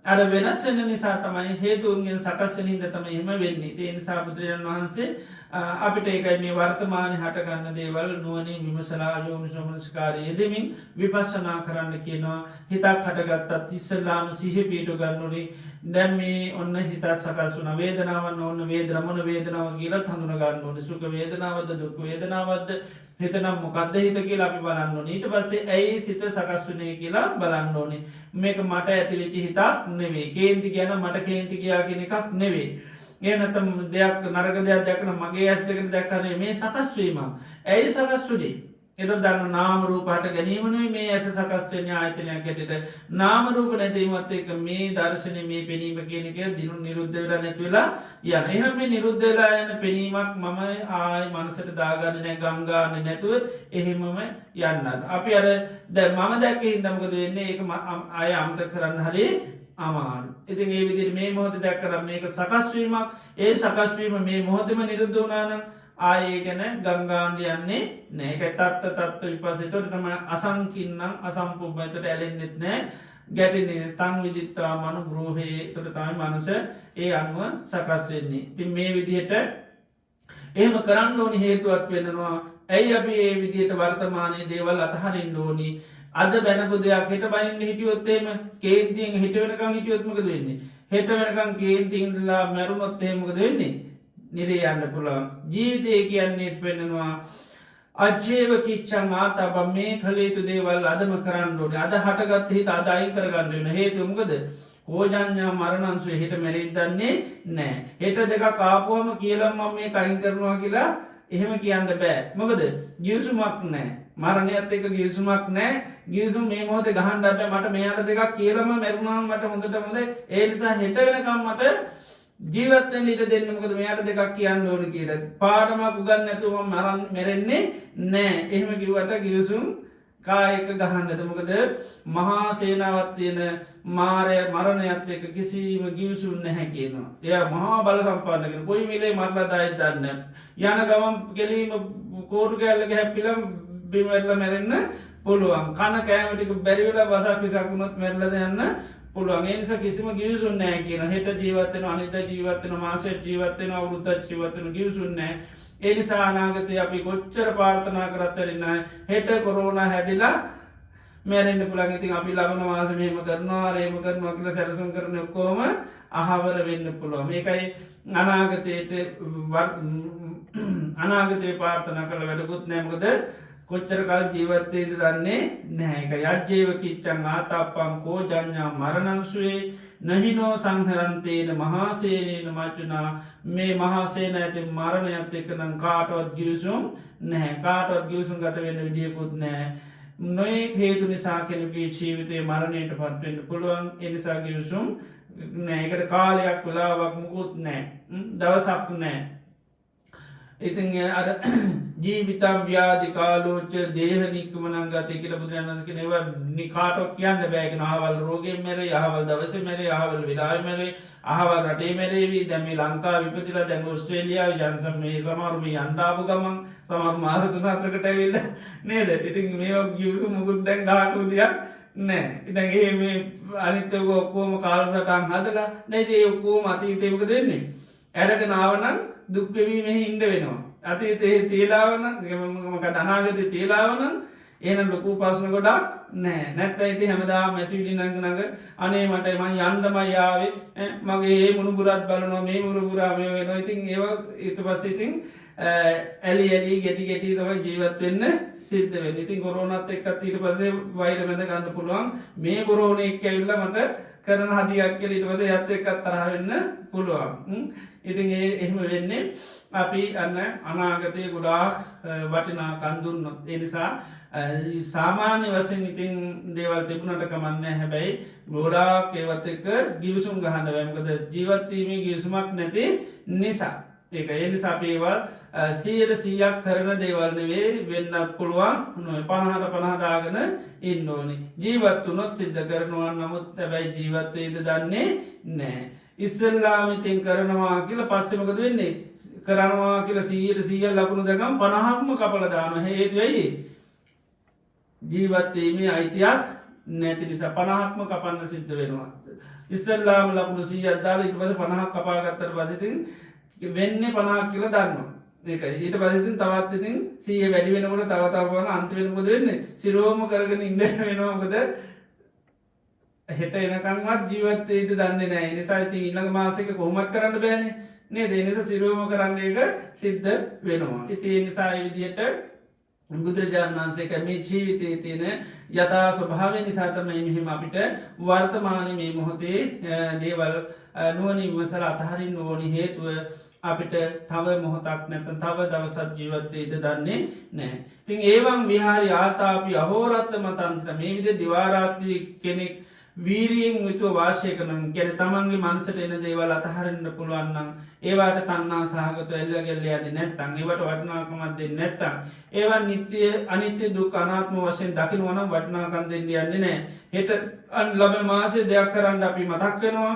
අර වෙනස් වෙන නිසා තමයි හේතුන්ගෙන් සකස්වන හිද තම එම වෙන්නේ ඒ නිසා බුදුරජන් වහන්සේ අපිට ඒකයි මේ වර්තමානය හටගන්න දේවල් නුවනින් විමසලා යෝනි සෝමනස්කාරය දෙමින් විපස්සනා කරන්න කියනවා හිතක් හටගත්තත් ඉස්සල්ලාම සිහ පීටු ගන්නුරි දැම් මේ ඔන්න හිතත් සකස් වන වේදනාවන්න ඔන්න වේදරමන වේදනාව කියලත් හඳුන ගන්න ඕන සුක වේදනාවද දුක් වේදනාවද හිතනම් මොකක්ද හිත කියලා අපි බලන්න ඕන ඊට පස්සේ ඇයි සිත සකස් වනේ කියලා බලන්න ඕනේ මේක මට ඇතිවෙච්චි හිතක් නෙවේ කේන්ති ගැන මට කේන්ති කියාගෙන එකක් නෙවේ ඒනතම් දෙයක් නරක දෙයක් දැකන මගේ ඇත්තකට දැක්කරේ මේ සකස්වීම ඇයි සකස්වුඩි එත දන්න නාමරූපහට ගැනීමනුයි මේ ඇස සකස්වය ආයතනයක් ඇටට නාමරූප නැතිීමත් එක මේ දර්ශනය මේ පෙනීම කියනක දිනු නිරුද්ධ වෙලා නැතිවෙලා යන එහම මේ නිරුද්ධවෙලා යන පෙනීමක් මම ආය මනසට දාගන්න නෑ ගංගාන්න නැතුව එහෙමම යන්න අපි අර මම දැක්ක හිදමකද වෙන්නේ ඒ අය අමත කරන්න හරි අමාරු ඉතින් ඒ විදිර මේ මොහොත දැක්කරම් මේක සකස්වීමක් ඒ සකස්වීම මේ මොහොතම නිරුද්ධ වනානම් ආයේ ගැන ගංගාන්ඩ යන්නේ නෑක තත්ත විපසේ තොට තම අසංකින්නම් අසම්පුබ්බතට ඇලෙන්න්නෙත් නෑ ගැටනේ තං විදිත්තා මනු ග්‍රෝහයේ තොට තමයි මනස ඒ අනුව සකස් වෙන්නේ තින් මේ විදිහට එහෙම කරන්න ඕනි හේතුවත් වෙනවා ඇයි අපි ඒ විදියට වර්තමානය දේවල් අතහරින්න ඕනි අද බැනපු දෙයක් හෙට බයින්න හිටියොත්තේම කේන්තියෙන් හිට වෙනකං හිටියොත්මකද වෙන්නේ හෙට වෙනකං කේන්තිංදලා මැරුණොත්තේමකද වෙන්නේ නිරේ යන්න පුළුවන් ජීවිතය කියන්නේ පෙන්නවා අජ්ජේව කිච්චං ආතප මේ කළ යුතු දේවල් අදම කරන්න ඕනේ. අද හටගත් හිත අද අයින් කරගන්න වෙන හේතුව මොකද? කෝජඤ්ඤා මරණංසු හෙට මෙරෙයි දන්නේ නැහැ. හෙට දෙකක් ආපුවම කියලා මම මේක අයින් කරනවා කියලා එහෙම කියන්න බෑ. මොකද ගිවිසුමක් නැහැ. මරණයත් එක්ක ගිවිසුමක් නැහැ. ගිවිසුම මේ මොහොතේ ගහන්න බෑ. මට මෙයාට දෙකක් කියලාම මරුණාම මට හොඳට හොඳ. ඒ නිසා හෙට වෙනකම් මට ජීවත් වෙන්න ඉඩ දෙන්න. මොකද මෙයාට දෙකක් කියන්න ඕනේ කියලා. පාඩමක් උගන්න නැතුව මම මැරෙන්නේ නැහැ. එහෙම කිව්වට ගිවිසුම් කායක ගහන්නද? මොකද මහා සේනාවක් තියෙන මාරය මරණයත් එක්ක කිසිම ගිවිසුම් නැහැ කියනවා. එයා මහා බල සම්පන්න කෙනෙක්. කොයි මිලේ මරලා දායිද දන්නේ නැහැ. යන ගමන් කෙලීම කෝටු කැල්ලක හැප්පිලා බිම වැටලා මැරෙන්න පුළුවන්. කන කෑම ටික බැරි වෙලා වසක් විසක් වුණොත් මැරෙලාද යන්න පුළුවන්. ඒ නිසා කිසිම ගිවිසුම් නැහැ කියන. හෙට ජීවත් වෙනවා, අනිත් ජීවත් වෙනවා, මාසෙට ජීවත් වෙනවා, අවුරුද්දක් ජීවත් වෙනවා, ගිවිසුම් නැහැ. ඒ නිසා අනාගතේ අපි කොච්චර ප්‍රාර්ථනා කරත් වෙන්නේ හෙට කොරෝනා හැදිලා මැරෙන්න පුළුවන්. ඉතින් අපි ලබන මාසෙ මෙහෙම කරනවා, රේම කරනවා කියලා සැලසුම් කරන ඔක්කොම අහවර වෙන්න පුළුවන්. මේකයි අනාගතේ ප්‍රාර්ථනා කරලා වැඩකුත් නැහැ. මොකද කොච්චර කල් ජීවත් වෙයිද දන්නේ නැහැ. ඒක යජ්ජේව කිච්ඡං ආතප්පං කෝජඤ්ඤා මරණංසුවේ නහිනෝ සංහරන්තේන මහාසේනේන මච්චුනා. මේ මහාසේන ඇති මරණයත් එක්ක නම් කාටවත් ගිවිසුම් නැහැ. කාටවත් ගිවිසුම් ගත වෙන්න විදියකුත් නැහැ. නොයෙක් හේතු නිසා කෙනෙකුගේ ජීවිතේ මරණයට පත් වෙන්න පුළුවන්. ඒ නිසා ගිවිසුම් නැහැ. ඒකට කාලයක් වෙලාවක් මුකුත් නැහැ. දවසක් නැහැ. ඉතින් අර ජීවිතම් ව්‍යාධි කාලෝච්ච දේහ නික්කමනං ගතේ කියලා බුදුරජාණන් වහන්සේ කියන ඒවා නිකාටෝ කියන්න බෑ. කියන අහවල් රෝගයෙන් මැරෙයි, අහවල් දවසේ මැරෙයි, අහවල් වෙලාවෙ මැරෙයි, අහවල් රටේ මැරෙවි. දැන් මේ ලංකාවේ ඉපදිලා දැන් ඕස්ට්‍රේලියාවේ යන්සම් මේ සමහරු මේ යන්න ආපු ගමන් සමහරු මාස 3-4කට ඇවිල්ලා නේද? ඉතින් මේවා ගිවිසුම් මුකුත් දැන් ගහන්න උදියක් නෑ. ඉතින් මේ අනිත් ඒවා ඔක්කොම කාලසටහන් හදලා දැන් ඒ ඔක්කොම අතීතේ මොකද වෙන්නේ? ඇරගෙන ආවනම් දුක් වෙවි මෙහි ඉන්න වෙනවා. අතීතේ තියලාවනම් මොකද අනාගතේ තියලාවනම් එහෙනම් ලොකු ප්‍රශ්න ගොඩක් නෑ. නැත්නම් ඉතින් හැමදාම මැසිවිලි නංගනග අනේ මට මං යන්නමයි ආවේ මගේ මේ මුණුබුරත් බලනවා මේ මුණුබුරා මේ වෙනවා. ඉතින් ඒව ඊට පස්සේ ඉතින් ඇලි ගැටි තමයි ජීවත් වෙන්න සිද්ධ වෙන්නේ. ඉතින් කොරෝනාත් එක්කත් ඊට පස්සේ වෛර මැද ගන්න පුළුවන්. මේ කොරෝනා එක්ක ඇවිල්ලා මට කරන හදියක් කියලා ඊට පස්සේ යත් එක්ක තරහ වෙන්න පුළුවන්. ඉතින් එහෙම වෙන්නේ අපි අන්න අනාගතයේ ගොඩාක් වටිනා කන් දුන්නොත්. ඒ නිසා සාමාන්‍ය වශයෙන් ඉතින් දේවල් තිබුණට කමන්නේ. හැබැයි ගොඩාක් ඒවත් එක්ක ගිවිසුම් ගහන්න බෑ. මොකද ජීවත් වීමේ ගිවිසුමක් නැති නිසා. ඒක ඒ නිසා අපි ඒවා 100% කරන දේවල් නෙවෙයි වෙන්නත් පුළුවන්. 50 දාගෙන ඉන්න ඕනේ. ජීවත් වුණොත් සිද්ධ කරනවා. නමුත් හැබැයි ජීවත් වෙයිද දන්නේ නැහැ. ඉස්සල්ලාම ඉතින් කරනවා කියලා පස්සේ මොකද වෙන්නේ? කරනවා කියලා 100% ලකුණු දෙකම 50ක්ම කපලා දානවා. හේතුව ඇයි? ජීවත් වීමේ අයිතියක් නැති නිසා 50ක්ම කපන්න සිද්ධ වෙනවා. ඉස්සල්ලාම ලකුණු 100ක් දාලා ඊට පස්සේ 50ක් කපා ගත්තට පස්සේ ඉතින් වෙන්නේ 50ක් කියලා දන්නවා. ඒකයි. ඊට පස්සේ ඉතින් තවත් ඉතින් 100 වැඩි වෙනකොට තව බලන අන්තිමට මොකද වෙන්නේ? සිරෝම කරගෙන ඉන්න වෙනවා. මොකද හෙට එනකන්වත් ජීවත් වෙයිද දන්නේ නැහැ. ඒ නිසා ඉතින් ඊළඟ මාසෙක කොහොමද කරන්න බෑනේ. නේද? ඒ නිසා සිරෝම කරන්න එක සිද්ධ වෙනවා. ඉතින් ඒ නිසා මේ විදිහට බුදුරජාණන් වහන්සේ මේ ජීවිතයේ තියෙන යථා ස්වභාවය නිසා තමයි මෙහෙම අපිට වර්තමානයේ මේ මොහොතේ දේවල් නුවණින් විමසලා අතහරින්න ඕනි. හේතුව අපිට තව මොහොතක් නැත්නම් තව දවසක් ජීවත් වෙයිද දන්නේ නැහැ. ඉතින් ඒවම් විහාරි ආතාපි අහෝරත්ත මතන්ත මේ විදිහේ දිවා රාත්‍රී කෙනෙක් වීරියෙන් යුතුව වාසය කරන කෙන තමන්ගේ මනසට එන දේවල් අතහරින්න පුළුවන් නම් ඒවට තණ්හා සහගත එල්ලගැල්ල යන්නේ නැත්නම් ඒවට වටිනාකමක් දෙන්නේ නැත්නම් ඒවා නිට්ටය අනිත්‍ය දුක් අනාත්ම වශයෙන් දකිනවා නම් වටිනාකම් දෙන්න යන්නේ නැහැ. හෙට ලබන මාසේ දෙයක් කරන්න අපි මතක් වෙනවා,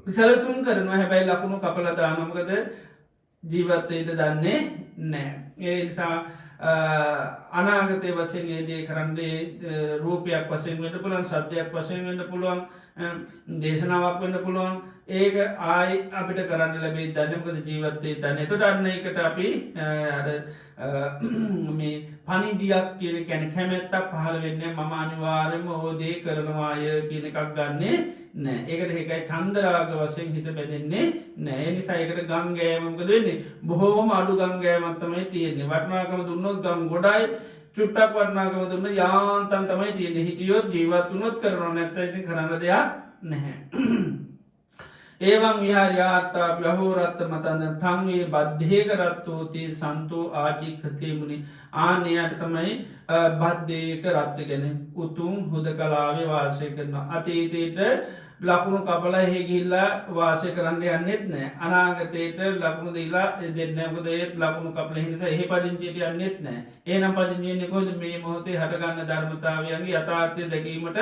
සැලසුම් කරනවා. හැබැයි ලකුණු කපලා දානවා. මොකද ජීවත් වෙයිද දන්නේ නැහැ. ඒ නිසා අනාගතය වසයෙන් ඒදේ කරන්නේ රූපයක් වසයෙන් වන්න පුළන් සත්‍යයක් වසයෙන් වන්න පුළුවන් දේශනාවක් වන්න පුළුවන් ඒක ආයි අපිට කරන්න ලැබේ ධනමකද ජීවත්තේ තන තොට අන්න එකට අපි මේ පනිදියක් කියන කැන කැමැත්තක් පහළ වෙන්න මම අනිවාරම හෝදේ කරනවාය කියන එකක් ගන්නේ නෑ ඒකට ඒකයි චන්දරාග වසයෙන් හිත බැඳෙන්නේ නෑ නිසායකට ගංගෑමකද වෙන්නේ බොහෝම අඩු ගංගෑමත්තමයි තියෙන්නේ වටනාකම දුන්නොත් ගම් ගොඩයි චුට්ටක් වටනාකම දුන්න යාන්තන් තමයි තියෙන හිටියොත් ජීවත්තුනොත් කරන නැත්ත ඇති කරන්න දෙයක් නැහැ. ඒවං විහාරයාත්තා යහෝරත්ත මතන්න තංවේ බද්ධයකරත්වෝති සන්තෝ ආජිකතයමුණි ආනයට තමයි බද්ධයක රත්තගෙන උතුම් හුද කලාවේ වාසය කරන අතීතයට ලකුණු කපල හෙගිල්ලා වාසය කරන්න යන්නෙත් නෑ අනාගතයට ලකුණු දීලා දෙන්නකොද ඒත් ලකුණු කපල හිනිසා එහි පදිංචියට යන්නෙත් නෑ ඒනම් පදිංචියන්නේ කොද මේ මොහොතේ හටගන්න ධර්මතාවයන්ගේ යථාර්ථය දැකීමට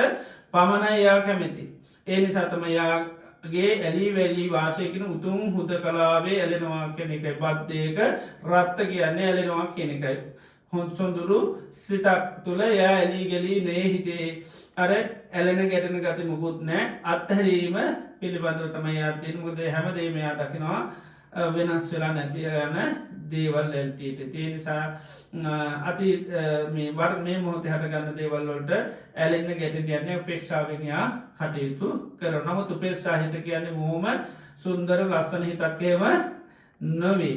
පමණයි යා කැමැති ඒනි සතමයාගේ ඇලි වැලි වාසයකන උතුම් හුද කලාවේ ඇලෙනවා කෙනෙකයි බද්ධයක රත්ත කියන්නේ ඇලෙනවා කෙනෙකයි හොන්සොඳුරු සිතක් තුළ යා ඇලී ගලී නේ හිතේ අර ඇලෙන ගැටන ගති මුකුත් නෑ අත්හැරීම පිළිබඳව තමයි අතින් මුද හැමදේ මෙයා දකිනවා වෙනස් වෙලා නැතිරන්න දේවල් ඇල්තීට තියනිසා අති වර් මේ මොහොත හටගන්න දේවල්වලට ඇලෙන්න ගැට කියන්නේ උපේක්ෂාවනයා කටයුතු කර නමුත් උපේක්ෂාහිත කියන්නේ මෝම සුන්දර ලස්සන හිතක්කේම නොවේ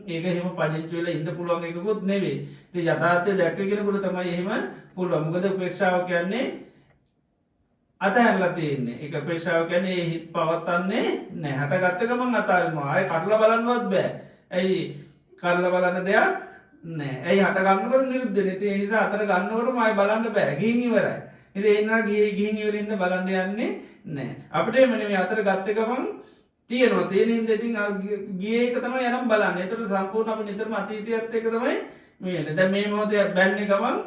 ඒක හෙම පජංචවෙල ඉන්න පුළුවන් එකකුත් නෙවේ ති යථාතය දැක්කගෙනකුට තමයි එහෙම පුළුව මුකද උපේක්ෂාව කියන්නේ අතහැරලා තියන්නේ එක පේශාව කැනේ හිත් පවත්තන්නේ නෑ හට ගත්තකමං අතාරනවා අය කටල බලන්නුවත් බෑ ඇයි කරල බලන්න දෙයක් නෑ ඇයි හට ගන්නකට නිරුද්ධන ති නිසා අතර ගන්නවට මයි බලන්න බෑ ගිහිවරයි එති එන්න ගිය ගිහිනිවරින්ද බලන්න යන්නේ නෑ අපට මනම අතර ගත්තකමං තියනවා තියනින් දෙතින් ගියක තම යනම් බලන්න එතට සම්පූර්ණ අප නිතරම අතීතයත් එක තමයි මේන දැ මේ මොහොතය බැන්න ගමන්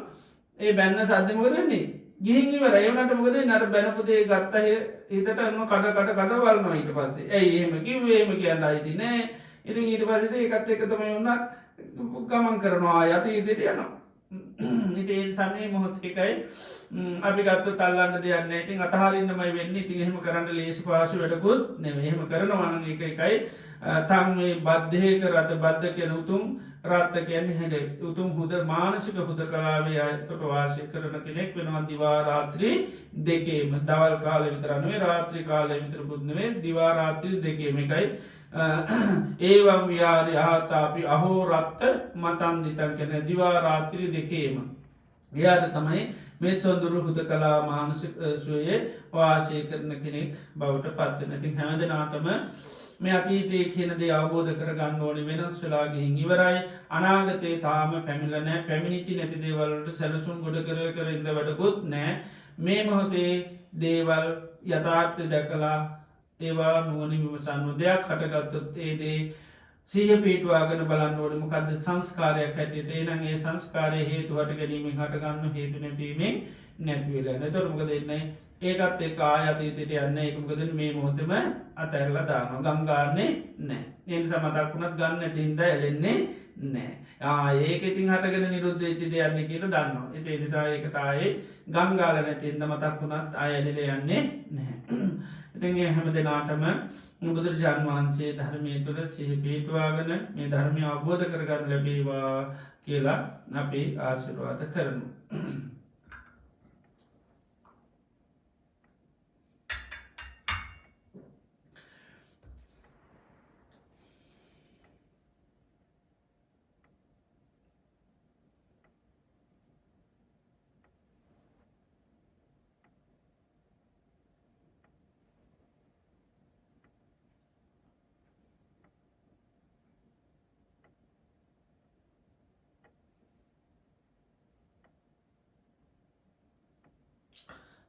ඒ බැන්න සද්ධමක දෙන්නේ ගිහිවර ඒවනට මොකද නට බැනපුතේ ගත්තය හිතට එන්න කඩ වල්නවා ඊට පස්සේ ඇයි එහෙම කිව්වේම කියන්න අයිති නෑ ඉතින් ඊට පසිත එකත් එක තමයි ඔන්න ගමන් කරනවා යත ඉදිට යනවා නිතේ සමේ මොහොත් එකයි අපි ගත්ත තල්ලන්න දෙයන්න ඉතින් අතහරින්නමයි වෙන්න ඉතින් එහෙම කරන්න ලේසි පාසු වැඩකුත් නෙම එහෙම කරනවන එක එකයි තම් මේ බද්ධයක රත බද්ධ කියන උතුම් රත්ත කියන්නේ හැඩ උතුම් හුද මානසික හුද කලාවේ අයතට වාසය කරන කෙනෙක් වෙනවා දිවාරාත්‍රී දෙකේම දවල් කාල විතරනුවේ රාත්‍රී කාලය විතර පුද්නවේ දිවාරාත්‍රී දෙකේම එකයි ඒවම් ව්‍යාරි ආතාපි අහෝ රත්ත මතන් දිතන් කැන දිවාරාත්‍රී දෙකේම එයාට තමයි මේ සොඳුරු හුද කලා මානසික සුවයේ වාසය කරන කෙනෙක් බවට පත්වන ඉතින් හැමදනාටම මේ අතීතය කියනදේ අවබෝධ කර ගන්න ඕනි වෙනස් වෙලාගිහින් ඉවරයි අනාගතයේ තාම පැමිලනෑ පැමිණිචි නැති දේවල්ට සැලසුම් ගොඩ කර ඉද වටකුත් නෑ මේ මොහොතේ දේවල් යථාර්ථය දැකලා ඒවා නුවනි විමසන්න දෙයක් හටගත්තොත් ඒදේ සීහ පිටවාගෙන බලන්නෝට මොකද සංස්කාරයක් හැටියට ඒනගේ සංස්කාරය හේතු හට ගැනීමෙන් හටගන්න හේතු නැතිවීමෙන් නැතිවෙලා නැතොර මොක දෙන්නයි ඒකත් ඒ ආයතීතයට යන්න එකමකද මේ මොහොතම අතැරලා දාන ගංගාන්නේ නෑ එනි සමතක්ුණත් ගන්න තින්ද ඇලෙන්නේ නෑ ඒක ඉතින් හටගෙන නිරුද්ධ වෙච්චි දෙයන්න කියල දන්නවා එති එනිසා ඒකට ආයේ ගංගාල නැතින්ද මතක් වුණත් අයලිල යන්නේ නැහැ ඉතින් හැම දෙනාටම බුදුරජාණන් වහන්සේ ධර්මය තුළ සිහිපේටවාගෙන මේ ධර්මය අවබෝධ කරගන්න ලැබේවා කියලා අපි ආශිර්වාද කරනු.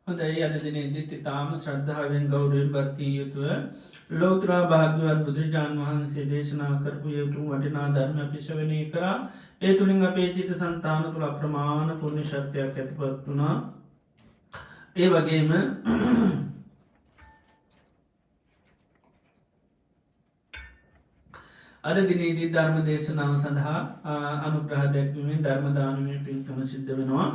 හොඳයි අද දිනේදීත් ඉතාම ශ්‍රද්ධාවෙන් ගෞරවයෙන් භක්තිය යුතුව ලෝතුරා භාග්‍යවත් බුදුරජාණන් වහන්සේ දේශනා කරපු යුතුම් වටිනා ධර්ම අපි ශ්‍රවණය කරා ඒ තුළින් අපේ චිත්ත සන්තාන තුළ අප්‍රමාණ පුණ්‍ය ශක්තියක් ඇතිපත් වුණා ඒ වගේම අද දිනේදී ධර්ම දේශනාව සඳහා අනුග්‍රහ දැක්වීමෙන් ධර්ම දානමය පින්කම සිද්ධ වෙනවා.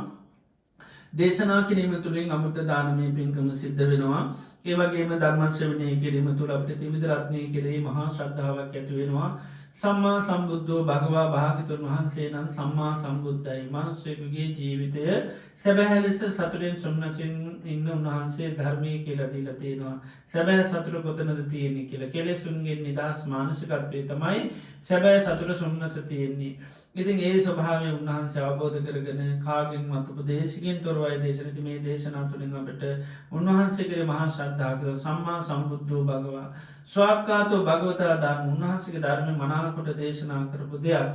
දේශනා කිරීම තුළින් අමුත දානමය පින්කම සිද්ධ වෙනවා. ඒවගේම ධර්මශ්‍රවනය කිරීම තුළ අපට තිවිධ රත්නය කෙරේ මහා ශ්‍රද්ධාවක් ඇතිවෙනවා. සම්මා සම්බුද්ධෝ භගවා භාගිතුන් වහන්සේ නම් සම්මා සම්බුද්ධයි මනුස්සයකුගේ ජීවිතය සැබැහැලෙස සතුරෙන් සුන්නසින් ඉන්න උන්වහන්සේ ධර්මය කියලදීල තියෙනවා. සැබෑ සතුර කොතනද තියෙන්නේ කියල කෙලෙසුන්ගෙන් නිදහස් මානසිකත්වය තමයි සැබෑ සතුර සුන්නස තියෙන්නේ. ඉතින් ඒ ස්වභාවය උන්වහන්සේ අවබෝධ කරගෙන කාගෙන් මතුප දේශකින් තොරවයි දේශනති මේ දේශනා තුළින් අපට උන්වහන්සේකර මහා ශ්‍රද්ධාකර සම්මා සම්බුද්ධෝ භගවා ස්වාක්කාතෝ භගවතා ධර්ම උන්වහන්සේක ධර්ම මනාකොට දේශනා කරපු දෙයක්.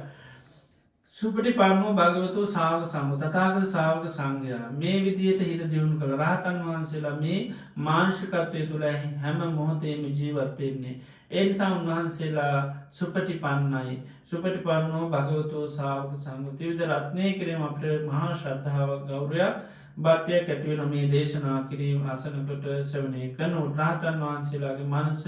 සුපටි පන්නෝ භගවතු සාවක සමු තතාගත සාවක සංඝයා මේ විදියට හිත දියුණු කළ රහතන් වහන්සේලා මේ මාංශිකත්වය තුළ හැම මොහොතේම ජීවත්වෙන්නේ. එනිසා උන්වහන්සේලා සුපටි පන්නයි සුපටි පන්නෝ භගවතෝ සාවක සංගති විද රත්නය කිරීම අපට මහා ශ්‍රද්ධාවක් ගෞරයක් භත්‍යයක් ඇතිවෙන මේ දේශනා කිරීම අසනකොට සවනය කන රහතන් වහන්සේලාගේ මනස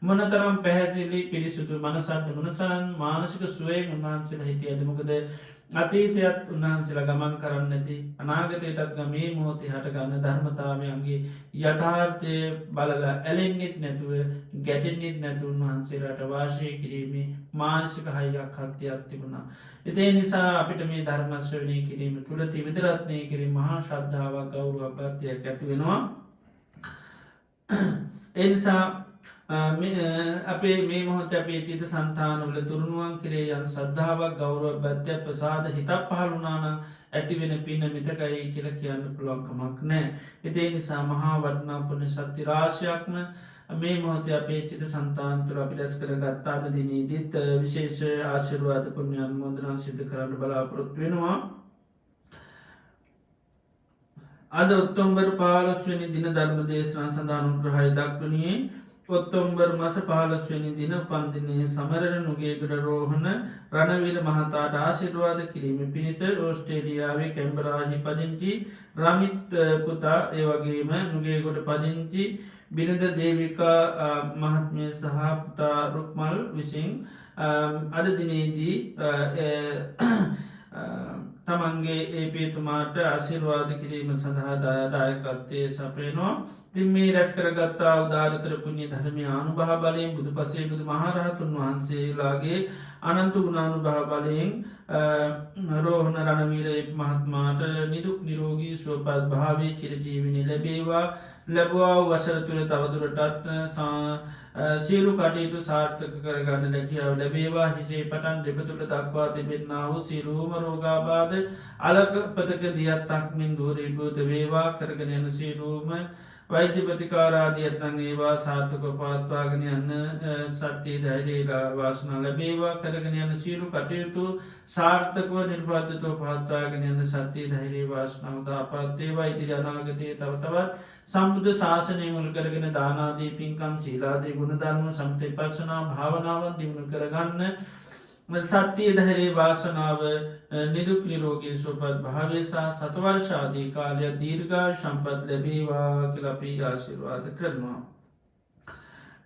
මොනතරම් පැහැදිලි පිරිසුදු මනසන්ත මනසන් මානසික සුවයෙන් උන්වහන්සේලා හිටිය ඇදමකද අතීතයත් උන්වහන්සේලා ගමන් කරන්න ඇති අනාගතයටත් මේ මෝති හටගන්න ධර්මතාවයන්ගේ යථාර්ථය බලල ඇලෙන්න්නෙත් නැතුව ගැටෙන්න්නෙත් නැතු උන්වහන්සේලාට වාශය කිරීමේ මානසික හයියක් හත්තියක් තිබුණා. එතේ නිසා අපිට මේ ධර්මශ්‍රවනය කිරීම තුළ තිවිදරත්නය කිරීම මහා ශ්‍රද්ධාවක් ගෞරු අපත්තියක් ඇති වෙනවා. එනිසා අපේ මේ මොහොත අපේ චිත සන්තානවල තුරුණුවන් කරේ යන් සද්ධාවක් ගෞරුව බද්ධ ප්‍රසාද හිතක් පහළුනාන ඇතිවෙන පින්න මිතකයි කියල කියන්න පුළුවන්කමක් නෑ. එතේ නිසා මහා වටනා පුුණ සත්ති රාශයක්ම මේ මොහොත අපේ චිත සන්තාන්තුර අපි රැස් කර ගත්තාද දිනීදිත් විශේෂ ආශිරවාද පුුණ්‍යයන් මොදනා සිද්ධ කරන්න බලාපොරොත්තු වෙනවා. අද ඔත්තොම්බර් 15 දින ධර්ම දේශනා සඳහනුග්‍රහය දක්වනියේ ඔත්තොම්බර් මස 15 දින පන්දිනයේ සමරණ නුගේගඩ රෝහණ රණවීර මහතාට ආශිර්වාද කිරීම පිණිස ඕස්ට්‍රේලියාවේ කැම්බරාහි පදිංචි රමිත් පුතා ඒවගේම නුගේගොඩ පදිංචි බිනද දේවිකා මහත්මය සහ පුතා රුක්මල් විසින් අද දිනේදී තමන්ගේ ඒ පේතුමාට ආශිර්වාද කිරීම සඳහා දායකත්තය සපයනවා. තින් මේ රැස් කරගත්තා උදාරතර පුුණ්‍ය ධර්මය අනුභහ බලයෙන් බුදු පසේ බුදු මහරහතුන් වහන්සේලාගේ අනන්තු ගුණානු භහ බලයෙන් රෝහණ රණවීර මහත්මාට නිදුක් නිරෝගී ස්වපත් භාවය චිරජීවිනි ලැබේවා ලැබවා වසර තුළ තවදුරටත් සියලු කටයුතු සාර්ථක කරගන්න ලැකියාව ලැබේවා හිසේ පටන් දෙපතුළ දක්වා තිබෙන්න්නා වූ සිරුවම රෝගාබාද අලක පතක දියත්තක්මින් දූරීභූත වේවා කරගෙන යන සිරුවම වෛද්‍ය ප්‍රතිකාරාදියත්නං ඒවා සාර්ථක පවත්වාගෙන යන්න සත්‍යය ධෛරේලා වාසනා ලැබේවා කරගෙන යන සියලු කටයුතු සාර්ථකව නිර්පාධතව පහත්වාගෙන යන්න සත්‍යය ධෛරේ වාසනාව දාපාත්තේවා ඉදිරි අනාගතය තවතවත් සම්බුද්ධ ශාසනය මුල් කරගෙන දානාදී පින්කම් සීලාදී ගුණධර්ම සමතය පක්ෂනා භාවනාවන් දියුණු කරගන්න සත්‍යය ධෛරේ වාසනාව නිදුක් නිරෝගී සුවපත් භාවේසා සතවර්ෂාදී කාලය දීර්ඝා සම්පත් ලැබේවා කියලපී ආශිර්වාද කරනවා.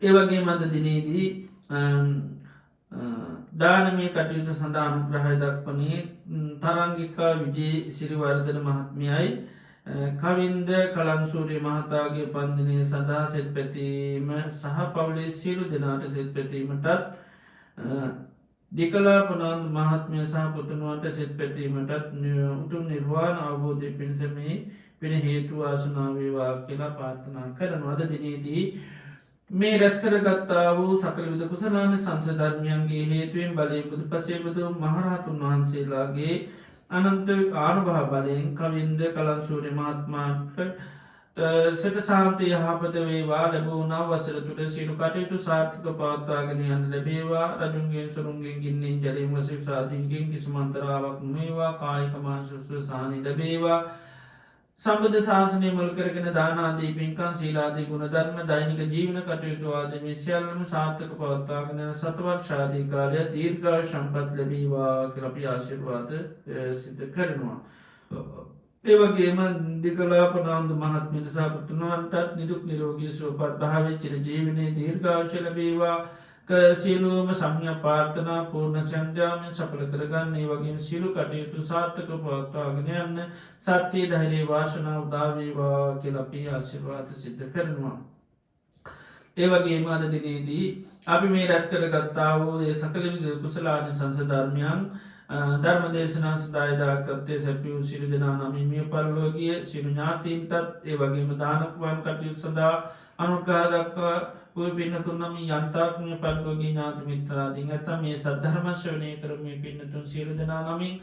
ඒවගේ මද දිනේදී දානමය කටයුතු සඳහානු ග්‍රහය දක්වනේ තරංගිකා විජේ සිරිවර්ධන මහත්මයයි කවින්ද කලන්සූරී මහතාගේ පන්දිනය සඳහා සෙත් පැතීම සහ පවුලේ සිරු දෙනාට සෙත් පැතීමටත් දිකලාපනන් මහත්මය සහ පුතුනුවන්ට සෙත් පැතීමටත් උතුම් නිර්වාණ අවබෝධය පිණිසමේ පින හේතු ආසනාවේවා කියලා පාර්ථනා කරනවද දිනේදී මේ රැස්කරගත්තා වූ සකළ විද කුසලාන සංසධර්මයන්ගේ හේතුවෙන් බලය බුදු පසේබුදු මහරහතුන් වහන්සේලාගේ අනන්ත ආනුභා බලයෙන් කවින්ද කලන්සූරි මහත්මාට සට සාන්තය යහපත වේවා ලැබූනා වසර තුළ සිරු කටයුතු සාර්ථක පවත්වාගෙන යන්න ලැබේවා රජුන්ගේ සුරුන්ගෙන් ගින්නෙන් ජලීම වසිව සාධීගෙන් කිසිමන්තරාවක් මේවා කායිකමාශස්ව සානි ලැබේවා සම්බුද්ධ ශාසනය මුල් කරගෙන දානාදී පින්කන් සීලාදී ගුණධර්ම දෛනික ජීවන කටයුතුවාද මේ සියල්ලම සාර්ථක පවත්වාගෙන සතවර්ෂාදී කාලය දීර්ඝා සම්පත් ලැබීවා කියලා අපි ආශිර්වාද සිද්ධ කරනවා. ඒවගේම දිකලාපනාන්දු මහත්මිට සාපතුනුවන්ටත් නිදුක් නිරෝගී සුවපත් භාව චිර ජීවනයේ දීර්ඝාශ ලැබේවා සියලුම සම්්‍ය පාර්ථනා පූර්ණ චන්ද්‍යාමය සඵල කරගන්න ඒ වගේ සියලු කටයුතු සාර්ථක පවත්වාගෙන යන්න සත්‍යයේ ධෛර්යයේ වාසනාව උදා වේවා කියලා අපි ආශිර්වාද සිද්ධ කරනවා. ඒ වගේම අද දිනේදී අපි මේ රැස් කරගත්තා වූ ඒ සකල විද කුසලාන සංසධර්මයන් ධර්මදේශනා සදායදාකත්තේ සැපියූ සිරු දෙනා නමින් මිය පරලෝකිය සිරු ඥාතීන්ටත් ඒ වගේම දානක්වන් කටයුතු සඳහා අනුග්‍රහ දක්වා පුය පින්නතුන් නම යන්තාක්මිය පරලෝකී ඥාති මිත්‍රාදීන් ඇත මේ සද්ධර්මශ්‍රවනය කරමේ පින්නතුන් සිරු දෙනා නමින්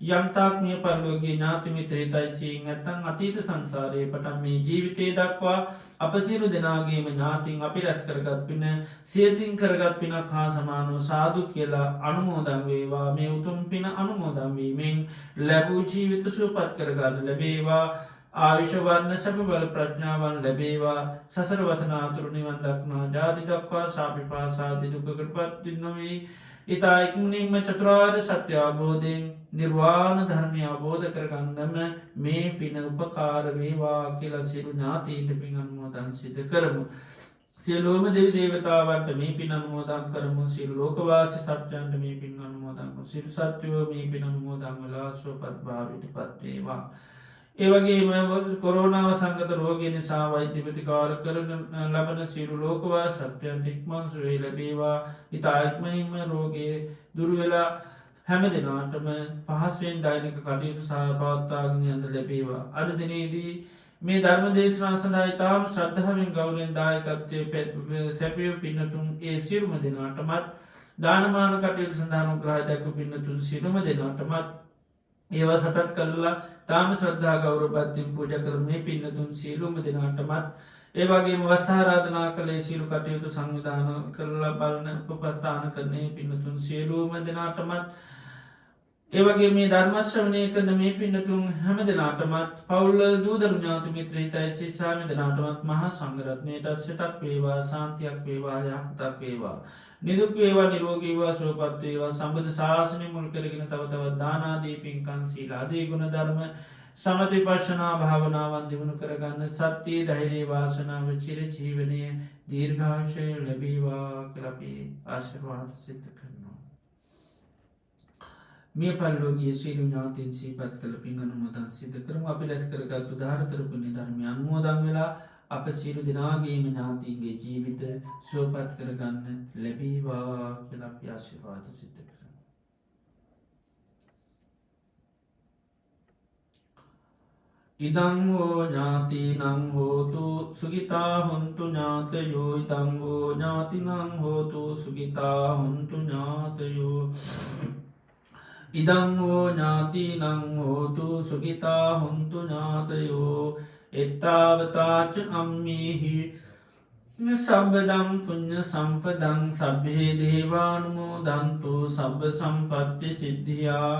යම්තාක්මිය පරලෝකී ඥාති මිත්‍ර හිතයිසියෙන් ඇත්තන් අතීත සංසාරයේ පටන් මේ ජීවිතය දක්වා අප සියලු දෙනාගේම ඥාතින් අපි රැස් කරගත් පින සියතින් කරගත් පිනක් හා සමානෝ සාදු කියලා අනුමෝදන් වේවා මේ උතුම් පින අනුමෝදන් වීමෙන් ලැබූ ජීවිත සුවපත් කරගන්න ලැබේවා ආයුෂවර්ණ සැප බල ප්‍රඥාවන් ලැබේවා සසර වසනාතුරු නිවන් දක්නා ජාති දක්වා සාපිපාසාති දුකකට පත්ති නොවී ඉතා ඉක්මනින්ම චතුරාර්ය සත්‍ය අවබෝධයෙන් නිර්වාණ ධර්මය අවබෝධ කරගන්නම මේ පින උපකාර වේවා කියලා සියලු ඥාතීන්ට පින් අනුමෝදන් සිදු කරමු. සියලුම දෙවි දේවතාවන්ට මේ පින් අනුමෝදන් කරමු. සියලු ලෝකවාසී සත්‍යයන්ට මේ පින් අනුමෝදන් කරමු. සියලු සත්වයෝ මේ පින් අනුමෝදන් වෙලා සුවපත් භාවයට පත් වේවා. ඒ වගේම කොරෝනාව සංගත රෝගය නිසා වෛද්‍ය ප්‍රතිකාර කරන ලබන සියලු ලෝකවා සත්‍යයන්ට ඉක්මන් සුවය ලැබේවා. ඉතා ඉක්මනින්ම රෝගයේ දුරුවෙලා හැම දෙනාටම පහසුවෙන් දෛනික කටයුතු සහපවත්වාගෙන යන්න ලැබේවා. අද දිනේදී මේ ධර්ම දේශනා සඳහා ඉතාම ශ්‍රද්ධාවෙන් ගෞරවයෙන් දායකත්වය සැපයූ පින්නතුන් ඒ සියලුම දෙනාටමත් දානමාන කටයුතු සඳහා අනුග්‍රහ දක්වපු පින්නතුන් සියලුම දෙනාටමත් ඒවා සකස් කල්ලා තාම ශ්‍රද්ධා ගෞරවපත්තින් පූජ කරන මේ පින්නතුන් සියලුම දෙනාටමත් ඒ වගේම වස්සාරාධනා කළේ සියලු කටයුතු සංවිධාන කරලා බලන උපස්ථාන කරන්නේ පින්නතුන් සියලුම දෙනාටමත් ඒ වගේ මේ ධර්මශ්‍රවණය කරන මේ පින්නතුන් හැම දෙනාටමත් පවුල් දූදරු ඥාති මිත්‍ර හිතයිසි සෑම දෙනාටමත් මහා සංඝරත්නයට සිතක් වේවා සාන්තියක් වේවා යහපතක් වේවා නිදුක් වේවා නිරෝගී වේවා සුවපත් වේවා සම්බුද්ධ ශාසනය මුල් කරගෙන තව තවත් දානාදී පින්කම් සීලාදී ගුණ ධර්ම සමථ විපස්සනා භාවනාවන් දිනු කරගන්න සත්‍ය ධෛර්ය වාසනාව චිර ජීවනයේ දීර්ඝාෂය ලැබේවා කියලා අපි ආශිර්වාද සිද්ධ කරනවා. මේ පරිලෝකීය සියලු ඥාතීන් සිහිපත් කළ පින් අනුමෝදන් සිද්ධ කරමු. අපි රැස් කරගත් උදාහරතර පුණ්‍ය ධර්මයන් අනුමෝදන් වෙලා අප සියලු දෙනාගේම ඥාතීන්ගේ ජීවිත සුවපත් කරගන්න ලැබේවා කියලා අපි ආශිර්වාද සිද්ධ කරමු. ඉදං හෝ ඥාතිනං හෝතු සුඛිතා හොන්තු ඥාතයෝ ඉදං හෝ ඥාතිනං හෝතු සුඛිතා හොන්තු ඥාතයෝ ඉදං හෝ ඥාතිනං හෝතු සුඛිතා හොන්තු ඥාතයෝ එත්තාවතාච අම්මේහි සබ්බදම් පුඤ්ඤ සම්පදං සබ්බේ දේවානුමෝදන්තු සබ්බ සම්පත්ති සිද්ධියා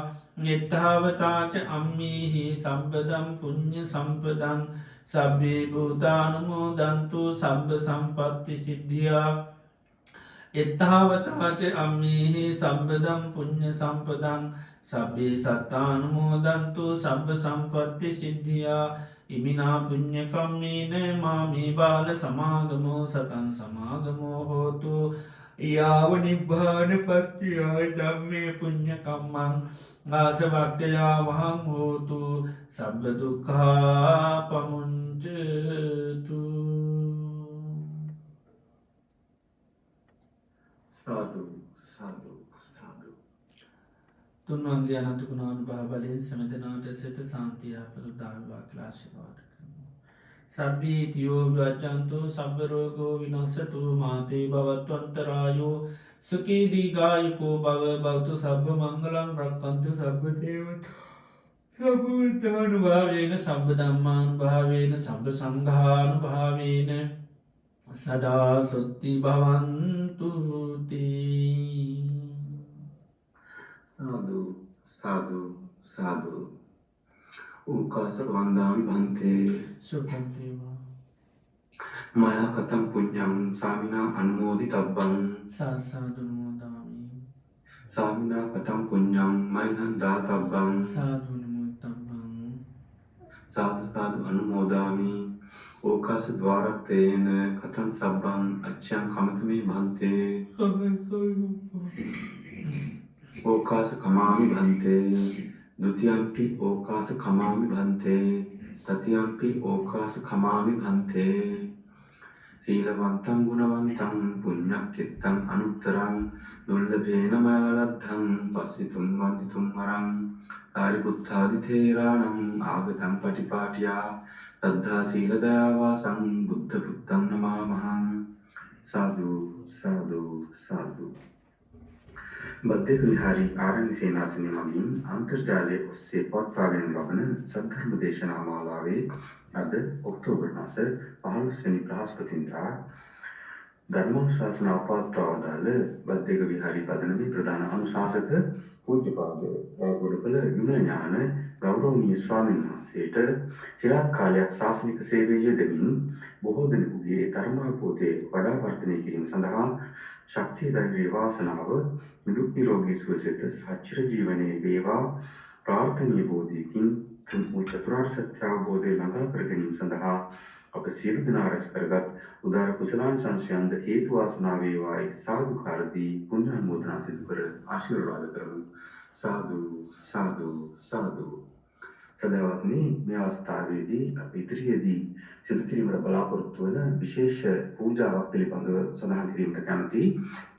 එත්තාවතාච අම්මේහි සබ්බදම් පුඤ්ඤ සම්පදං සබ්බේ භූතානුමෝදන්තු සබ්බ සම්පත්ති සිද්ධියා එත්තාවතාච අම්මේහි සබ්බදම් පුඤ්ඤ සම්පදං සබ්බේ සත්තානුමෝදන්තු සබ්බ සම්පත්ති සිද්ධියා ඉමිනා පුඤ්ඤ කම්මේන මාමේ බාල සමාගමෝ සතං සමාගමෝ හෝතු යාව නිබ්බාන පත්තිය ධම්මේ පුඤ්ඤ කම්මං ආසවක්ඛයා වහං හෝතු සබ්බ දුක්ඛා පමුඤ්චතු. සාදු සාදු සාදු. තුන්වන්ගේ අනන්ත ගුණානුභාව බලයෙන් සෑම සිත සාන්තිය ප්‍රදානවා කියලා ආශිර්වාද කරනවා. සබ්බී තියෝ විවච්ඡන්තු සබ්බ රෝගෝ විනාශතු මාතේ භවත්වන්තරායෝ සුඛී දීඝායුකෝ භව භවතු සබ්බ මංගලං රක්ඛන්තු සබ්බ දේවතා සබ්බුද්ධානුභාවේන සබ්බ ධම්මානුභාවේන සබ්බ සංඝානුභාවේන සදා සොත්ති භවන්තු තී. සාදු සාදු සාදු. උකාස වන්දාමි බන්තේ සුඛන්තේවා මයා කතං පුඤ්ඤං සාමිනා අනුමෝදිතබ්බං සාසාදුනමෝදාමි සාමිනා කතං පුඤ්ඤං මයිනං දාතබ්බං සාදුනමෝතබ්බං සාදු සාදු අනුමෝදාමි. ඕකාස ద్వාරත්තේන කතං සබ්බං අච්ඡං කමතමේ භන්තේ ඕකාස කමාමි භන්තේ ဒ ුතියම්පි ඕකාස කමාමි භන්තේ තතියම්පි ඕකාස කමාමි භන්තේ සීලවන්තං ගුණවන්තං පුඤ්ඤක්ඛිතං අනුත්තරං දුර්ලභේන මයලද්ධං පස්සිතුම් වන්දිතුම් වරං සාරිපුත්තාදි තේරාණං ආගතං පටිපාටියා සද්ධා සීල දයාවාසං බුද්ධ පුත්තං නමාමහං සාදු සාදු සාදු බද්දේක විහාරී ආරණ්‍ය සේනාසනය මගින් අන්තර්ජාලයේ ඔස්සේ පවත්වාගෙන ලබන සද්ධර්ම දේශනා මාලාවේ අද ඔක්තෝබර් මාස 15 වෙනි බ්‍රහස්පතින්දා ධර්මානුශාසනාව පවත්වා වදාළ බද්දේක විහාරී පදනමේ ප්‍රධාන අනුශාසක පූජ්‍යපාද ගෞරවපල විමලඥාන ගෞරවනීය ස්වාමීන් වහන්සේට চিරාත් කාලයක් ශාසනික සේවයේ යෙදමින් බොහෝ දෙනෙකුගේ ධර්මාවබෝධය වඩා වර්ධනය කිරීම සඳහා ශක්තිය ධෛර්ය වාසනාව නිදුක් නිරෝගී සුවසෙත සච්චිර ජීවනයේ වේවා ප්‍රාර්ථනීය බෝධියකින් චතුරාර්ය සත්‍ය අවබෝධය ළඟා කර ගැනීම සඳහා අප සියලු දෙනා රැස් කරගත් උදාර කුසලාන් සංසයන්ද හේතු වාසනා වේවායි සාදුකාරදී පුණ්‍ය අනුමෝදනා සිදු කර ආශිර්වාද කරමු සාදු සාදු සාදු සදාවත්නි මේ අවස්ථාවේදී අපි ඉදිරියේදී සිදු කිරීමට බලාපොරොත්තු වන විශේෂ පූජාවක් පිළිබඳව සඳහන් කිරීමට කැමැතියි